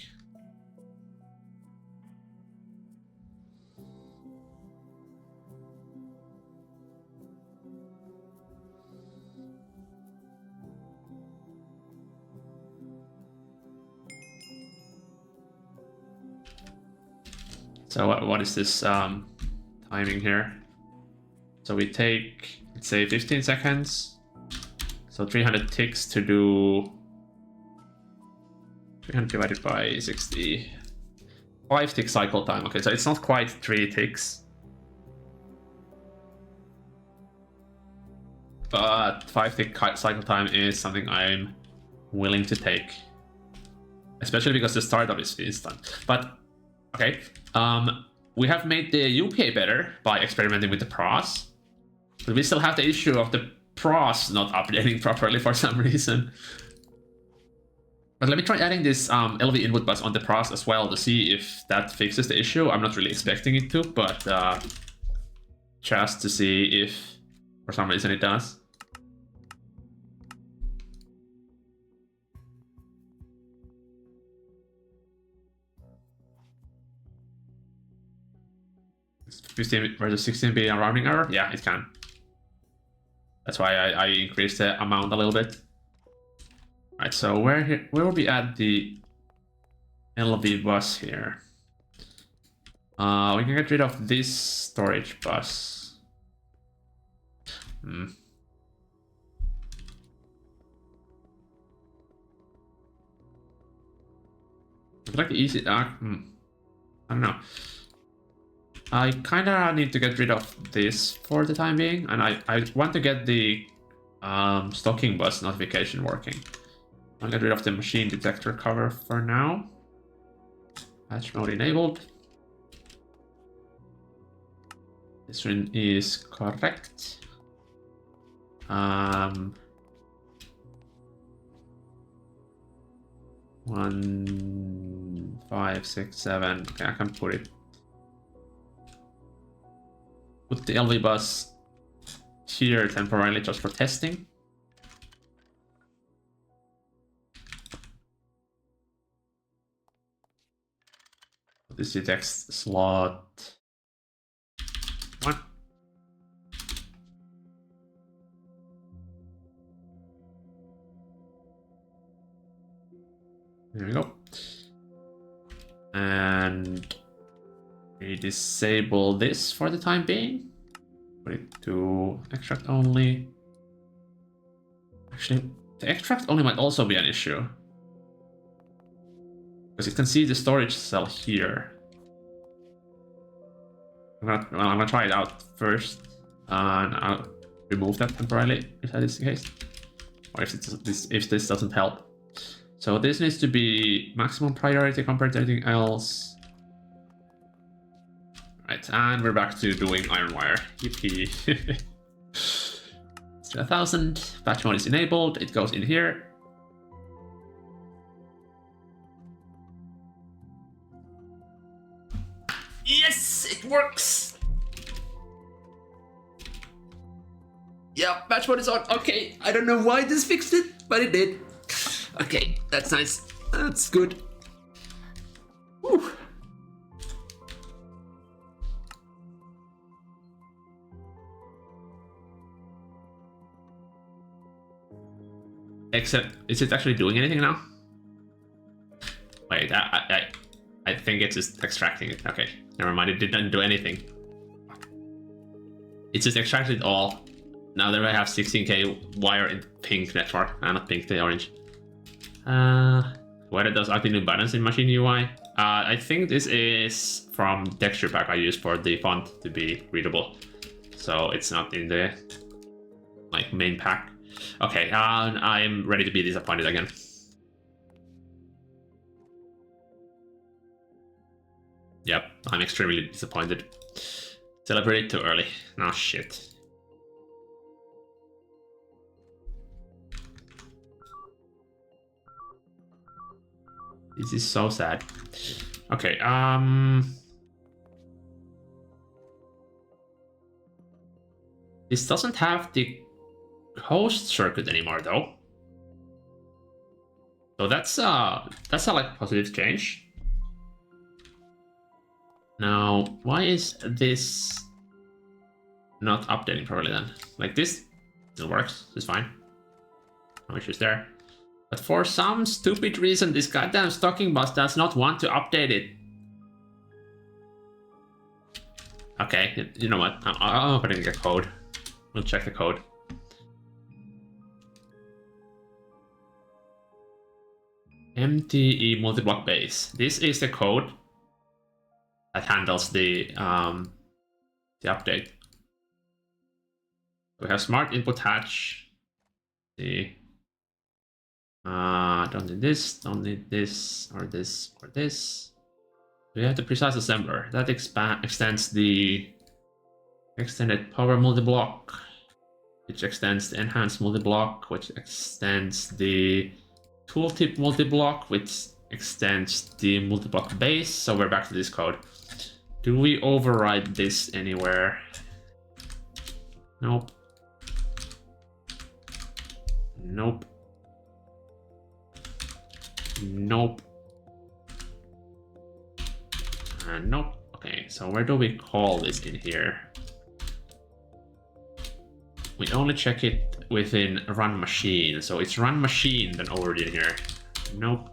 So what is this timing here? So we take, let's say, 15 seconds. So 300 ticks to do 300 divided by 60. 5 tick cycle time. Okay, so it's not quite 3 ticks. But 5 tick cycle time is something I'm willing to take. Especially because the startup is instant. But, okay. We have made the UPA better by experimenting with the pros. But we still have the issue of the pros not updating properly for some reason. But let me try adding this LV input bus on the pros as well to see if that fixes the issue. I'm not really expecting it to, but just to see if for some reason it does. It's 15 versus 16 be a rounding error? Yeah, it can. That's why I increased the amount a little bit. Right, so where will we add the LV bus here? We can get rid of this storage bus. I feel like the easy. I don't know. I kind of need to get rid of this for the time being, and I want to get the stocking bus notification working. I'll get rid of the machine detector cover for now. Patch mode enabled. This one is correct. 1, 5, 6, 7. Okay, I can put it. Put the LV bus here temporarily just for testing. This detects slot 1. There we go. And we disable this for the time being. Put it to extract only. Actually, the extract only might also be an issue. Because it can see the storage cell here. I'm gonna try it out first. And I'll remove that temporarily if that is the case. Or if this doesn't help. So this needs to be maximum priority compared to anything else. Right, and we're back to doing iron wire. Yippee. It's 1000. Patch mode is enabled. It goes in here. Yes, it works. Yeah, patch mode is on. Okay, I don't know why this fixed it, but it did. Okay, that's nice. That's good. Whew. Except, is it actually doing anything now? Wait, I think it's just extracting it. Okay, never mind. It didn't do anything. It just extracted all. Now that I have 16K wire in pink network, not pink, the orange. Whether does active new balance in machine UI? I think this is from texture pack I use for the font to be readable, so it's not in the main pack. Okay, I'm ready to be disappointed again. Yep, I'm extremely disappointed. Celebrate too early. No shit. This is so sad. Okay, this doesn't have the host circuit anymore though. So that's a like positive change. Now, why is this not updating properly then? Like this still works, it's fine. No issues there. But for some stupid reason, this goddamn stocking bus does not want to update it. Okay, you know what? I'm opening a code. We'll check the code. MTE multi-block base. This is the code that handles the update. We have smart input hatch. Don't need this, or this, or this. We have the precise assembler. That extends the extended power multi-block, which extends the enhanced multi-block, which extends the tooltip multi-block, which extends the multi-block base. So we're back to this code. Do we override this anywhere? Nope. Nope. Nope. Nope. Okay, so where do we call this in here? We only check it within run machine, so it's run machine then already in here. Nope.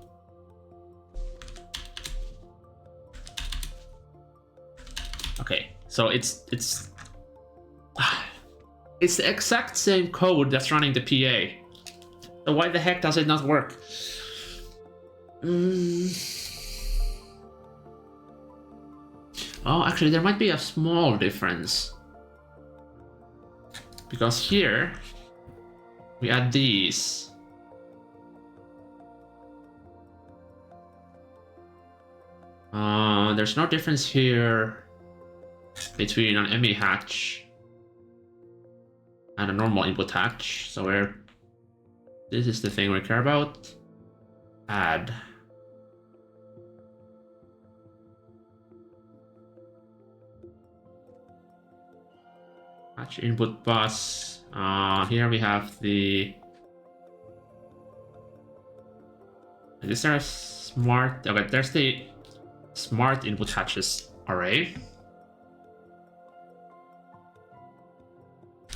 Okay, so it's the exact same code that's running the PA. So why the heck does it not work? Oh, actually, there might be a small difference. Because here, we add these. There's no difference here between an ME hatch and a normal input hatch. So this is the thing we care about. Add. Hatch input bus. Here we have the. Is there a smart? Okay, there's the smart input hatches array.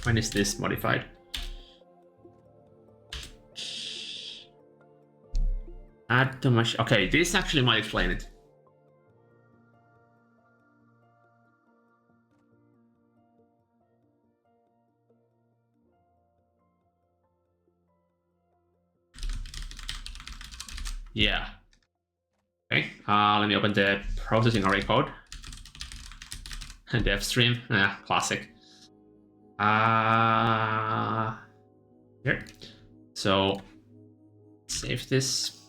When is this modified? Add to machine. Okay, this actually might explain it. Yeah. Okay, let me open the processing array code. And dev stream, classic. Here. So, save this.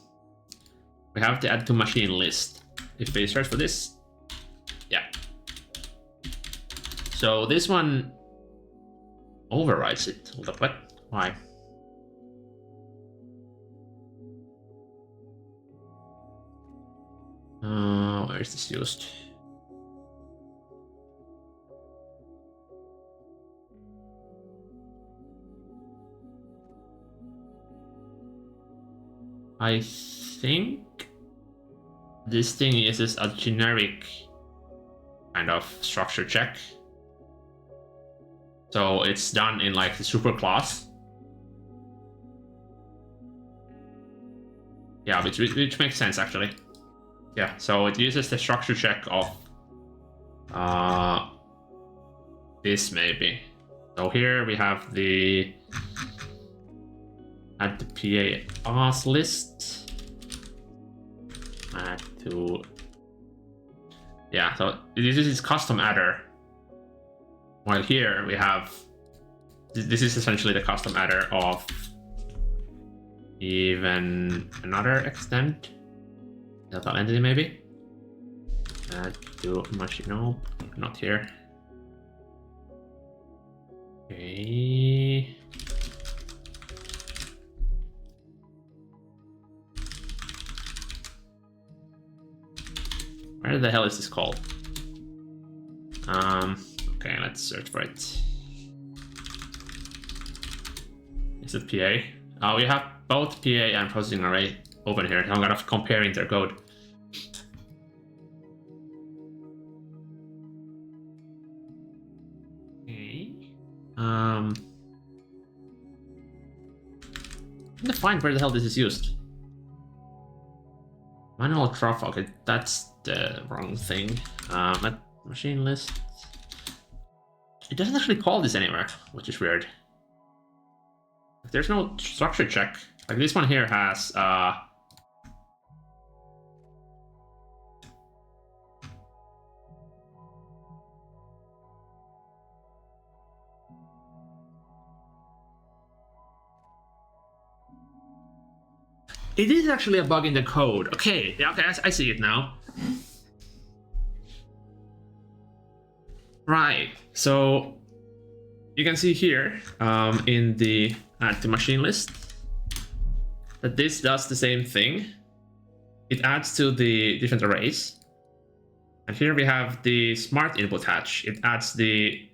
We have the add to machine list. If we search for this, yeah. So this one overrides it. Hold up, what? Why? Where is this used? I think this thing uses a generic kind of structure check. So it's done in like the super class. Yeah, which makes sense actually. Yeah, so it uses the structure check of this maybe. So here we have the add the PA as list. Add to, yeah, so it uses custom adder. While here we have, this is essentially the custom adder of even another extent. Delta entity maybe. Add to machine, no, not here. Okay. Where the hell is this called? Okay, let's search for it. Is it PA? We have both PA and processing array open here. I'm gonna comparing their code. Okay. I'm gonna find where the hell this is used. Manual trough. Okay, that's the wrong thing. Machine list. It doesn't actually call this anywhere, which is weird. There's no structure check. Like this one here has it is actually a bug in the code. Okay, yeah, okay, I see it now. Right, so you can see here in the add to machine list that this does the same thing. It adds to the different arrays. And here we have the smart input hatch. It adds the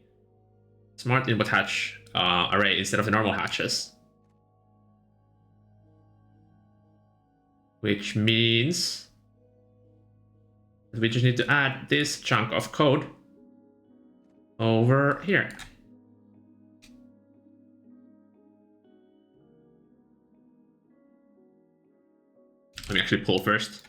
smart input hatch array instead of the normal hatches. Which means that we just need to add this chunk of code over here. Let me actually pull first.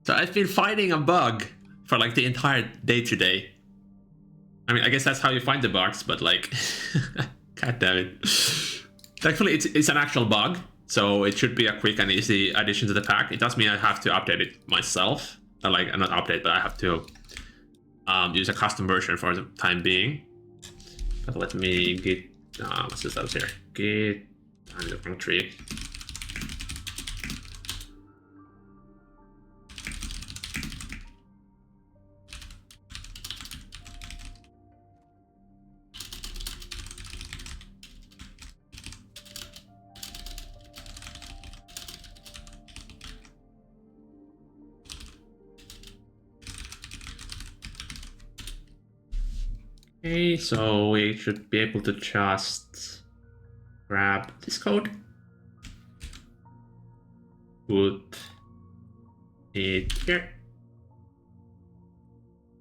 So I've been finding a bug for like the entire day today. I mean, I guess that's how you find the bugs, but like, god damn it. Thankfully, it's an actual bug, so it should be a quick and easy addition to the pack. It does mean I have to update it myself. Like, not update, but I have to use a custom version for the time being. But let me get, what's this out here? Get, I'm the wrong tree. Okay, so we should be able to just grab this code, put it here,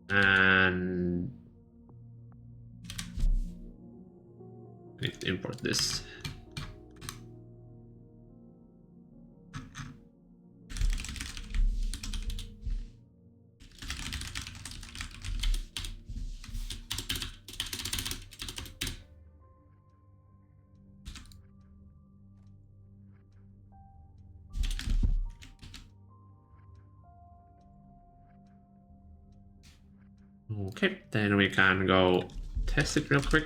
and I need to import this. Okay, then we can go test it real quick.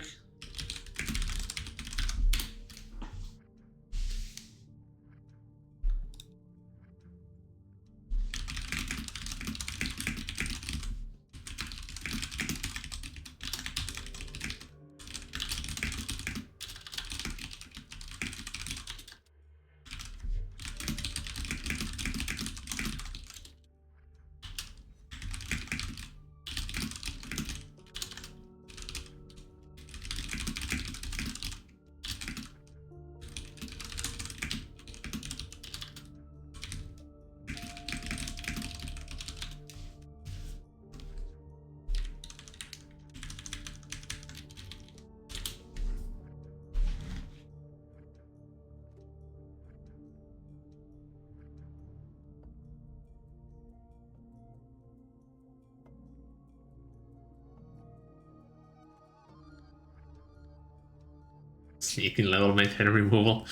Sneaking level maintain removal.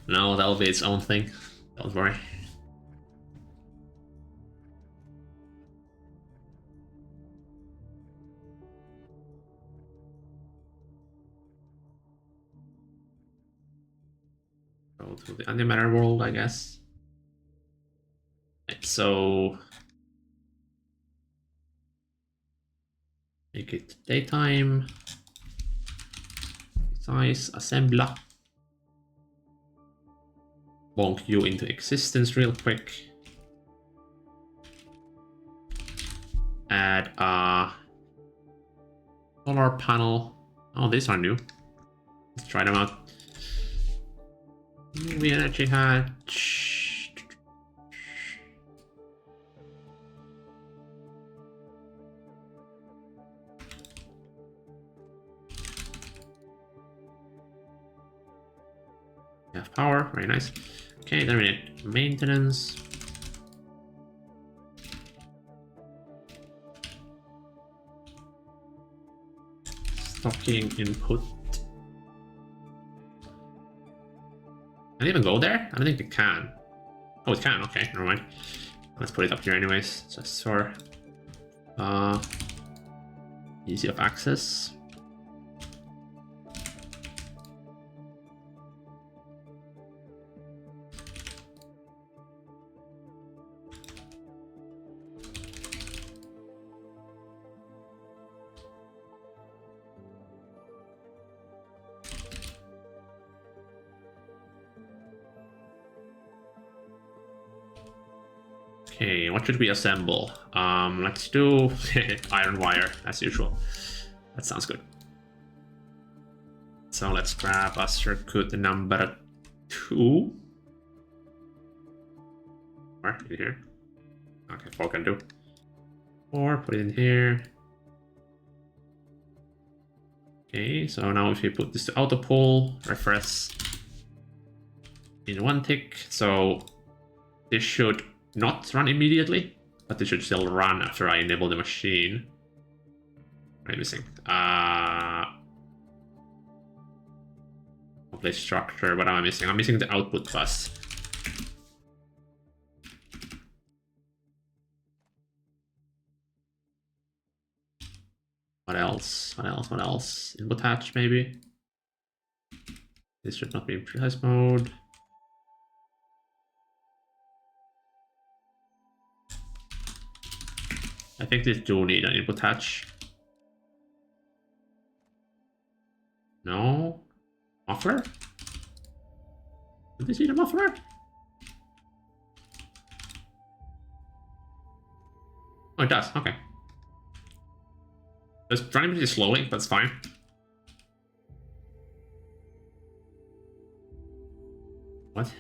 No, that'll be its own thing. Don't worry. Go to the antimatter world, I guess. Right, so make it daytime. Size, assembler. Bonk you into existence real quick. Add a solar panel. Oh, these are new. Let's try them out. UV energy hatch. We have power, very nice. Okay, then we need maintenance. Stocking input. Can it even go there? I don't think it can. Oh, it can. Okay, never mind. Let's put it up here anyways. Just for easy of access. Okay, what should we assemble? Let's do iron wire as usual. That sounds good. So let's grab a circuit number 2. Where? In here? Okay, 4 can do. 4, put it in here. Okay, so now if we put this to auto pull, refresh in 1 tick, so this should not run immediately, but it should still run after I enable the machine. What am I missing? Complete structure. What am I missing? I'm missing the output bus. What else? What else? What else? Input hatch, maybe? This should not be in precise mode. I think these do need an input hatch. No? Muffler? Did they see the muffler? Oh, it does. Okay. It's running pretty slowly, but it's fine. What?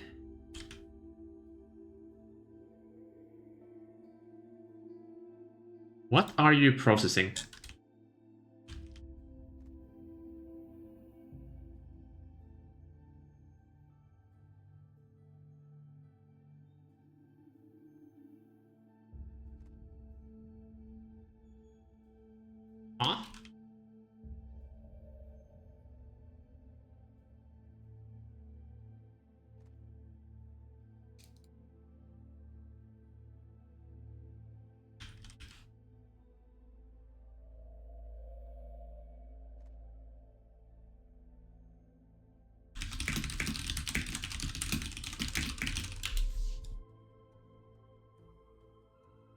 What are you processing? Huh?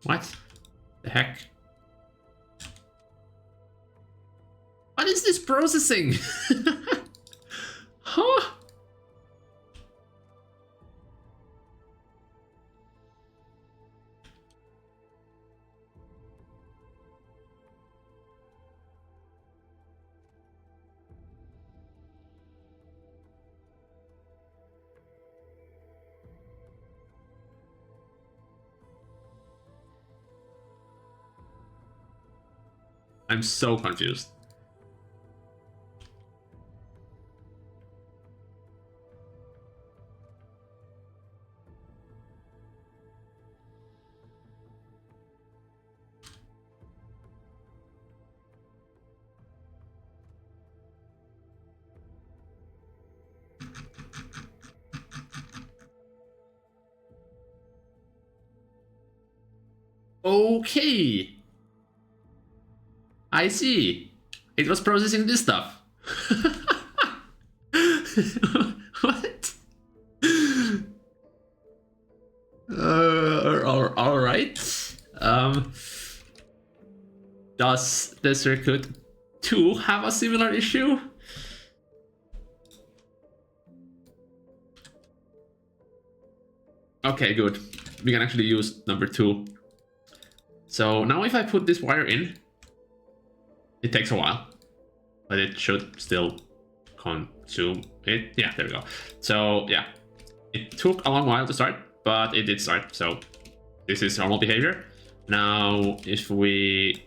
What the heck? What is this processing? Huh? I'm so confused. Okay. I see. It was processing this stuff. What? All right. does the circuit 2 have a similar issue? Okay, good. We can actually use number 2. So now if I put this wire in, it takes a while, but it should still consume it. Yeah, there we go. So yeah, it took a long while to start, but it did start. So this is normal behavior. Now if we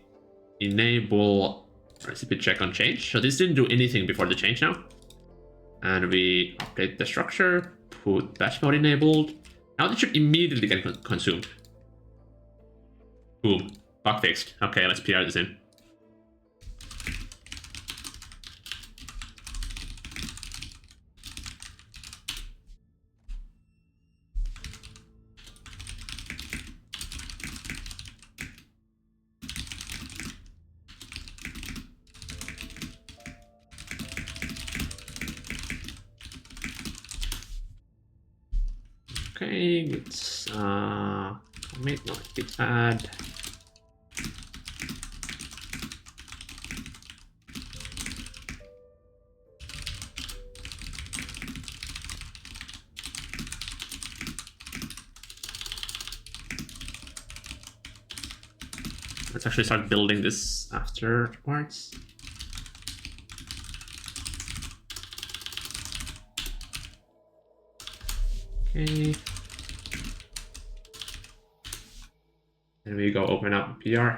enable recipe check on change, so this didn't do anything before the change now, and we update the structure, put batch mode enabled. Now it should immediately get consumed. Boom, bug fixed. Okay, let's PR this in. Okay, let's commit, not git add. Let's actually start building this afterwards. Okay. And we go open up PR.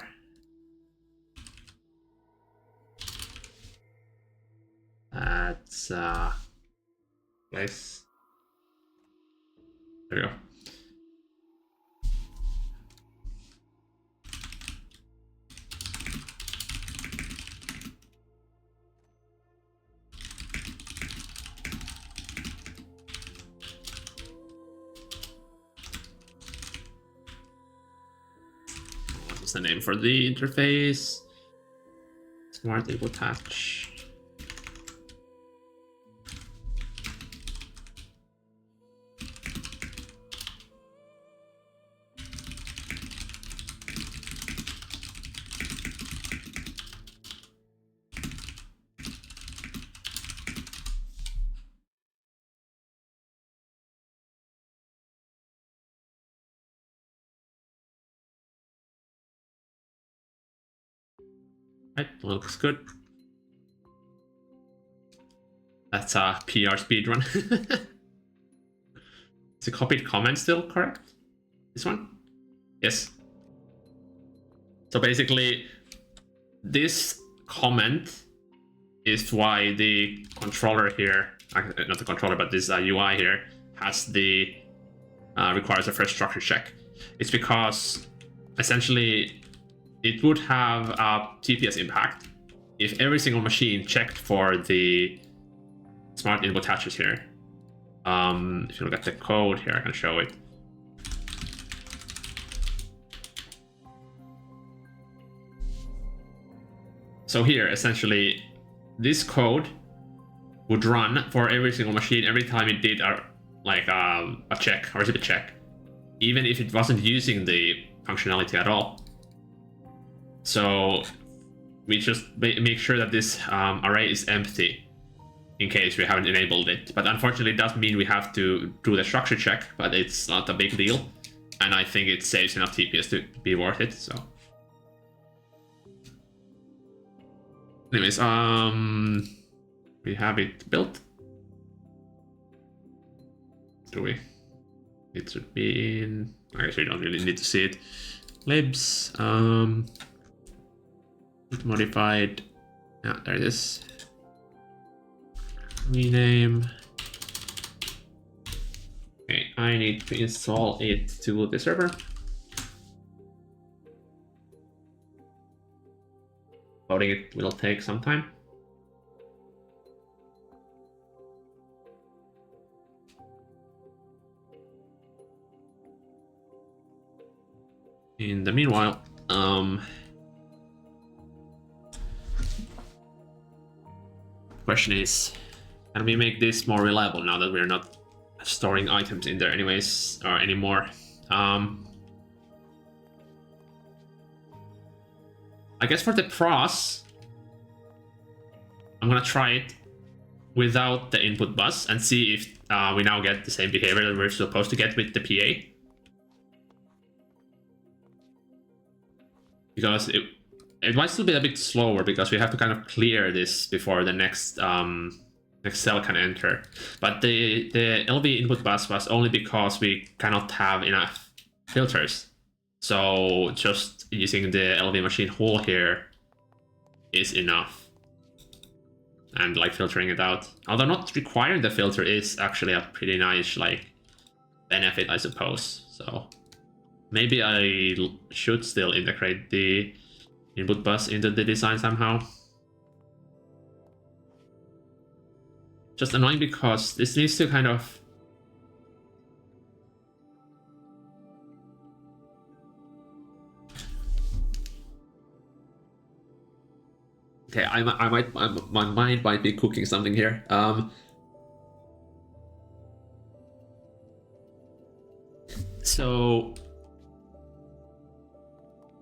That's place. There we go. What's the name for the interface? Smart Able Touch. Right, looks good. That's a PR speedrun. Is the copied comment still correct? This one? Yes. So basically, this comment is why the controller here, not the controller, but this UI here, has the requires a fresh structure check. It's because essentially it would have a TPS impact if every single machine checked for the smart input hatches here. If you look at the code here, I can show it. So here, essentially, this code would run for every single machine every time it did a check, a recipe check, even if it wasn't using the functionality at all. So we just make sure that this array is empty in case we haven't enabled it. But unfortunately, it does mean we have to do the structure check, but it's not a big deal. And I think it saves enough TPS to be worth it, so. Anyways, we have it built. Do we? It should be in, I guess we don't really need to see it. Libs, modified, yeah, there it is. Rename. Okay, I need to install it to the server. Loading it will take some time. In the meanwhile, question is, can we make this more reliable now that we're not storing items in there anyways or anymore? I I guess for the pros, I'm gonna try it without the input bus and see if we now get the same behavior that we're supposed to get with the PA. Because it might still be a bit slower because we have to kind of clear this before the next cell can enter. But the LV input bus was only because we cannot have enough filters. So just using the LV machine hole here is enough. And like filtering it out. Although not requiring the filter is actually a pretty nice like benefit, I suppose. So maybe I should still integrate the input bus into the design somehow. Just annoying because this needs to kind of... Okay, my mind might be cooking something here. So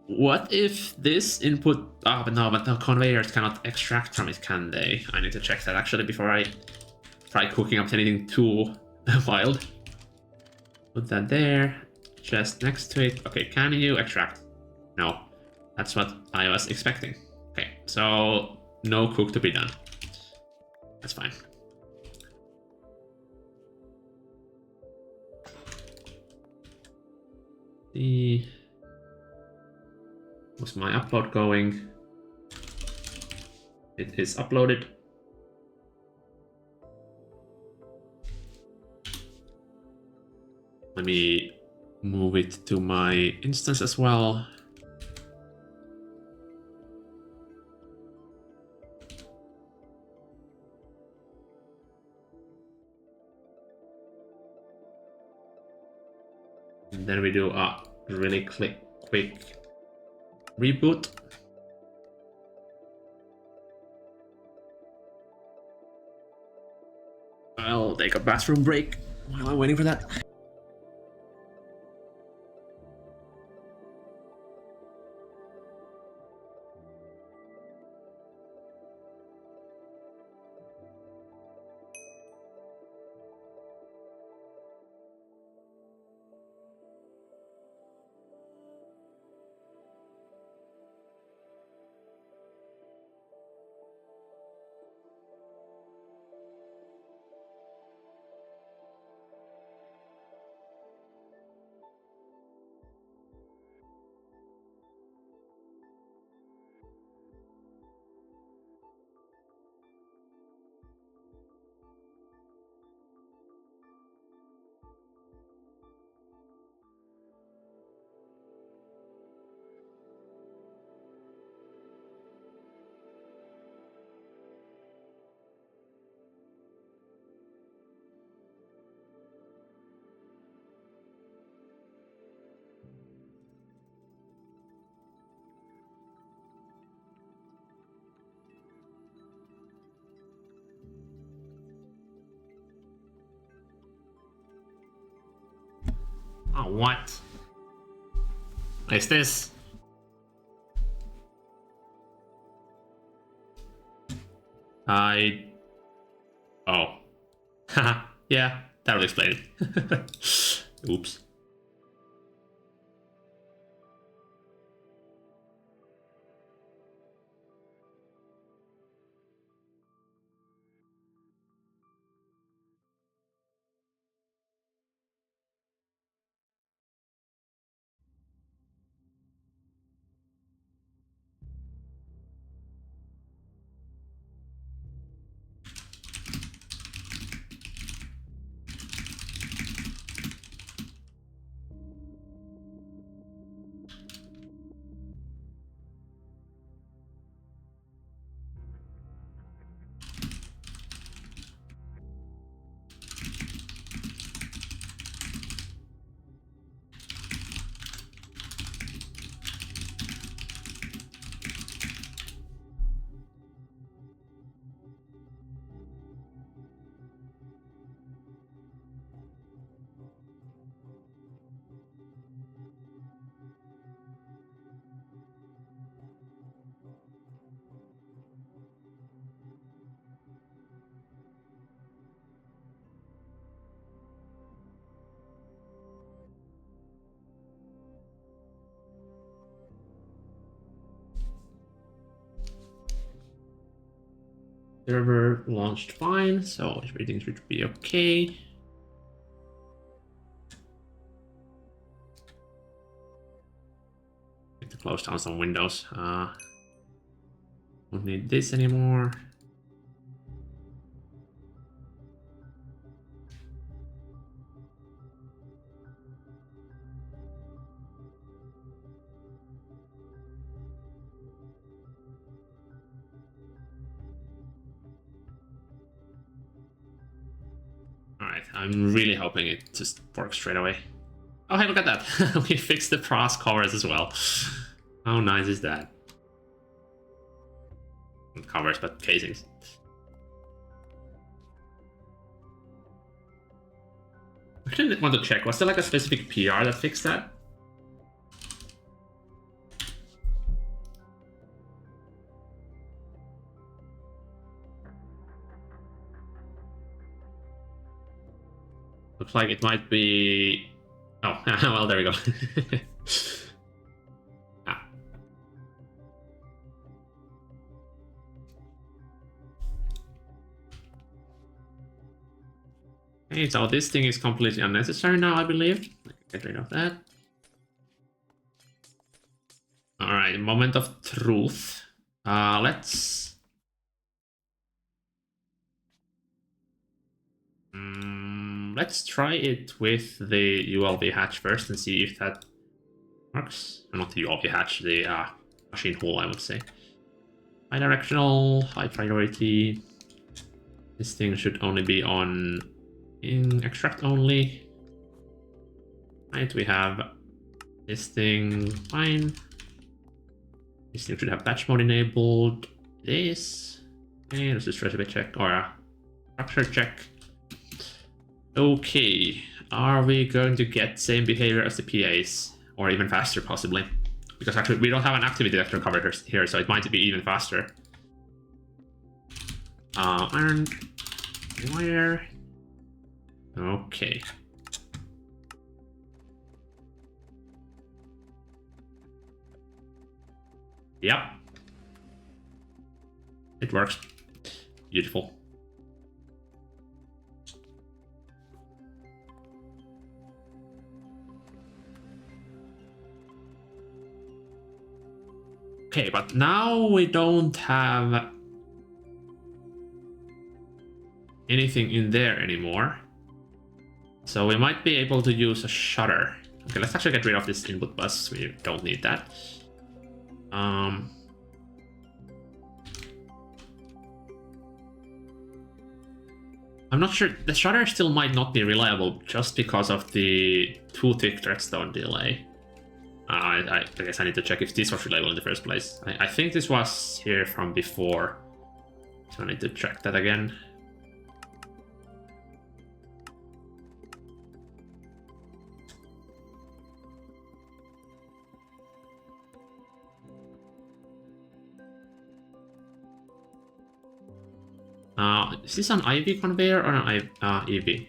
what if this input... Oh, but no, but the conveyors cannot extract from it, can they? I need to check that actually before I try cooking up anything too wild. Put that there, just next to it. Okay, can you extract? No, that's what I was expecting. Okay, so no cook to be done. That's fine. Was my upload going? It is uploaded. Let me move it to my instance as well. And then we do a really quick reboot. I'll take a bathroom break while I'm waiting for that. Oh, what? What is this? Oh. Haha, yeah, that'll explain it. Oops. server launched fine, so everything should be okay. Need to close down some windows. Don't need this anymore. Alright, I'm really hoping it just works straight away. Oh, hey, look at that. We fixed the brass covers as well. How nice is that? Not covers, but casings. I actually want to check. Was there like a specific PR that fixed that? Looks like it might be... Oh, well, there we go. Ah. Okay, so this thing is completely unnecessary now, I believe. Get rid of that. Alright, moment of truth. Let's... let's try it with the ULV hatch first and see if that works. Not the ULV hatch, the machine hole, I would say. Bi-directional, high priority. This thing should only be on in extract only. Right, we have this thing fine. This thing should have batch mode enabled. This. Okay, let's just recipe check or a structure check. Okay, are we going to get same behavior as the PAs? Or even faster, possibly? Because actually, we don't have an activity detector covered here, so it might be even faster. Iron wire. Okay. Yep. It works. Beautiful. Okay, but now we don't have anything in there anymore. So we might be able to use a shutter. Okay, let's actually get rid of this input bus. We don't need that. I'm not sure. The shutter still might not be reliable just because of the too thick threadstone delay. I guess I need to check if this was reliable in the first place. I think this was here from before. So I need to check that again. Is this an IV conveyor or an EV?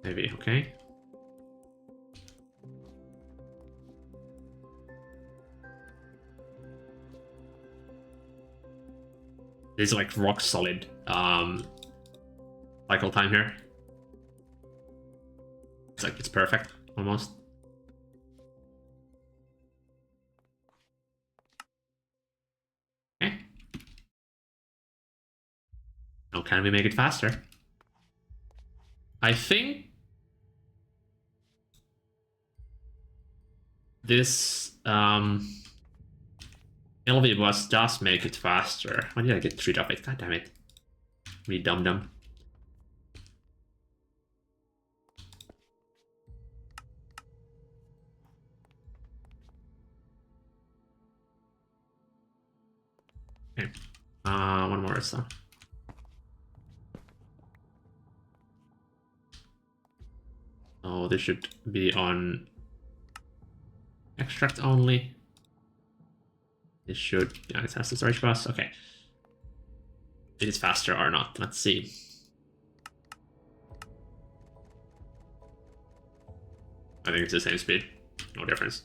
EV, okay. This is like rock solid cycle time here. It's like it's perfect almost. Okay. Now can we make it faster? I think this LV bus does make it faster. Why did I get rid of it? God damn it. Me dum-dum. Okay. One more stuff. Oh, this should be on extract only. This should, yeah, it has the storage bus. Okay. It is faster or not. Let's see. I think it's the same speed. No difference.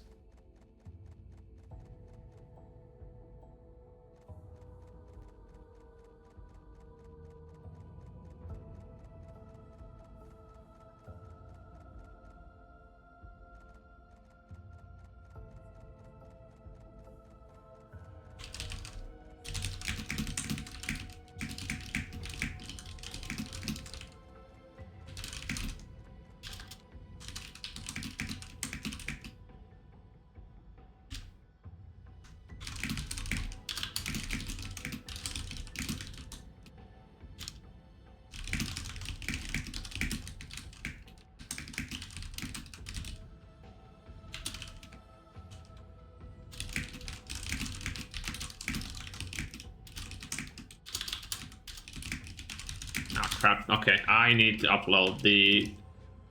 crap. Okay, I need to upload the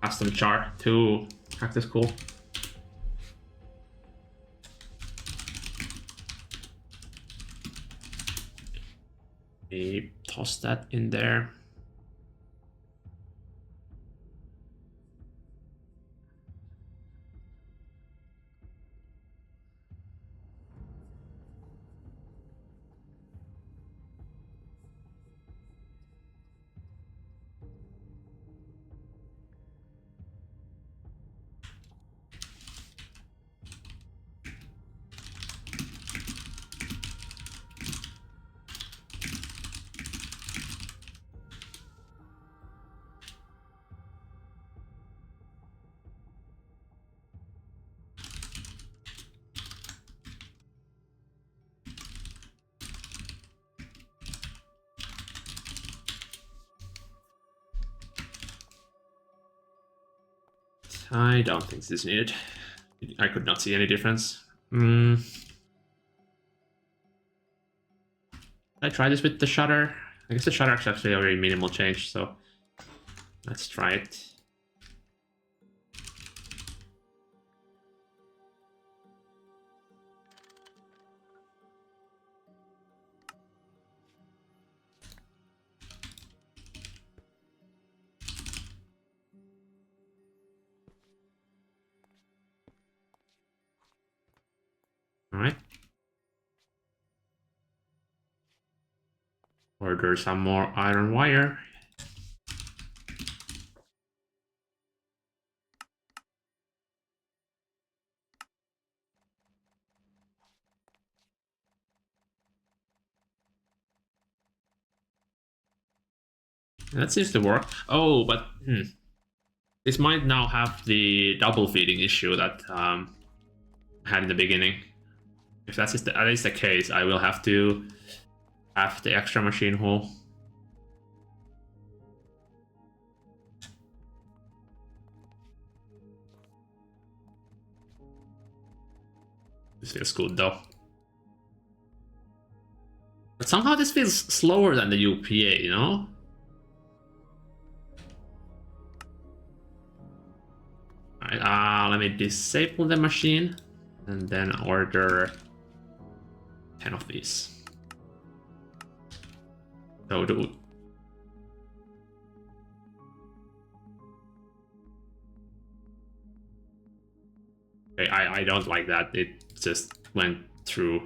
custom chart to Cactus Cool. We toss that in there. I don't think this is needed. I could not see any difference. I try this with the shutter. I guess the shutter is actually a very minimal change, so let's try it. All right. Order some more iron wire. That seems to work. Oh, but this might now have the double feeding issue that I had in the beginning. If that is the case, I will have to have the extra machine hull. This feels good though. But somehow this feels slower than the UPA, you know? Alright, let me disable the machine and then order 10 of these. So do okay, I don't like that. It just went through.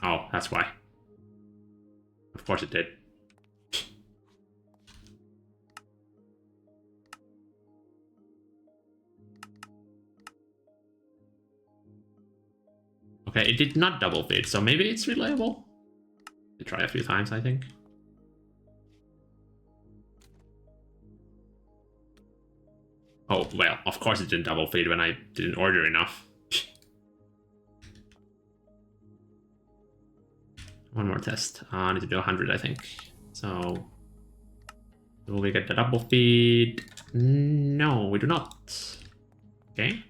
Oh, that's why. Of course it did. Okay, it did not double feed, so maybe it's reliable. I try a few times, I think. Oh, well, of course it didn't double feed when I didn't order enough. One more test. I need to do 100, I think. So, will we get the double feed? No, we do not. Okay.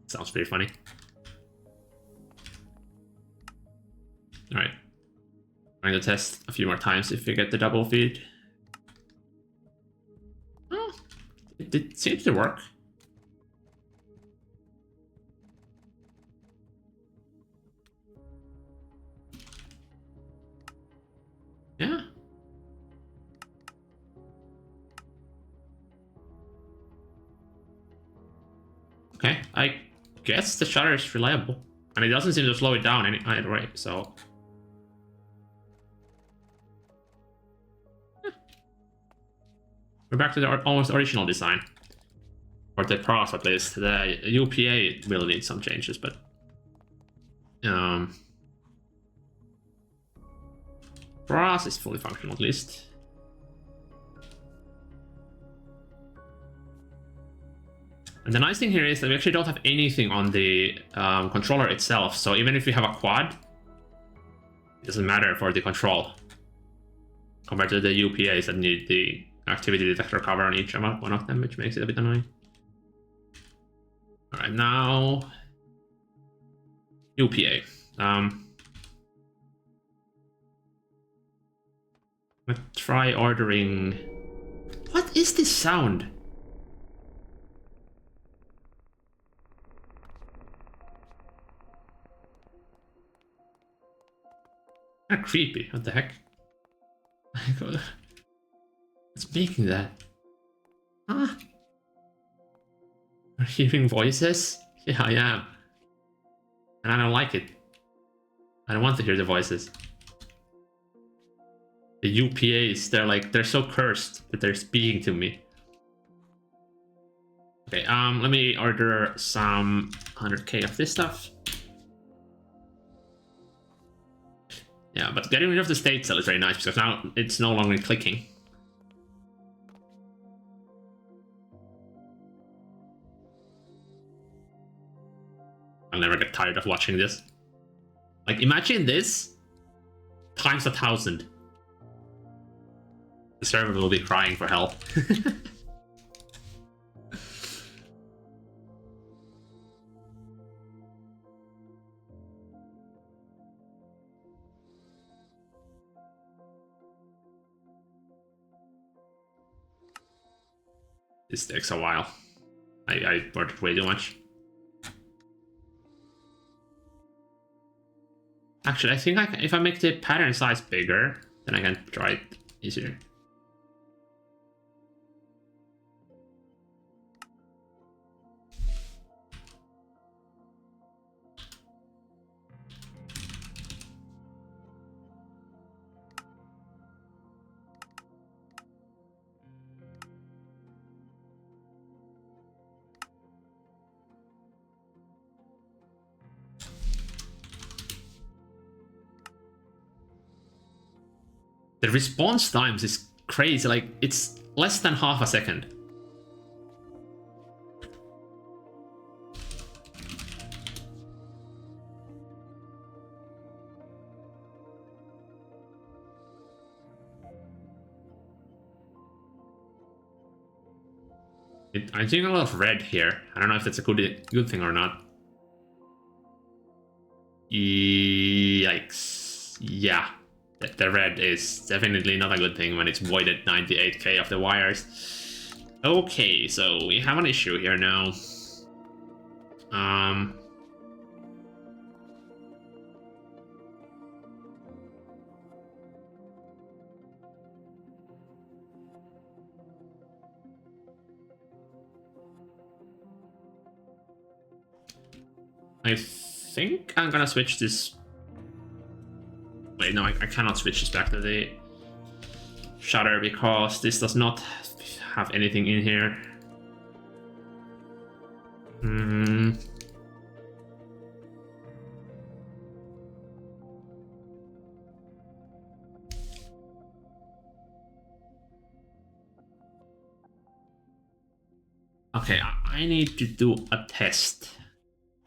Sounds pretty funny. Alright. I'm going to test a few more times if we get the double feed. Oh, it seems to work. Yeah. Okay, I guess the shutter is reliable. And it doesn't seem to slow it down either way, so... We're back to the almost original design. Or the pros at least. The UPA will need some changes, but... pros is fully functional at least. And the nice thing here is that we actually don't have anything on the controller itself, so even if we have a quad, it doesn't matter for the control. Compared to the UPAs that need the activity detector cover on each one of them, which makes it a bit annoying. All right, now UPA. Let's try ordering. What is this sound? Kind of creepy. What the heck? What's making that? Huh? Are you hearing voices? Yeah, I am. And I don't like it. I don't want to hear the voices. The UPAs, they're so cursed that they're speaking to me. Okay, let me order some 100k of this stuff. Yeah, but getting rid of the state cell is very nice because now it's no longer clicking. I'll never get tired of watching this. Like, imagine this times 1,000. The server will be crying for help. This takes a while. I ordered way too much. Actually, I think if I make the pattern size bigger, then I can try it easier. The response times is crazy, like it's less than half a second. I'm seeing a lot of red here. I don't know if that's a good thing or not. Yikes. Yeah. The red is definitely not a good thing when it's voided 98k of the wires. Okay, so we have an issue here now. I think I'm gonna switch this. Wait, no, I cannot switch this back to the shutter because this does not have anything in here. Okay, I need to do a test.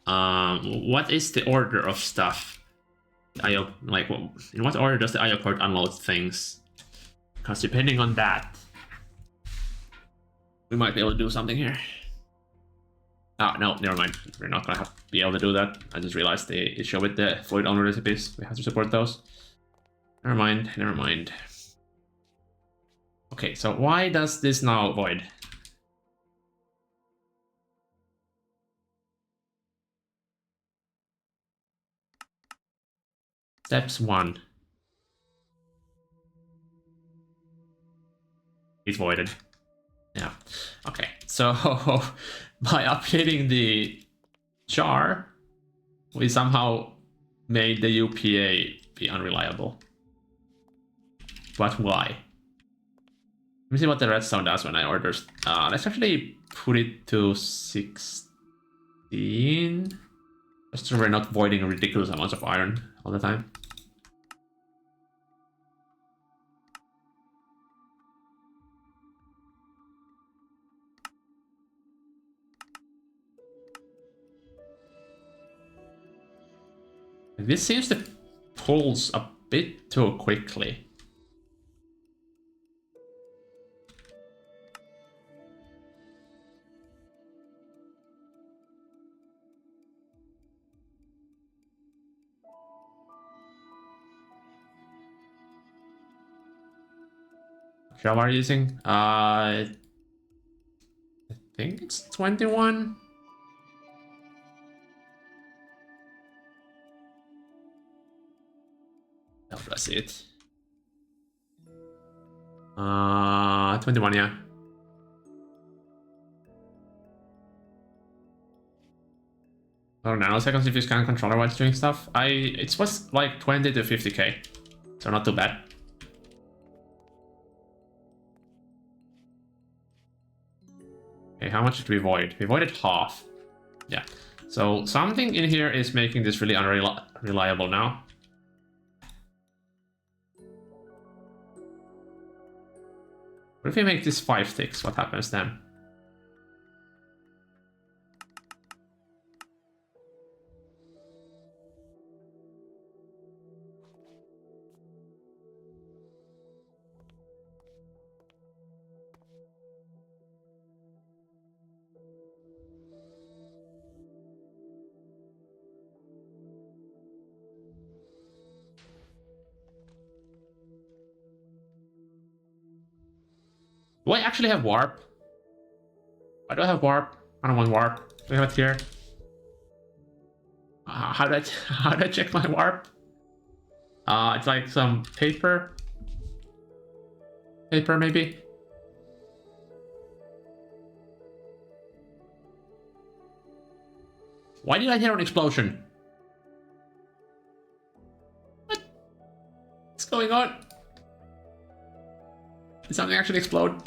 What is the order of stuff? IO, like, in what order does the IO port unload things? Because depending on that, we might be able to do something here. Oh, no, never mind. We're not gonna be able to do that. I just realized the issue with the void owner recipes. We have to support those. Never mind, never mind. Okay, so why does this now void? Steps 1. It's voided. Yeah. Okay. So by updating the jar, we somehow made the UPA be unreliable. But why? Let me see what the redstone does when I order. Let's actually put it to 16. Just so we're not voiding ridiculous amounts of iron all the time. This seems to pulse a bit too quickly. shell are you using? I think it's 21. How do I see it? 21, yeah. Oh, nanoseconds if you scan controller while it's doing stuff. It was like 20 to 50k, so not too bad. Okay, how much did we void? We voided half. Yeah. So something in here is making this really unreliable now. What if we make this 5 ticks? What happens then? Do I actually have warp? Why do I have warp? I don't want warp. Do we have it here? How do I check my warp? It's like some paper. Paper maybe. Why did I hear an explosion? What's going on? Did something actually explode?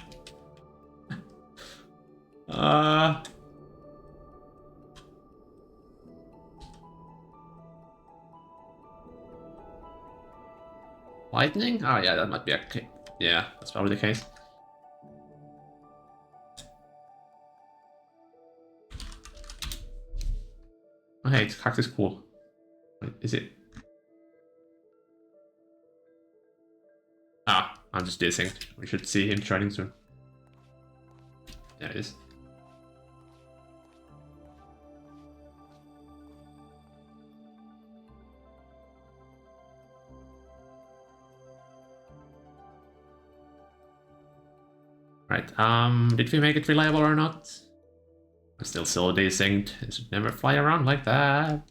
Lightning? Oh yeah, that might be a... Yeah, that's probably the case. Oh hey, it's cactus cool. Wait, is it? Ah, I'm just desynced. We should see him charting soon. There it is. Right, did we make it reliable or not? I'm still so desynced. It should never fly around like that.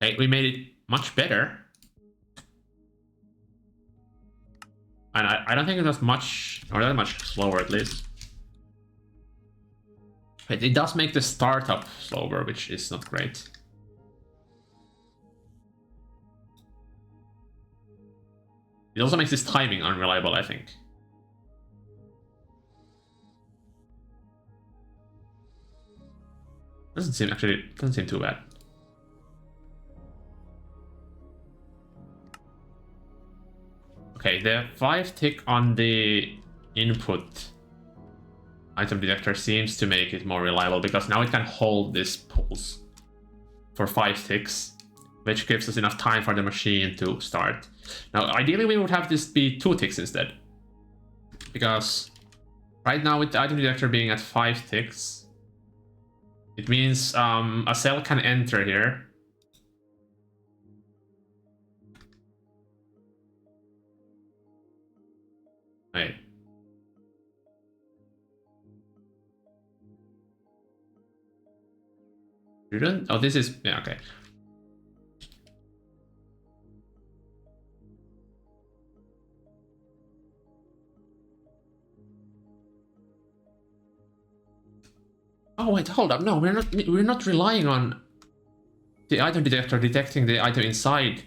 Hey, we made it much better. And I don't think it was much, or that much slower at least. But it does make the startup slower, which is not great. It also makes this timing unreliable, I think. Doesn't seem too bad. Okay, the 5 tick on the input item detector seems to make it more reliable because now it can hold this pulse for 5 ticks, which gives us enough time for the machine to start. Now, ideally we would have this be 2 ticks instead, because right now with the item detector being at 5 ticks, it means a cell can enter here. Wait. Shouldn't? Oh, this is... Yeah, okay. Oh wait, hold up. No, we're not relying on the item detector detecting the item inside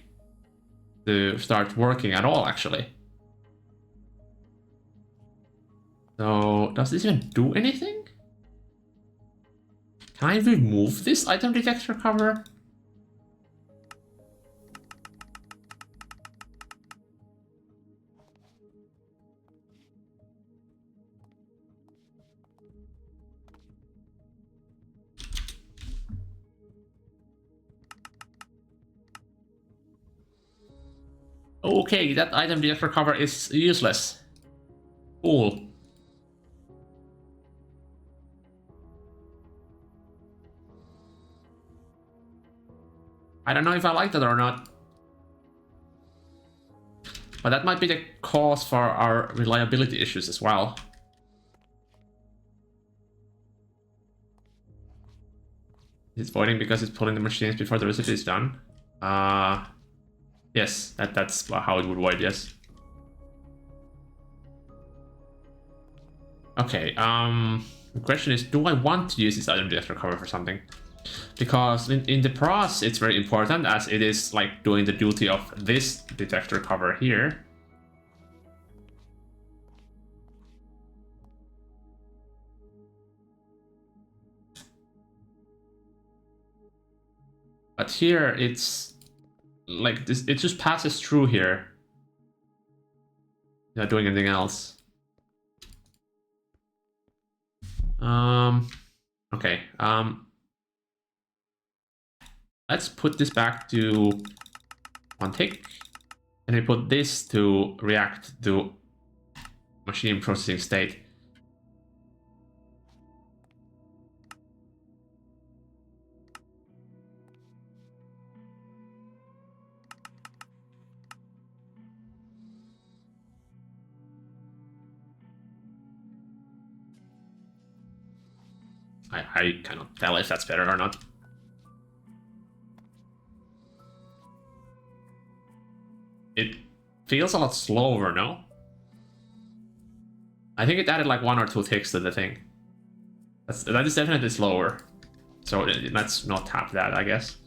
to start working at all, actually. So, does this even do anything? Can I remove this item detector cover? Okay, that item detector cover is useless. Cool. I don't know if I like that or not. But that might be the cause for our reliability issues as well. It's voiding because it's pulling the machines before the recipe is done. Yes, that's how it would void, yes. Okay, the question is, do I want to use this item detector cover for something? Because in the pros, it's very important, as it is like doing the duty of this detector cover here. But here, it's like this, it just passes through here. Not doing anything else. Okay, let's put this back to 1 tick. And we put this to react to machine processing state. I cannot tell if that's better or not. It feels a lot slower, no? I think it added like 1 or 2 ticks to the thing. That is definitely slower. So let's not tap that, I guess.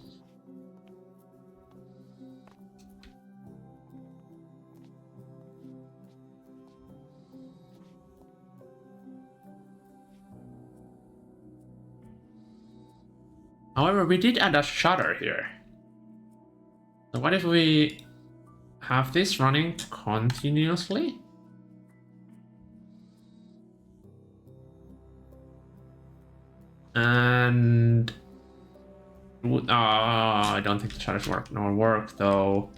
However, we did add a shutter here. So what if we have this running continuously? And I don't think the shutters work nor work though.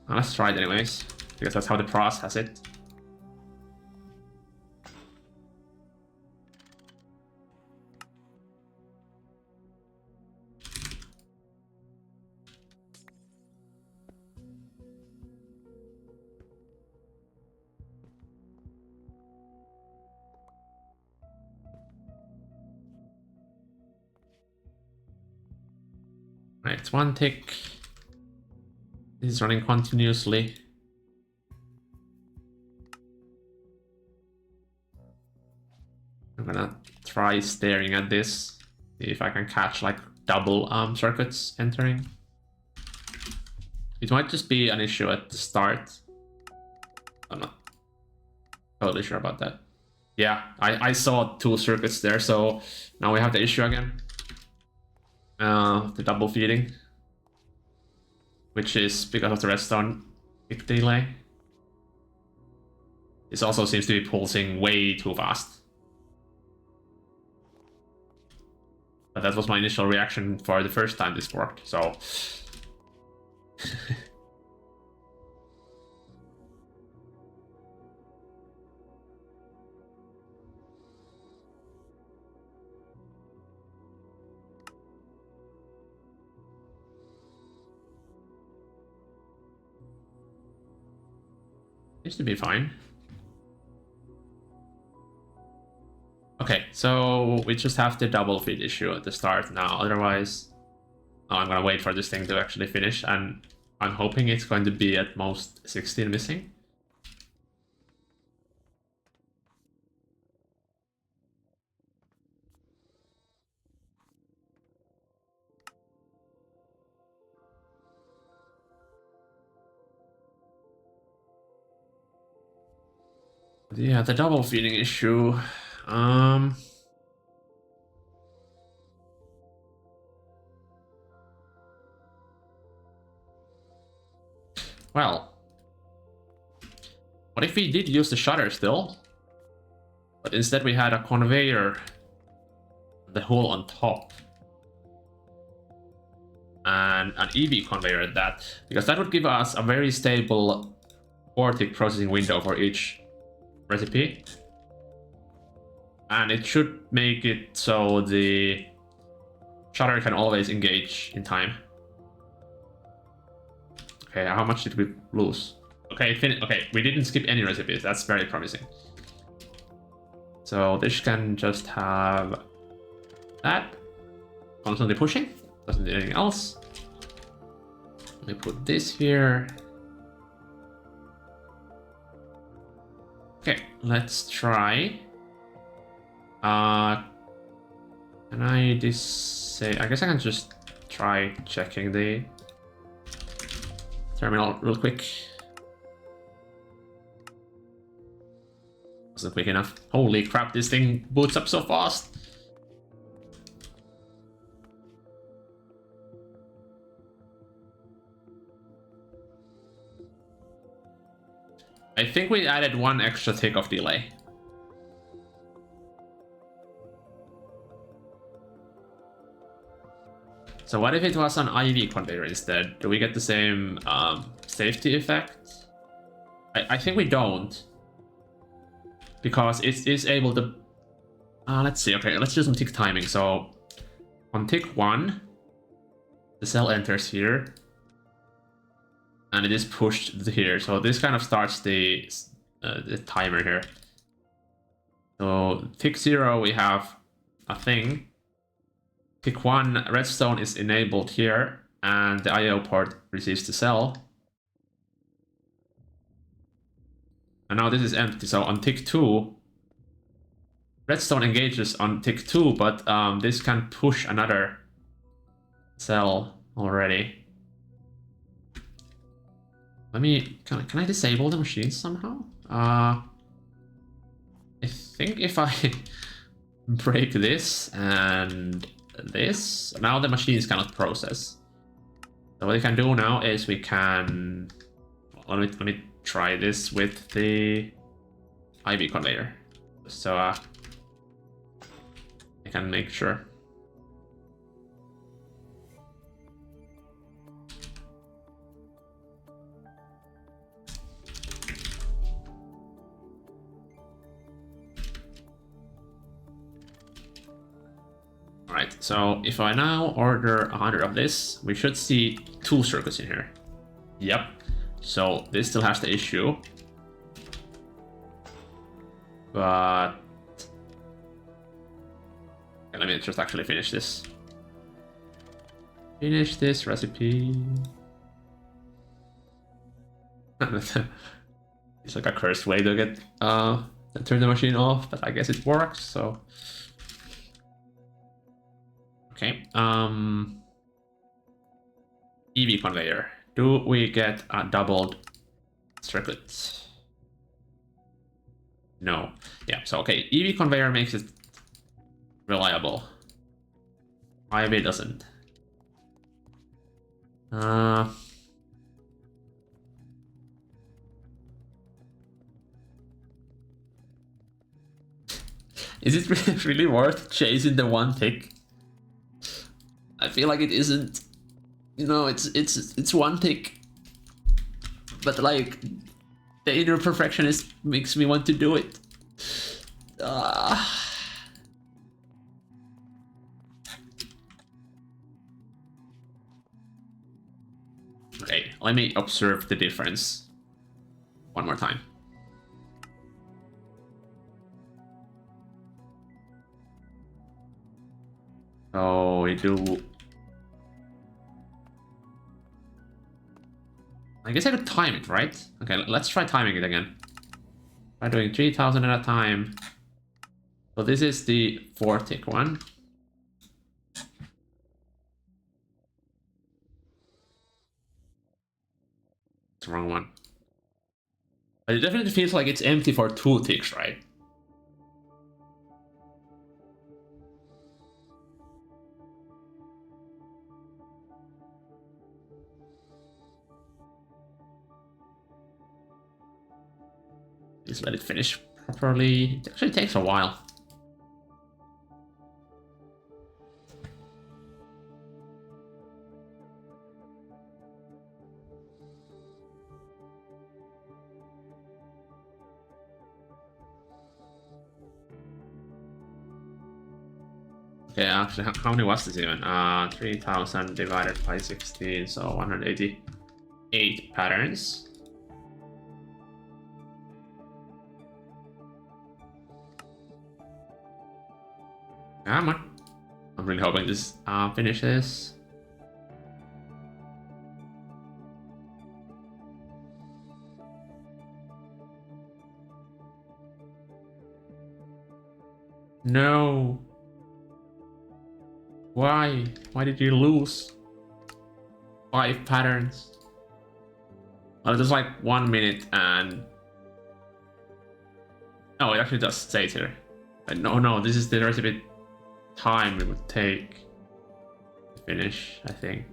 Let's try it anyways, because that's how the pros has it. Right, it's 1 tick. This is running continuously. I'm gonna try staring at this, see if I can catch like double circuits entering. It might just be an issue at the start. I'm not totally sure about that. Yeah, I saw 2 circuits there, so now we have the issue again. The double feeding, which is because of the redstone tick delay. This also seems to be pulsing way too fast. But that was my initial reaction for the first time this worked, so... Seems to be fine. Okay, so we just have the double feed issue at the start now, otherwise... Oh, I'm gonna wait for this thing to actually finish, and I'm hoping it's going to be at most 16 missing. Yeah, the double feeding issue. Well, what if we did use the shutter still, but instead we had a conveyor, the hole on top, and an EV conveyor at that, because that would give us a very stable 4-tick processing window for each recipe. And it should make it so the shutter can always engage in time. Okay, how much did we lose? Okay, okay, we didn't skip any recipes. That's very promising. So this can just have that. Constantly pushing. Doesn't do anything else. Let me put this here. Okay, let's try. Can I say? I guess I can just try checking the terminal real quick. Wasn't quick enough. Holy crap, this thing boots up so fast. I think we added one extra tick of delay. So what if it was an IV conveyor instead? Do we get the same safety effect? I think we don't. Because it is able to... let's see, okay, let's do some tick timing. So on tick 1, the cell enters here. And it is pushed here. So this kind of starts the timer here. So tick 0, we have a thing. Tick 1, redstone is enabled here, and the IO port receives the cell. And now this is empty, so on tick 2, redstone engages on tick 2, but this can push another cell already. Let me, can I disable the machines somehow? I think if I break this and this, now the machines cannot process. So what we can do now is we can, let me try this with the IV conveyor. So I can make sure. Alright, so if I now order 100 of this, we should see 2 circuits in here. Yep. So this still has the issue. But... okay, let me just actually finish this. Finish this recipe. It's like a cursed way to get turn the machine off, but I guess it works, so... okay, EV conveyor. Do we get a doubled circuit? No. Yeah, so okay, EV conveyor makes it reliable. IV doesn't. Is it really worth chasing the one tick? I feel like it isn't. You know, it's one tick, but like the inner perfectionist makes me want to do it. Okay, let me observe the difference one more time. So we do... I guess I could time it, right? Okay, let's try timing it again. By doing 3000 at a time. So this is the 4-tick one. It's the wrong one. But it definitely feels like it's empty for 2 ticks, right? Just let it finish properly. It actually takes a while. Okay, actually, how many was this even? 3000 divided by 16, so 188 patterns. Come on. I'm really hoping this finishes. No. Why? Why did you lose? 5 patterns. Well, there's like 1 minute and... Oh, it actually does stay here. No, this is the recipe time it would take to finish, I think.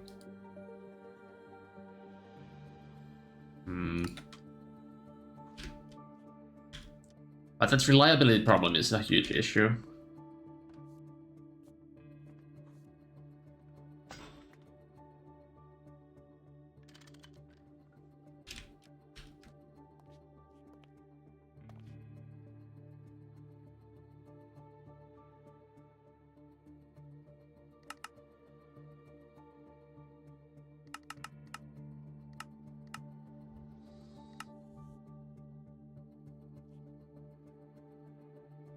But that reliability problem is a huge issue.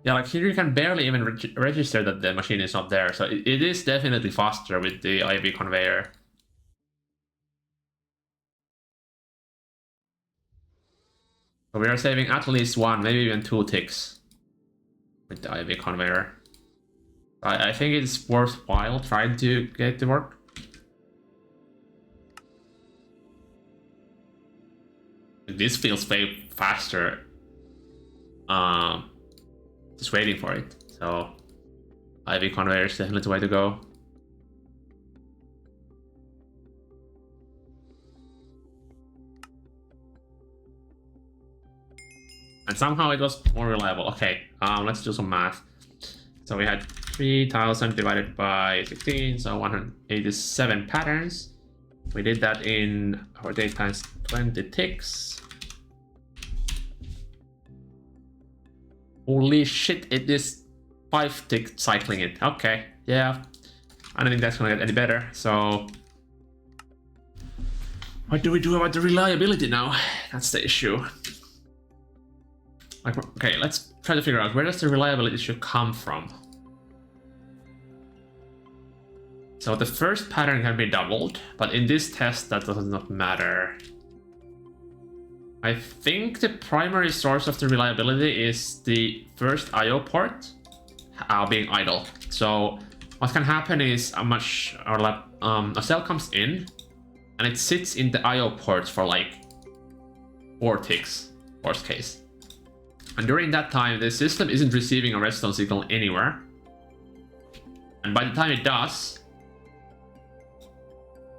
Yeah, like here you can barely even register that the machine is not there, so it is definitely faster with the IV conveyor. So we are saving at least 1, maybe even 2 ticks with the IV conveyor. I think it's worthwhile trying to get it to work. This feels way faster. Just waiting for it. So IV conveyor is definitely the way to go. And somehow it was more reliable. Okay, let's do some math. So we had 3000 divided by 16, so 187 patterns. We did that in our day times 20 ticks. Holy shit, it is 5 tick cycling it. Okay, yeah. I don't think that's gonna get any better, so... What do we do about the reliability now? That's the issue. Like, okay, let's try to figure out where does the reliability issue come from. So the first pattern can be doubled, but in this test that does not matter. I think the primary source of the reliability is the first IO port being idle. So what can happen is a cell comes in and it sits in the IO ports for like 4 ticks, worst case. And during that time, the system isn't receiving a redstone signal anywhere. And by the time it does,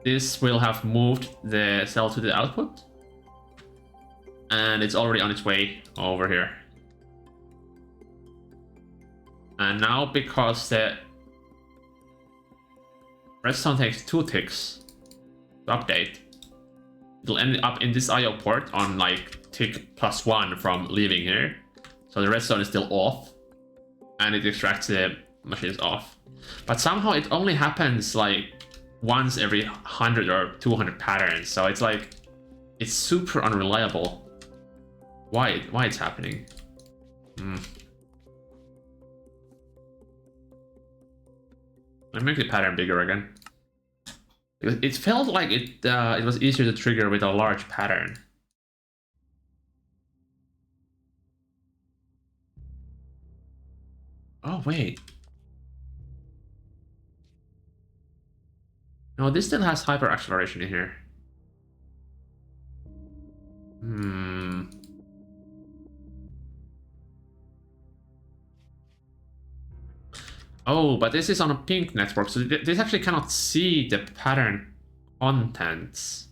this will have moved the cell to the output. And it's already on its way over here. And now, because the redstone takes 2 ticks to update, it'll end up in this IO port on like tick +1 from leaving here. So the redstone is still off, and it extracts the machines off. But somehow it only happens like once every 100 or 200 patterns. So it's like, it's super unreliable. Why it's happening? Let me make the pattern bigger again. It felt like it was easier to trigger with a large pattern. Oh, wait. No, this still has hyper acceleration in here. Oh, but this is on a pink network, so this actually cannot see the pattern contents.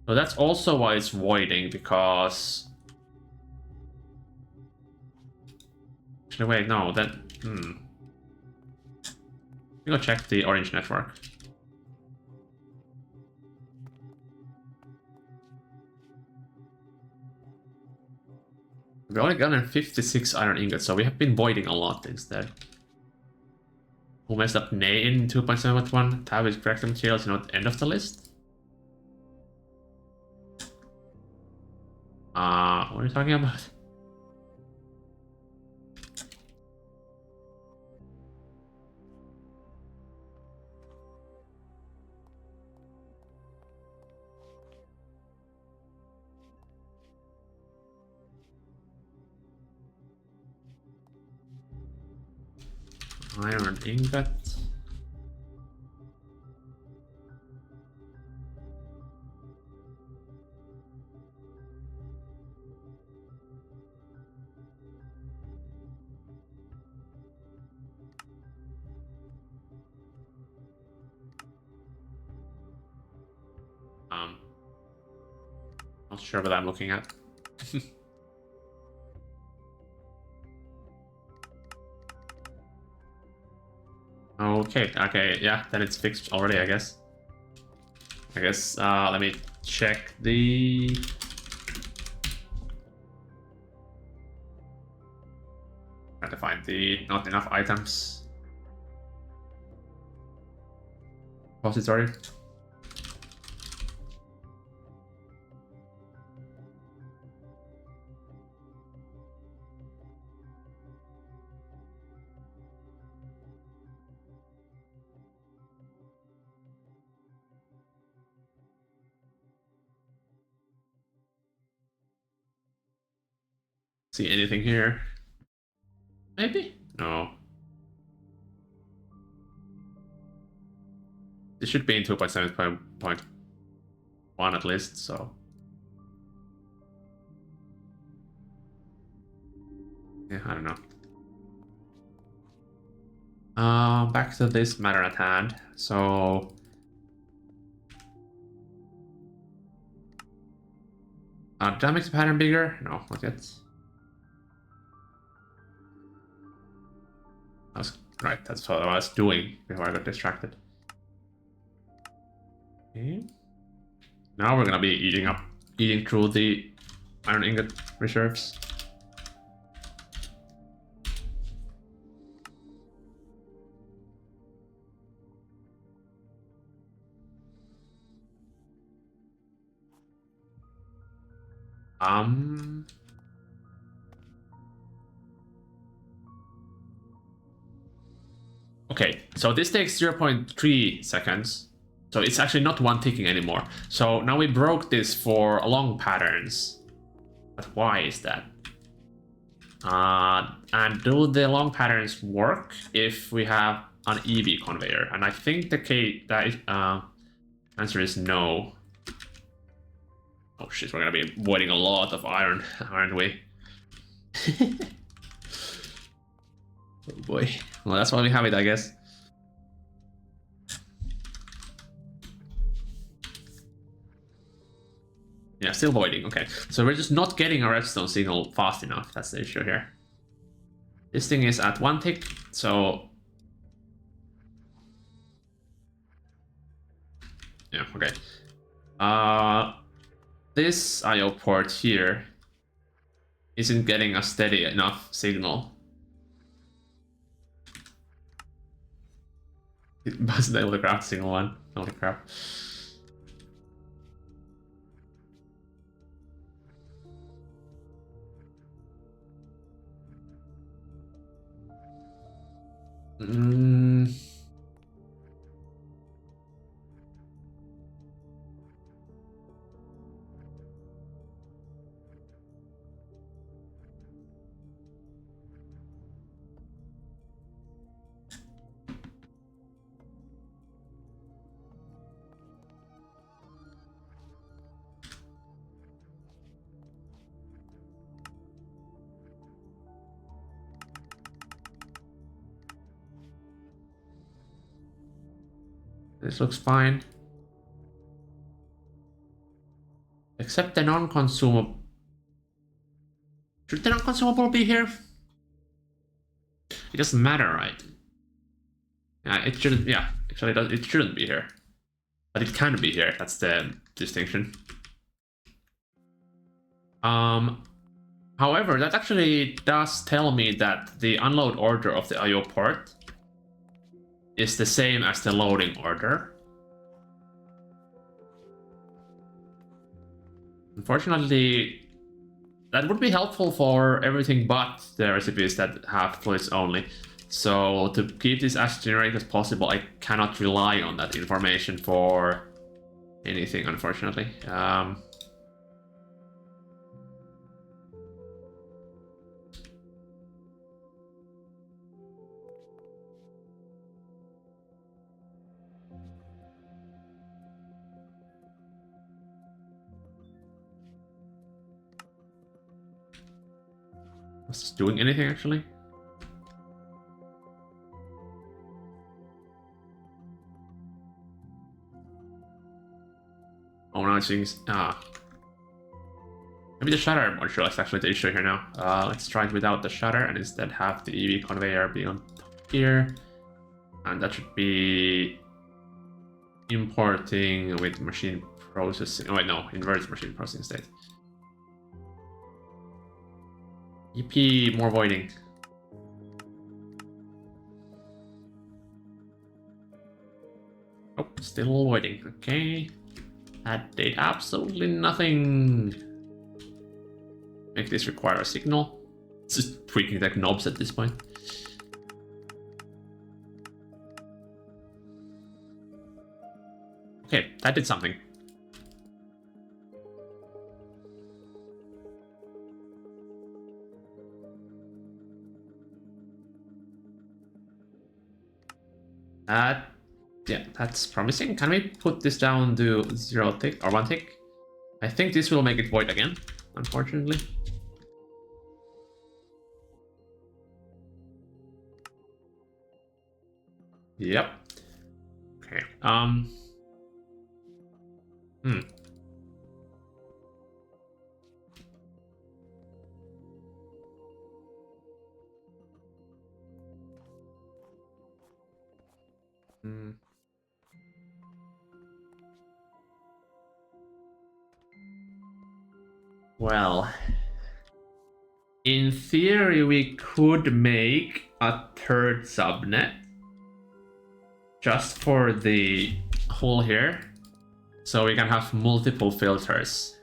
So that's also why it's voiding, because... Actually, wait, no, that... Let me go check the orange network. We only gotten 56 iron ingots, so we have been voiding a lot instead. Who messed up Nay in 2.7.1? Tab is correct materials, not end of the list? What are you talking about? Iron ingot. Not sure what I'm looking at. Okay, yeah, then it's fixed already, I guess. Let me check the... Trying to find the not enough items repository. See anything here? Maybe? No. It should be in 2.7.1 at least, so... Yeah, I don't know. Back to this matter at hand. So... did I make the pattern bigger? No, not yet. Right, that's what I was doing before I got distracted. Okay. Now we're gonna be eating through the iron ingot reserves. Okay, so this takes 0.3 seconds. So it's actually not one ticking anymore. So now we broke this for long patterns. But why is that? And do the long patterns work if we have an EV conveyor? And I think the answer is no. Oh shit, we're gonna be avoiding a lot of iron, aren't we? Oh boy. Well, that's why we have it, I guess. Yeah, still voiding. Okay, so we're just not getting a redstone signal fast enough. That's the issue here. This thing is at 1 tick, so... Yeah, okay. This IO port here isn't getting a steady enough signal. It wasn't able to craft a single one. Holy crap. This looks fine. Except the non-consumable. Should the non-consumable be here? It doesn't matter, right? Yeah, it shouldn't. Yeah, actually, it shouldn't be here, but it can be here. That's the distinction. However, that actually does tell me that the unload order of the IO port is the same as the loading order. Unfortunately, that would be helpful for everything but the recipes that have fluids only. So to keep this as generic as possible, I cannot rely on that information for anything, unfortunately. Was this doing anything actually? Oh, now it's doing. Maybe the shutter module is actually the issue here now. Let's try it without the shutter and instead have the EV conveyor be on top here. And that should be importing with machine processing. Oh, wait, no, inverts machine processing state. EP more voiding. Oh, still voiding. Okay. That did absolutely nothing. Make this require a signal. It's just tweaking the knobs at this point. Okay, that did something. Yeah, that's promising. Can we put this down to 0 tick or 1 tick? I think this will make it void again, unfortunately. Yep. Okay. Well, in theory, we could make a third subnet just for the hole here, so we can have multiple filters.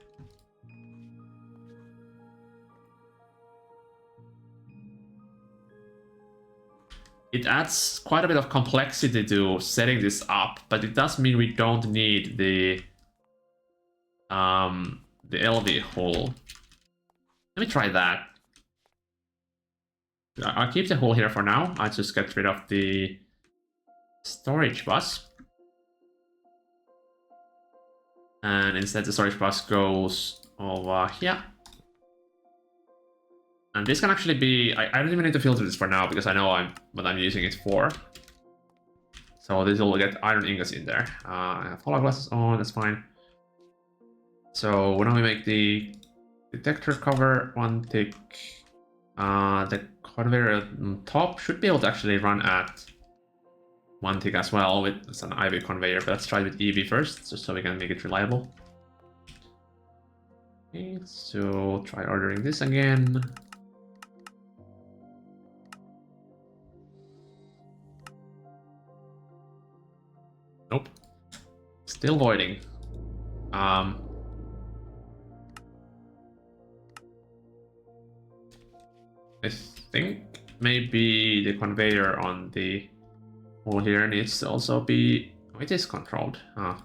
It adds quite a bit of complexity to setting this up, but it does mean we don't need the LV hole. Let me try that. I'll keep the hole here for now. I'll just get rid of the storage bus. And instead the storage bus goes over here. And this can actually be... I don't even need to filter this for now because I know what I'm using it for. So this will get iron ingots in there. I have hollow glasses on, that's fine. So now we make the detector cover 1 tick. The conveyor on top should be able to actually run at 1 tick as well with an IV conveyor, but let's try with EV first, just so we can make it reliable. Okay, so try ordering this again. Nope. Still voiding. I think maybe the conveyor on the hole here needs to also be... Oh, it is controlled. Ah.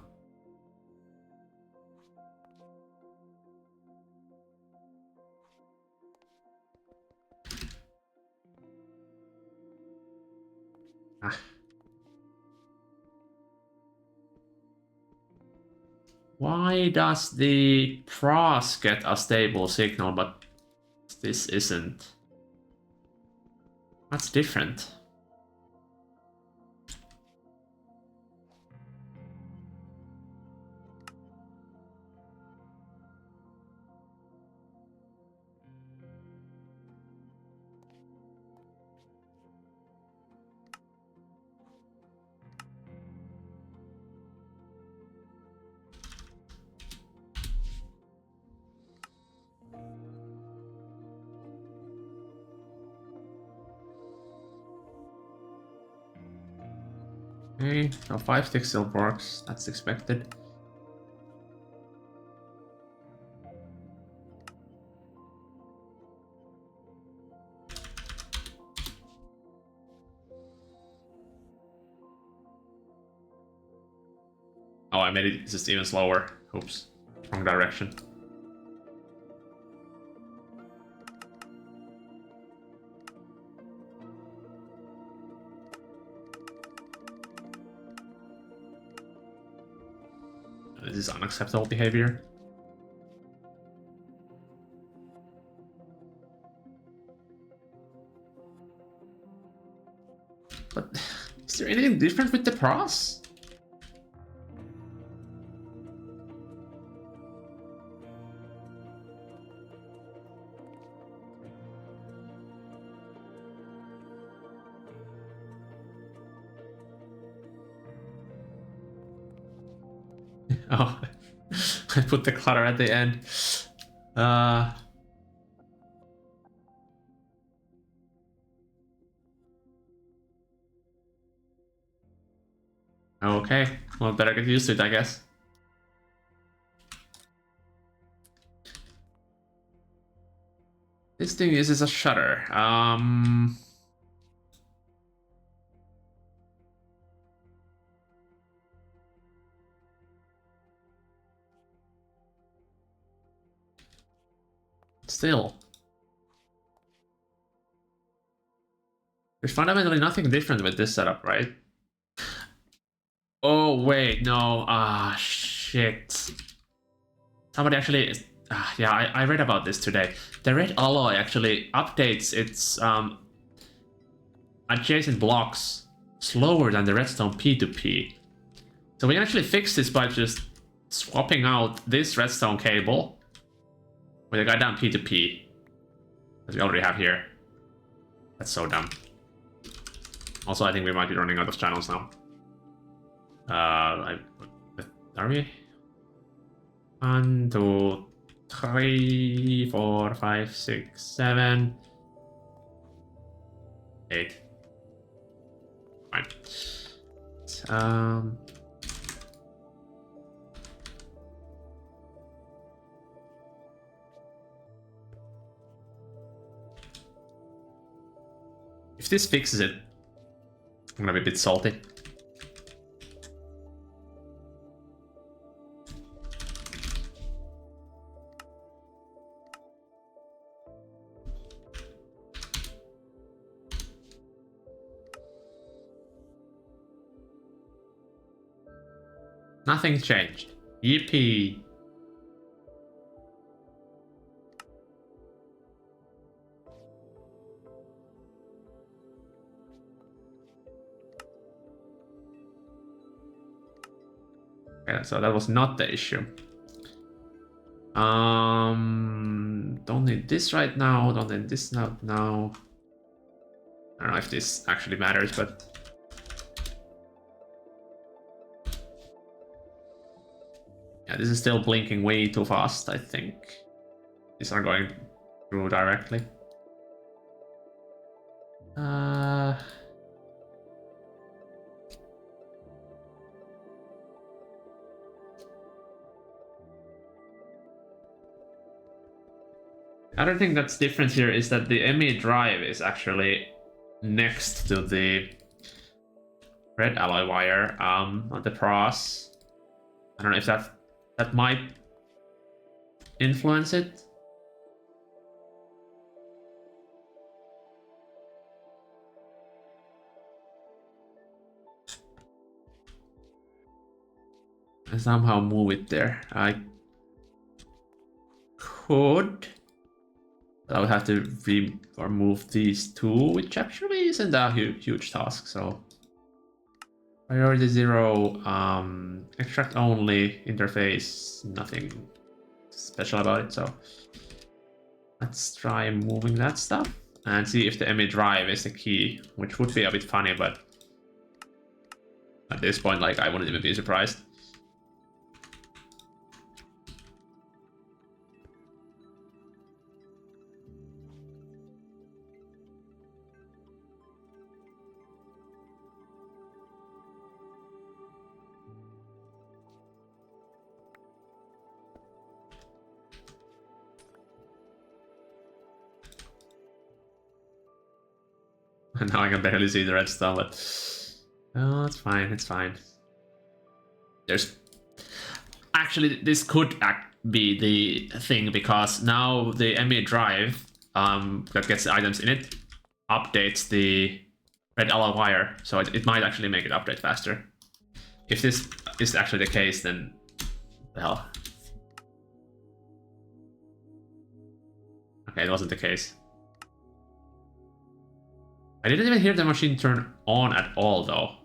Why does the pros get a stable signal, but this isn't? That's different. Okay, so 5 tick still works. That's expected. Oh, I made it just even slower. Oops, wrong direction. This is unacceptable behavior. But is there anything different with the pros? Oh, I put the clutter at the end. Okay, well, better get used to it, I guess. This thing uses a shutter. Still. There's fundamentally nothing different with this setup, right? Oh, wait, no. Ah, shit. Somebody actually... yeah, I read about this today. The red alloy actually updates its adjacent blocks slower than the redstone P2P. So we can actually fix this by just swapping out this redstone cable with a goddamn P2P, as we already have here. That's so dumb. Also, I think we might be running out of channels now. Are we? 1, 2, 3, 4, 5, 6, 7, 8. Fine. If this fixes it, I'm gonna be a bit salty. Nothing changed. Yippee. Okay, so that was not the issue. Don't need this right now, don't need this now. I don't know if this actually matters, but... yeah, this is still blinking way too fast, I think. These are going through directly. Other thing that's different here is that the ME drive is actually next to the red alloy wire on the pros. I don't know if that might influence it. I somehow move it there. I could. I would have to remove these two, which actually isn't a huge task. So priority 0, extract only, interface, nothing special about it. So let's try moving that stuff and see if the ME drive is the key, which would be a bit funny, but at this point, like, I wouldn't even be surprised. And now I can barely see the redstone, but oh, it's fine, it's fine. There's actually, this could be the thing, because now the ME drive that gets the items in it updates the red alloy wire, so it might actually make it update faster. If this is actually the case, then well, okay, it wasn't the case. I didn't even hear the machine turn on at all, though.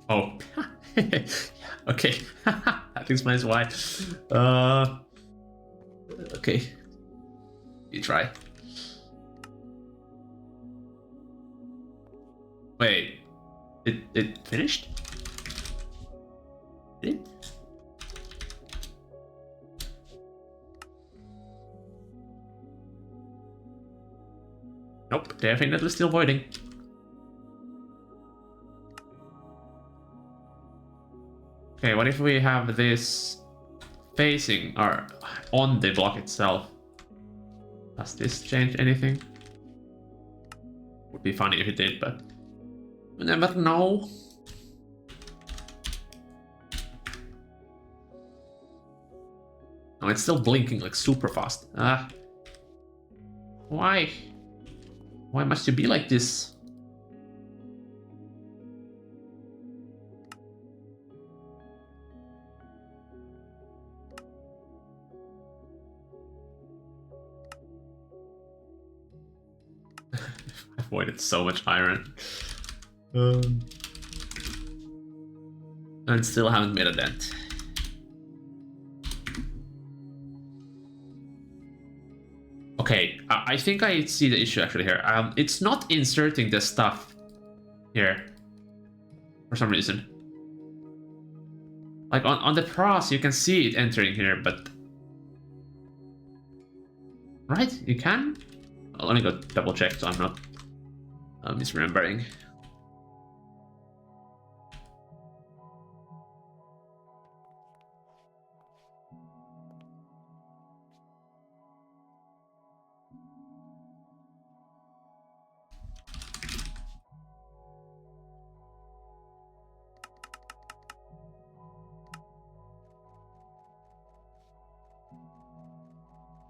Oh. Okay. That explains why. Okay. You try. Wait. It finished? Did it? Nope, definitely still voiding. Okay, what if we have this facing or on the block itself? Does this change anything? Would be funny if it did, but you never know. Oh, it's still blinking like super fast. Why? Why must you be like this? I've avoided so much iron. And still haven't made a dent. Okay, I think I see the issue actually here. It's not inserting the stuff here for some reason. Like on the pros, you can see it entering here, but right, you can. Well, let me go double check so I'm not misremembering.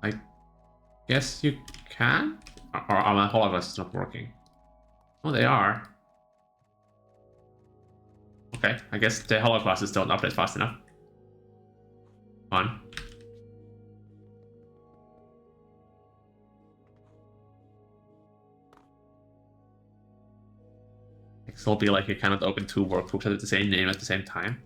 I guess you can? Or my hologlass is not working? Oh, they are. Okay, I guess the hologlasses don't update fast enough. Fun. It'll be like you cannot open two workbooks at the same name at the same time.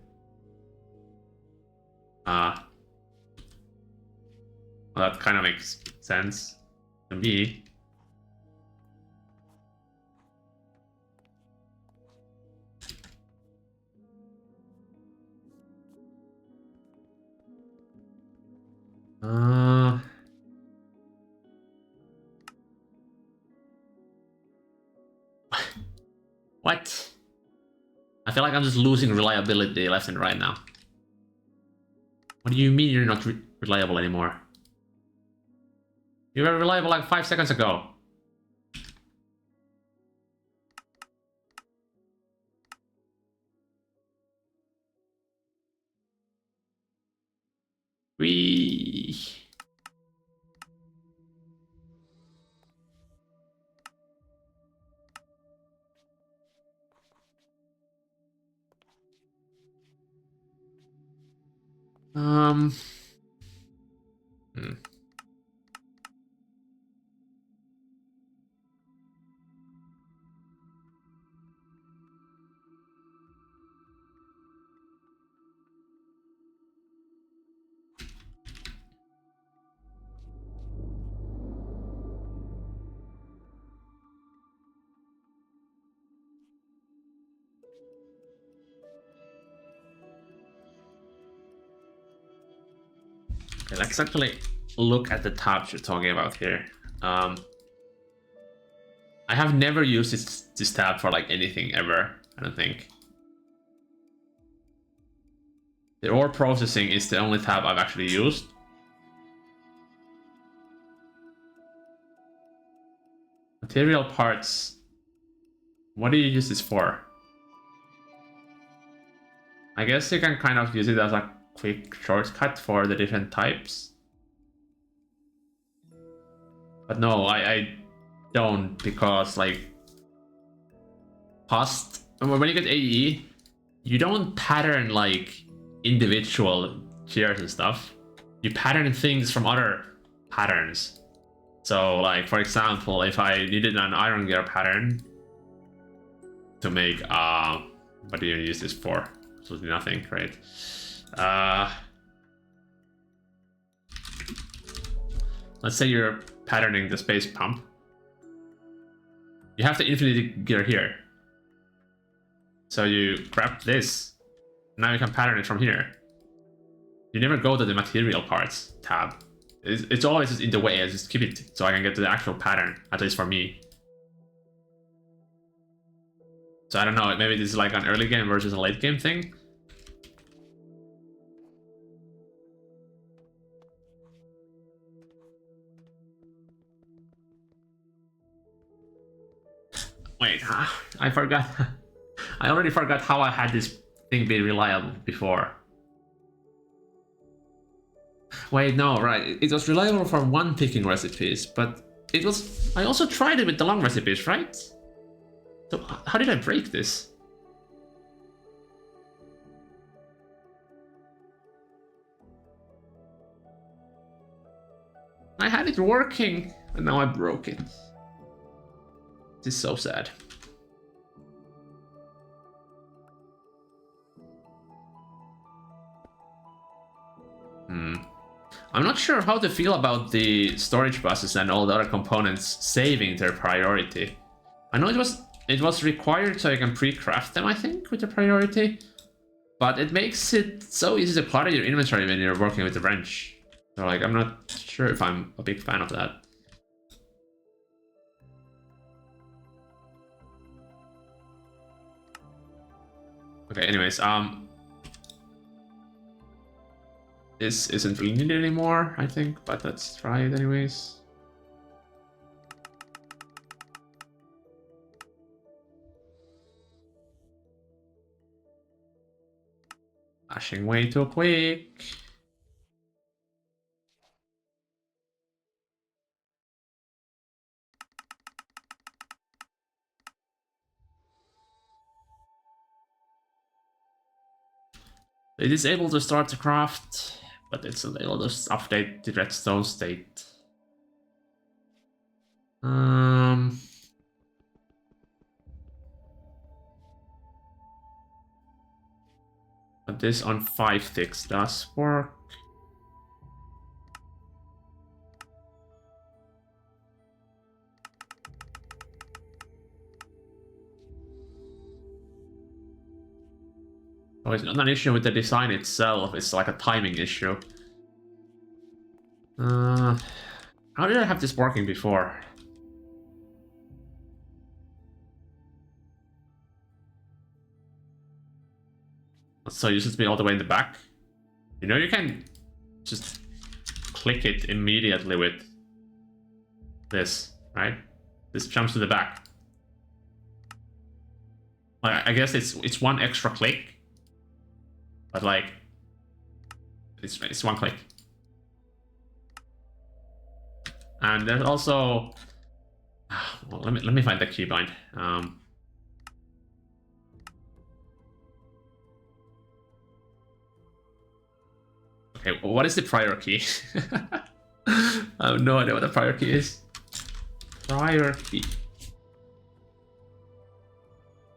Well, that kind of makes sense to me. What? I feel like I'm just losing reliability left and right now. What do you mean you're not reliable anymore? You were reliable like 5 seconds ago. Wee. Hmm. Okay, let's actually look at the tabs you're talking about here. I have never used this tab for like anything ever, I don't think. The ore processing is the only tab I've actually used. Material parts. What do you use this for? I guess you can kind of use it as a quick shortcut for the different types. But no, I don't, because like past when you get AE, you don't pattern like individual gears and stuff. You pattern things from other patterns. So, like for example, if I needed an iron gear pattern to make what do you use this for? Absolutely nothing, right? Let's say you're patterning the space pump. You have the infinity gear here. So you grab this. Now you can pattern it from here. You never go to the material parts tab. It's always just in the way. I just keep it so I can get to the actual pattern, at least for me. So I don't know, maybe this is like an early game versus a late game thing. Wait, I forgot. I already forgot how I had this thing be reliable before. Wait, no, right. It was reliable for one picking recipes, but it was... I also tried it with the long recipes, right? So how did I break this? I had it working, and now I broke it. This is so sad. I'm not sure how to feel about the storage buses and all the other components saving their priority. I know it was required so you can pre-craft them, I think, with the priority. But it makes it so easy to clutter your inventory when you're working with the wrench. So like, I'm not sure if I'm a big fan of that. Okay, anyways, this isn't really needed anymore, I think, but let's try it anyways. Flashing way too quick. It is able to start the craft, but it's unable to update the redstone state. But this on 5 ticks does work. Oh, it's not an issue with the design itself, it's like a timing issue. How did I have this working before? So you should be all the way in the back. You know, you can just click it immediately with this, right? This jumps to the back. I guess it's one extra click, but like it's one click. And there's also, well, let me find the keybind. Okay, what is the prior key? I have no idea what the prior key is. Prior key.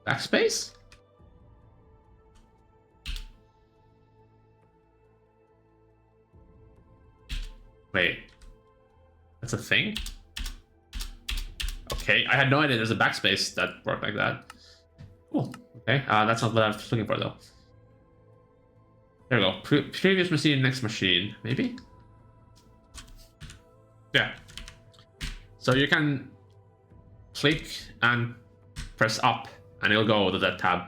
Backspace? Wait. That's a thing? Okay, I had no idea there's a backspace that worked like that. Cool. Okay, that's not what I was looking for though. There we go. Previous machine, next machine, maybe? Yeah. So you can click and press up and it'll go to that tab.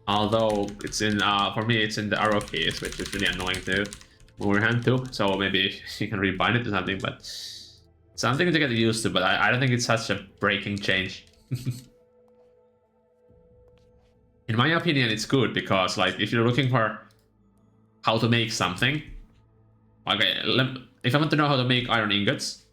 Although it's in, for me, it's in the arrow keys, which is really annoying to move your hand to. So maybe you can rebind it to something, but something to get used to, but I don't think it's such a breaking change. In my opinion, it's good because, like, if you're looking for how to make something, okay, if I want to know how to make iron ingots,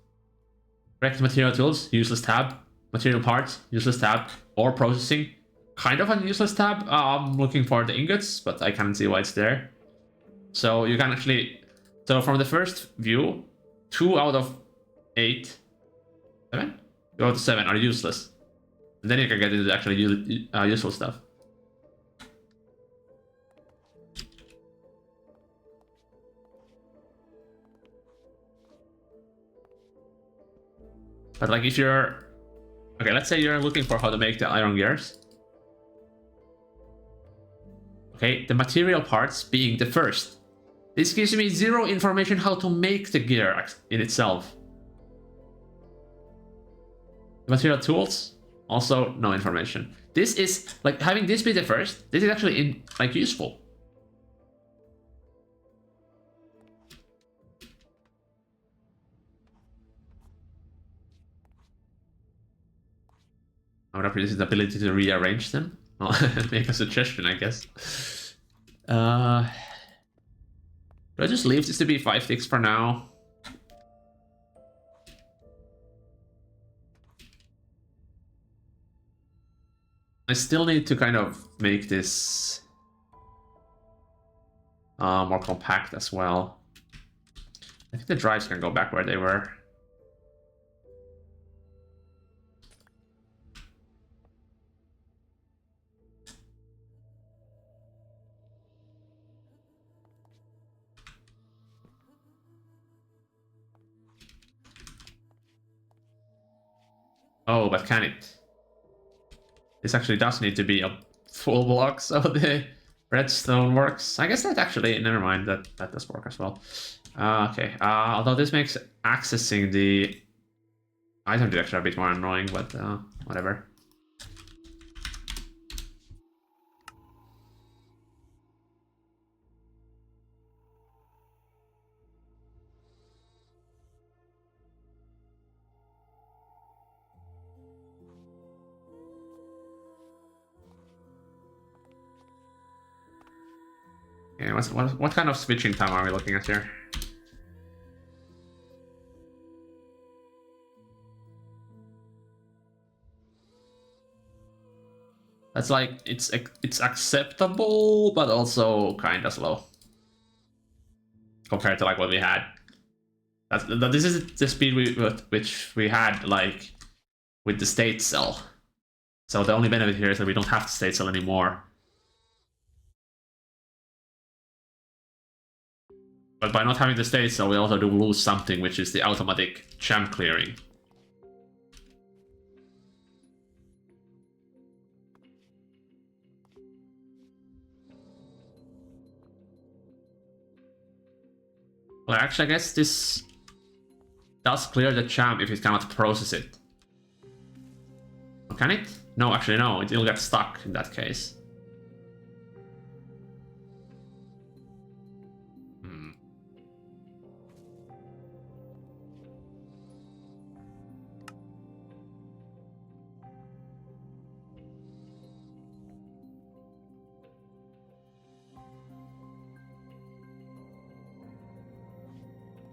correct material tools, useless tab, material parts, useless tab, or processing, kind of a useless tab. I'm looking for the ingots, but I can't see why it's there. So you can actually, so from the first view, 2 out of 8, 7? 2 out of 7 are useless. And then you can get into the actually useful stuff. But like if you're, okay, let's say you're looking for how to make the iron gears. Okay, the material parts being the first. This gives me 0 information how to make the gear in itself. The material tools, also no information. This is, like, having this be the first, this is actually, useful. I would appreciate the ability to rearrange them. Well, make a suggestion, I guess. Do I just leave this to be 5 ticks for now? I still need to kind of make this more compact as well. I think the drives can go back where they were. Oh, but can it? This actually does need to be a full block, so the redstone works. I guess that actually, never mind, that does work as well. Okay, although this makes accessing the item direction a bit more annoying, but whatever. Okay, what kind of switching time are we looking at here? That's like, it's acceptable, but also kind of slow compared to like what we had. This is the speed which we had like with the state cell. So the only benefit here is that we don't have the state cell anymore. But by not having the state cell, we also do lose something, which is the automatic champ clearing. Well, actually, I guess this does clear the champ if it cannot process it. Can it? No, actually, no. It'll get stuck in that case.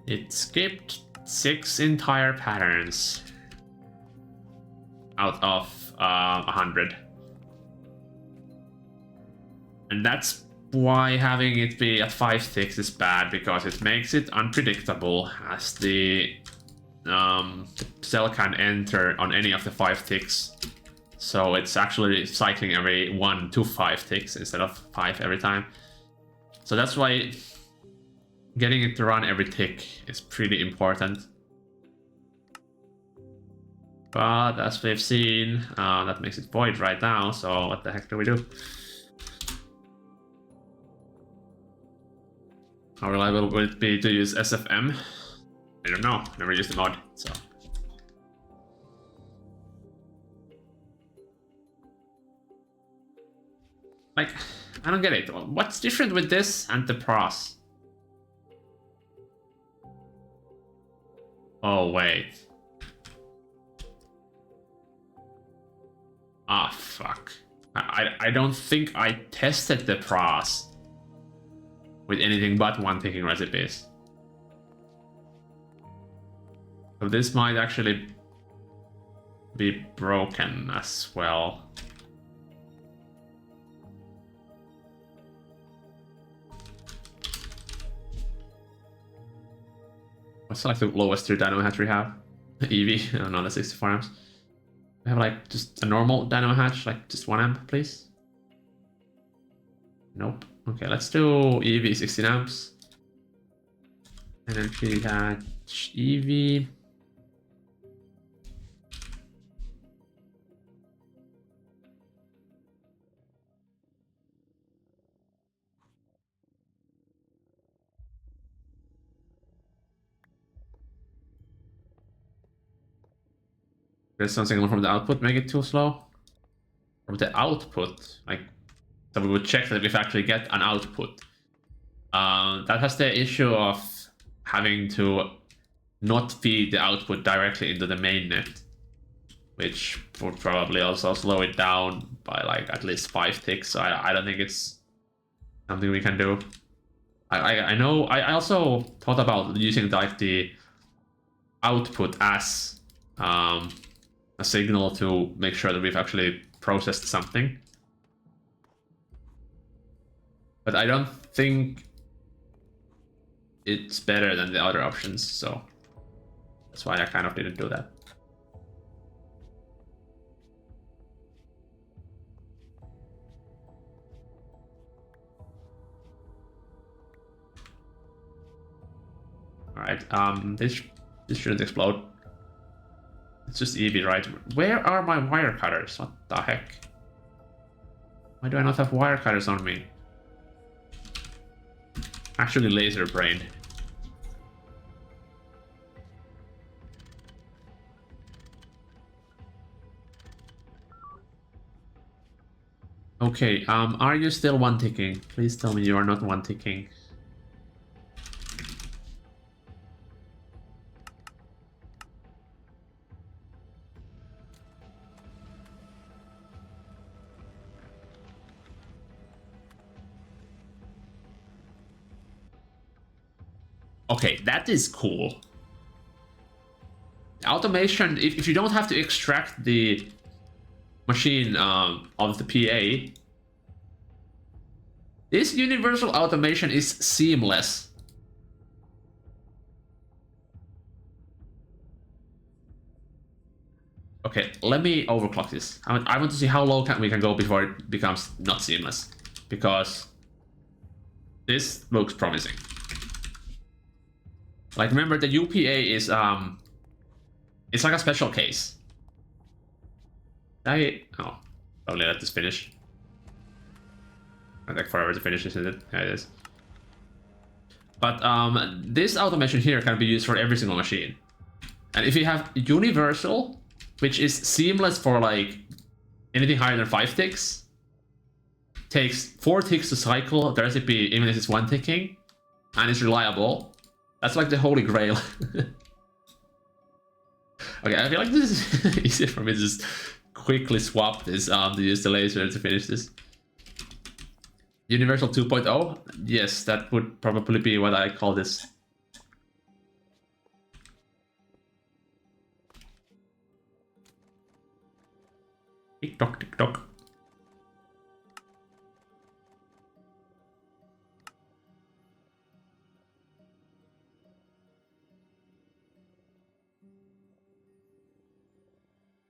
It skipped 6 entire patterns out of 100. And that's why having it be at 5 ticks is bad, because it makes it unpredictable, as the cell can enter on any of the 5 ticks. So it's actually cycling every 1 to 5 ticks instead of 5 every time. So that's why getting it to run every tick is pretty important. But as we've seen, that makes it void right now, so what the heck do we do? How reliable would it be to use SFM? I don't know, never used the mod, so. Like, I don't get it. What's different with this and the pros? Oh, wait. Ah, fuck. I don't think I tested the pros with anything but 1-ticking recipes. So this might actually be broken as well. What's like the lowest tier dynamo hatch we have? EV, oh no, that's 64 amps. We have like just a normal dynamo hatch, like just 1 amp, please. Nope. Okay, let's do EV 16 amps. Energy hatch EV. There's something from the output, make it too slow. From the output, like, so we would check that we actually get an output. That has the issue of having to not feed the output directly into the mainnet, which would probably also slow it down by like at least 5 ticks. So I don't think it's something we can do. I know. I also thought about using like the output as a signal to make sure that we've actually processed something. But I don't think it's better than the other options, so that's why I kind of didn't do that. All right, this shouldn't explode. It's just EV, right? Where are my wire cutters? What the heck? Why do I not have wire cutters on me? Actually, laser brain. Okay, are you still one ticking? Please tell me you are not one ticking. Okay, that is cool. Automation, if you don't have to extract the machine of the PA, this universal automation is seamless. Okay, let me overclock this. I want to see how low we can go before it becomes not seamless, because this looks promising. Like, remember, the UPA is it's like a special case. Oh, probably let this finish. I take forever to finish, isn't it? Yeah, it is. But this automation here can be used for every single machine. And if you have universal, which is seamless for like anything higher than 5 ticks, takes 4 ticks to cycle the recipe even if it's 1 ticking, and it's reliable. That's like the holy grail. Okay, I feel like this is easier for me to just quickly swap this to use the laser to finish this. Universal 2.0? Yes, that would probably be what I call this. Tick tock, tick tock.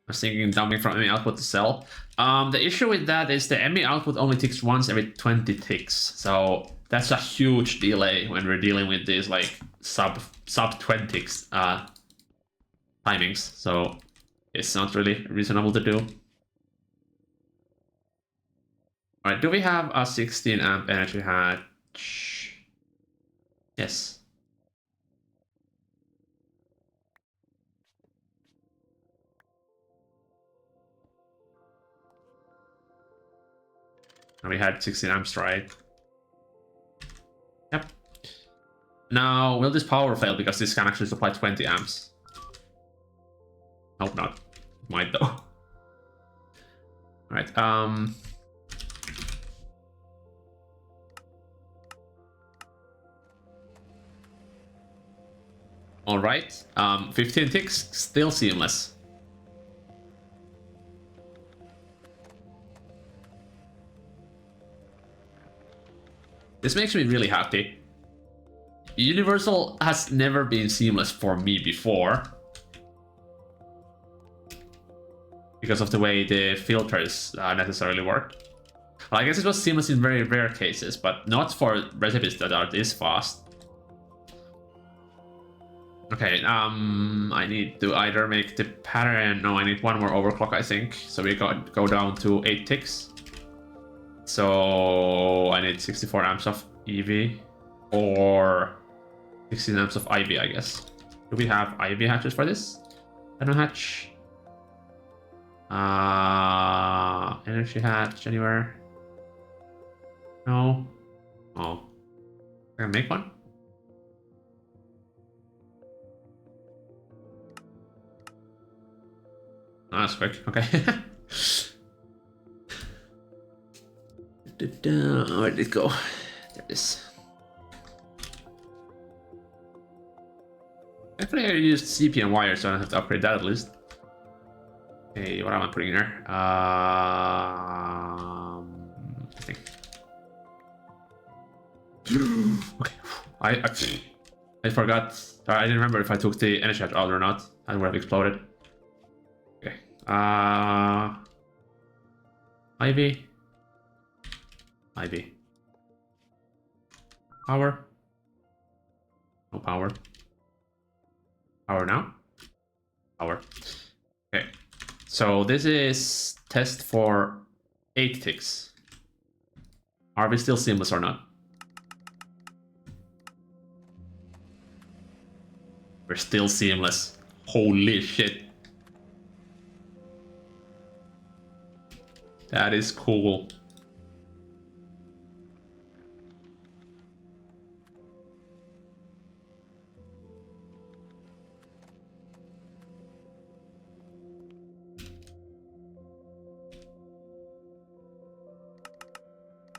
I was thinking dumping from ME output to cell. The issue with that is the ME output only ticks once every 20 ticks. So that's a huge delay when we're dealing with these like sub 20 ticks timings. So it's not really reasonable to do. All right, do we have a 16 amp energy hatch? Yes. And we had 16 amps, right? Yep. Now, will this power fail because this can actually supply 20 amps? Hope not. It might though. All right. All right. 15 ticks, still seamless. This makes me really happy. Universal has never been seamless for me before, because of the way the filters necessarily work. Well, I guess it was seamless in very rare cases, but not for recipes that are this fast. Okay, I need to either make the pattern... No, I need one more overclock, I think. So we go down to 8 ticks. So I need 64 amps of EV or 16 amps of IV, I guess. Do we have IV hatches for this? Nano hatch. Energy hatch anywhere? No. Oh. Can I make one? Oh, that's quick. Okay. Where did it go? There it is. Hopefully I used CPM wire, so I don't have to upgrade that at least. Okay, what am I putting here? I think. Okay. I forgot. I didn't remember if I took the energy hatch out or not. I would have exploded. Okay. Ivy. Ivy. Power. No power. Power now. Power. Okay. So this is test for 8 ticks. Are we still seamless or not? We're still seamless. Holy shit. That is cool.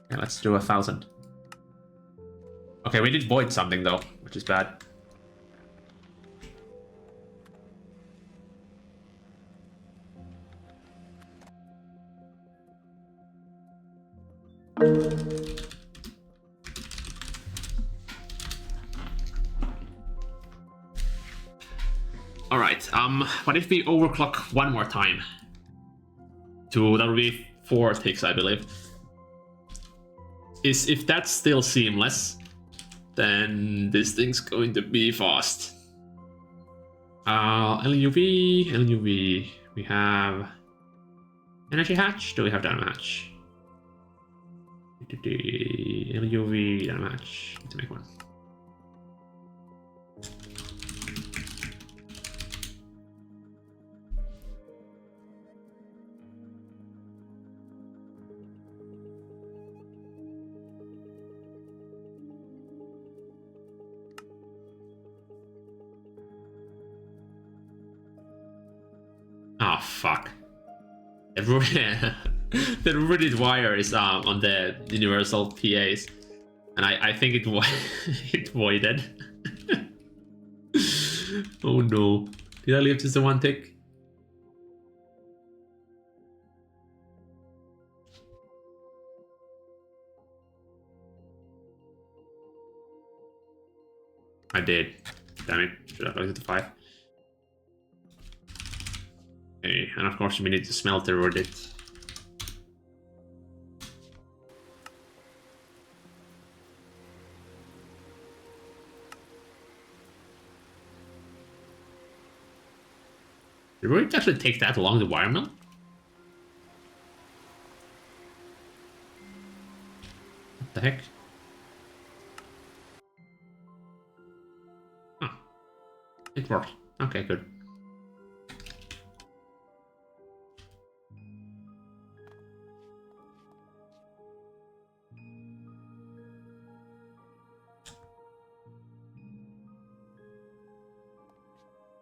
Yeah, let's do 1,000. Okay, we did void something though, which is bad. All right. What if we overclock one more time? That would be 4 ticks, I believe. If that's still seamless, then this thing's going to be fast. LUV. We have energy hatch. Do we have dynamo hatch? LUV dynamo hatch. Need to make one. Oh fuck! The rooted wire is on the universal PAs, and I think it it voided. Oh no! Did I leave just a 1 tick? I did. Damn it! Should have looked at the 5. Okay, and of course we need to smelt the rooted. Did we actually take that along the wire mill? What the heck? Oh, it worked. Okay, good.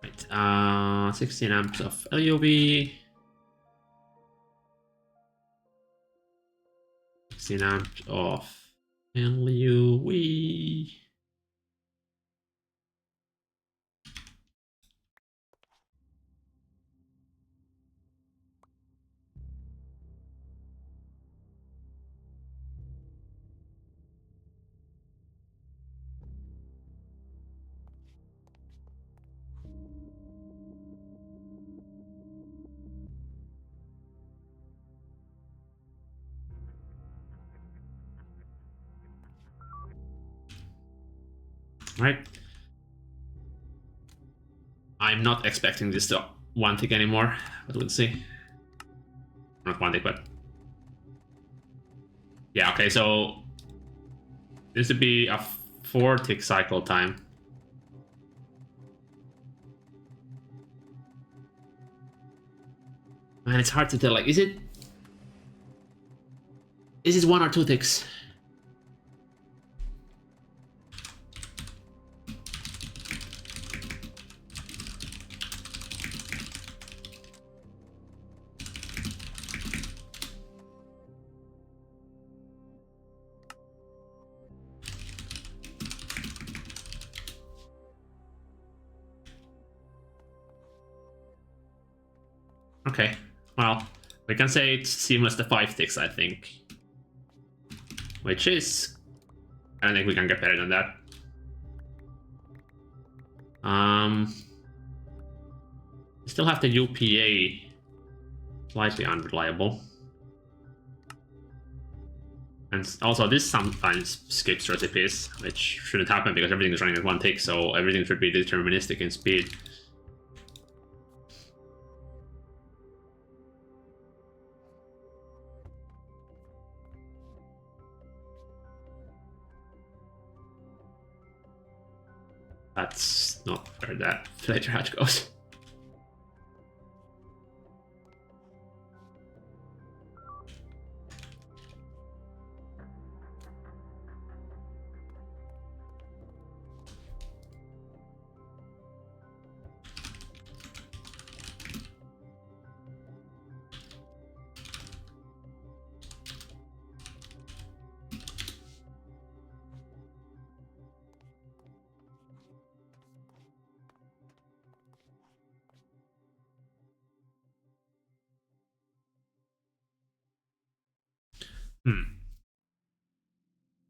Right, 16 amps of LUV. 16 amps of LUV. Right. I'm not expecting this to one tick anymore, but we'll see. Not one tick, but yeah. Okay, so this would be a 4 tick cycle time. Man, it's hard to tell. Like, is it 1 or 2 ticks? Okay, well, we can say it's seamless to 5 ticks, I think. Which is... I don't think we can get better than that. Still have the UPA slightly unreliable. And also this sometimes skips recipes, which shouldn't happen because everything is running at 1 tick, so everything should be deterministic in speed. That's not where that later hatch goes.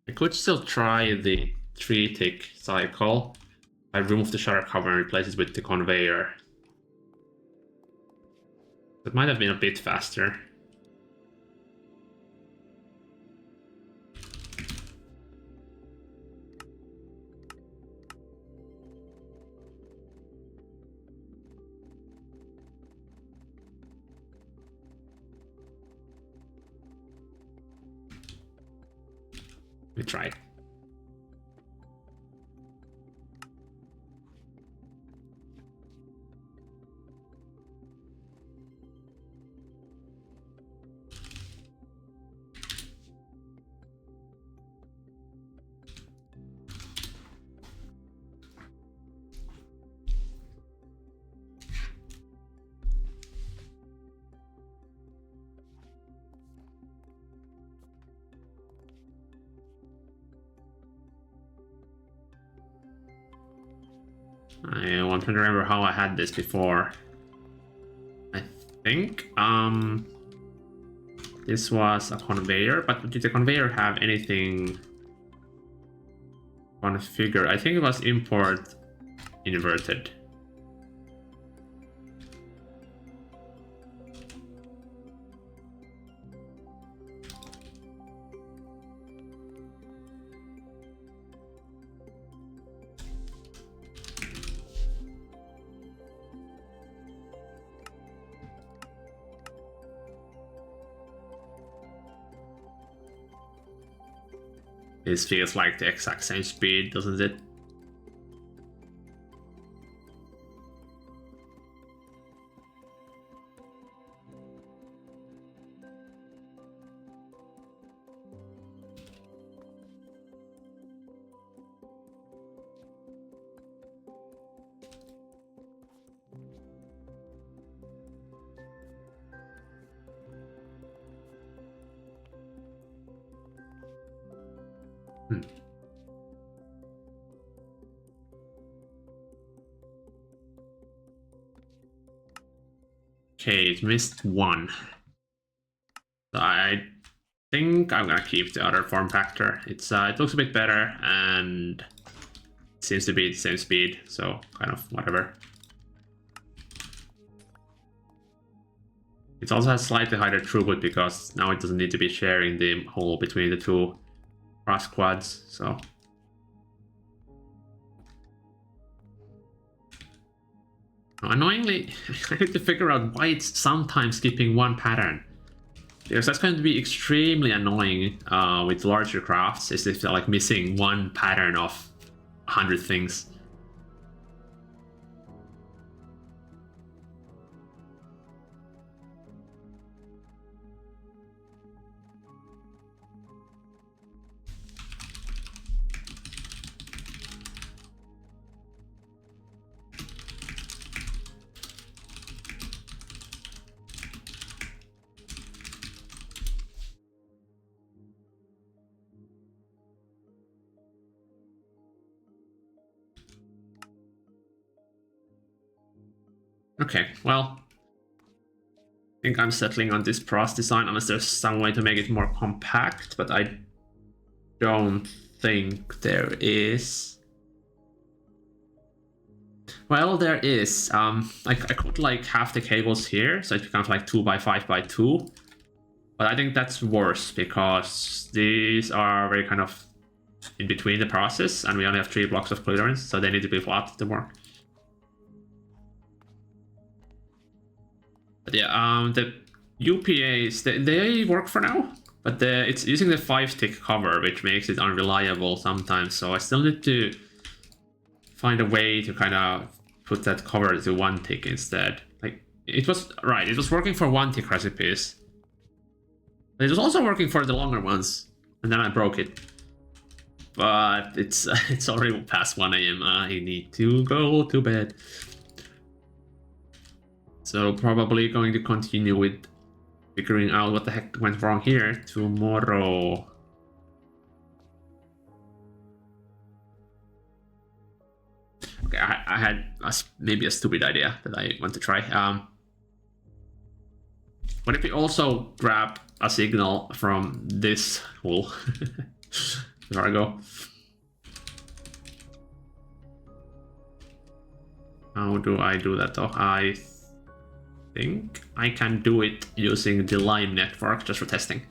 I could still try the 3 tick cycle. I remove the shutter cover and replace it with the conveyor. That might have been a bit faster. We tried. I want to remember how I had this before. I think this was a conveyor, but did the conveyor have anything configured? I think it was import inverted. This feels like the exact same speed, doesn't it? Okay, it missed 1. So I think I'm gonna keep the other form factor. It's it looks a bit better and it seems to be the same speed, so kind of whatever. It also has slightly higher throughput because now it doesn't need to be sharing the hole between the 2 cross quads, so Annoyingly, I need to figure out why it's sometimes skipping one pattern. Because that's going to be extremely annoying with larger crafts, is if they're like missing one pattern of 100 things. Okay, well, I think I'm settling on this Pros design unless there's some way to make it more compact, but I don't think there is. Well, there is. I could like have the cables here, so it becomes like 2x5x2. But I think that's worse because these are very kind of in between the process, and we only have 3 blocks of clearance, so they need to be flat to work. But yeah, the UPAs, they work for now, but it's using the 5-tick cover, which makes it unreliable sometimes, so I still need to find a way to kind of put that cover to 1-tick instead. Like, it was working for 1-tick recipes. But it was also working for the longer ones, and then I broke it. But it's already past 1 AM. I need to go to bed. So probably going to continue with figuring out what the heck went wrong here tomorrow. Okay, I had maybe a stupid idea that I want to try. What if we also grab a signal from this hole? There I go. How do I do that though? I think I can do it using the line network just for testing.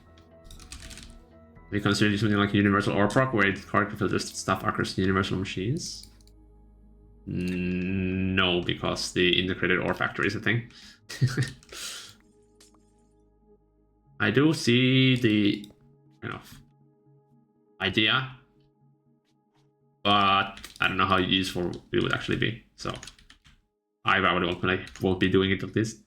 We consider something like universal ore proc where it correctly filters stuff across universal machines. No, because the integrated ore factory is a thing. I do see the kind of idea, but I don't know how useful it would actually be. So I probably won't be doing it at least.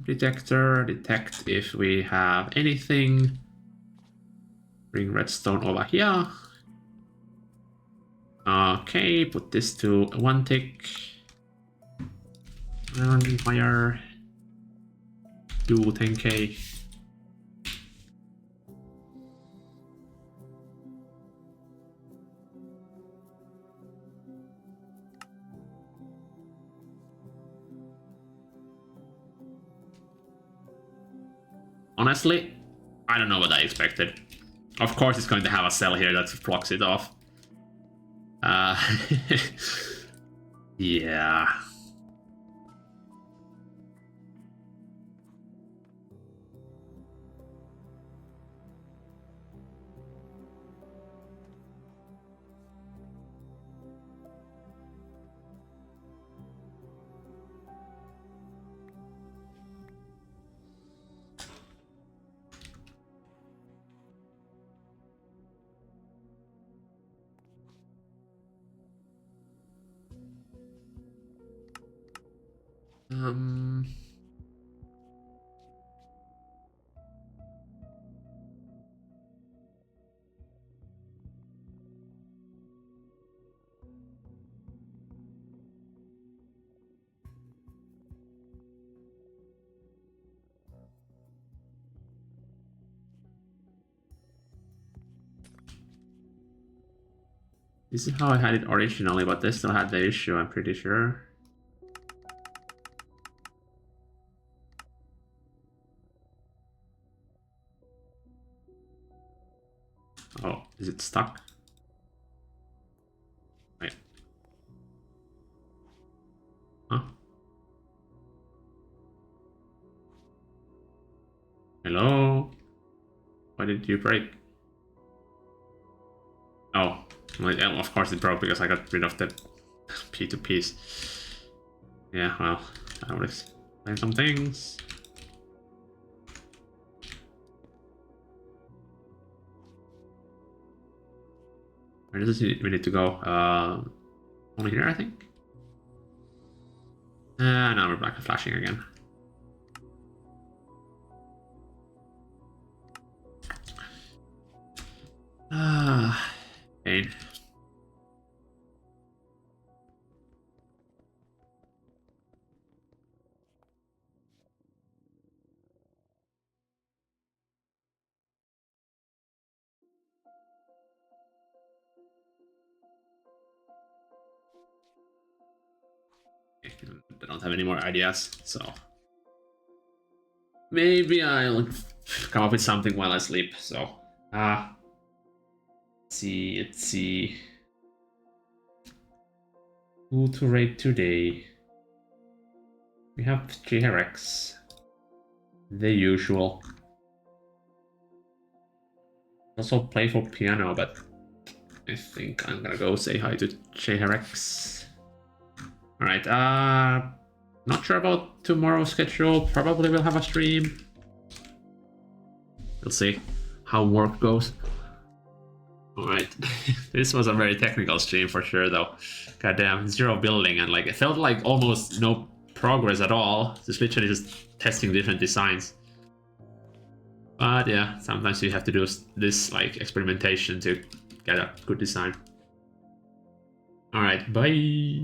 Detector, detect if we have anything. Bring redstone over here. Okay, put this to 1-tick. Iron fire. Do 10k. Honestly, I don't know what I expected. Of course, it's going to have a cell here that blocks it off. Yeah. This is how I had it originally, but this still had the issue, I'm pretty sure. Is it stuck? Right. Huh? Hello? Why did you break? Oh, well, yeah, of course it broke because I got rid of the P2Ps. Yeah, well, I will explain some things. Where does we need to go? Only here, I think? Now we're back to flashing again. Pain. I don't have any more ideas, so maybe I'll come up with something while I sleep. So, let's see. Who to rate today? We have GRX, the usual. Also play for piano, but I think I'm gonna go say hi to JRX. Alright, not sure about tomorrow's schedule. Probably will have a stream. We'll see how work goes. Alright, this was a very technical stream for sure though. Goddamn, zero building and like it felt like almost no progress at all. Just literally just testing different designs. But yeah, sometimes you have to do this like experimentation to get a good design. Alright, bye!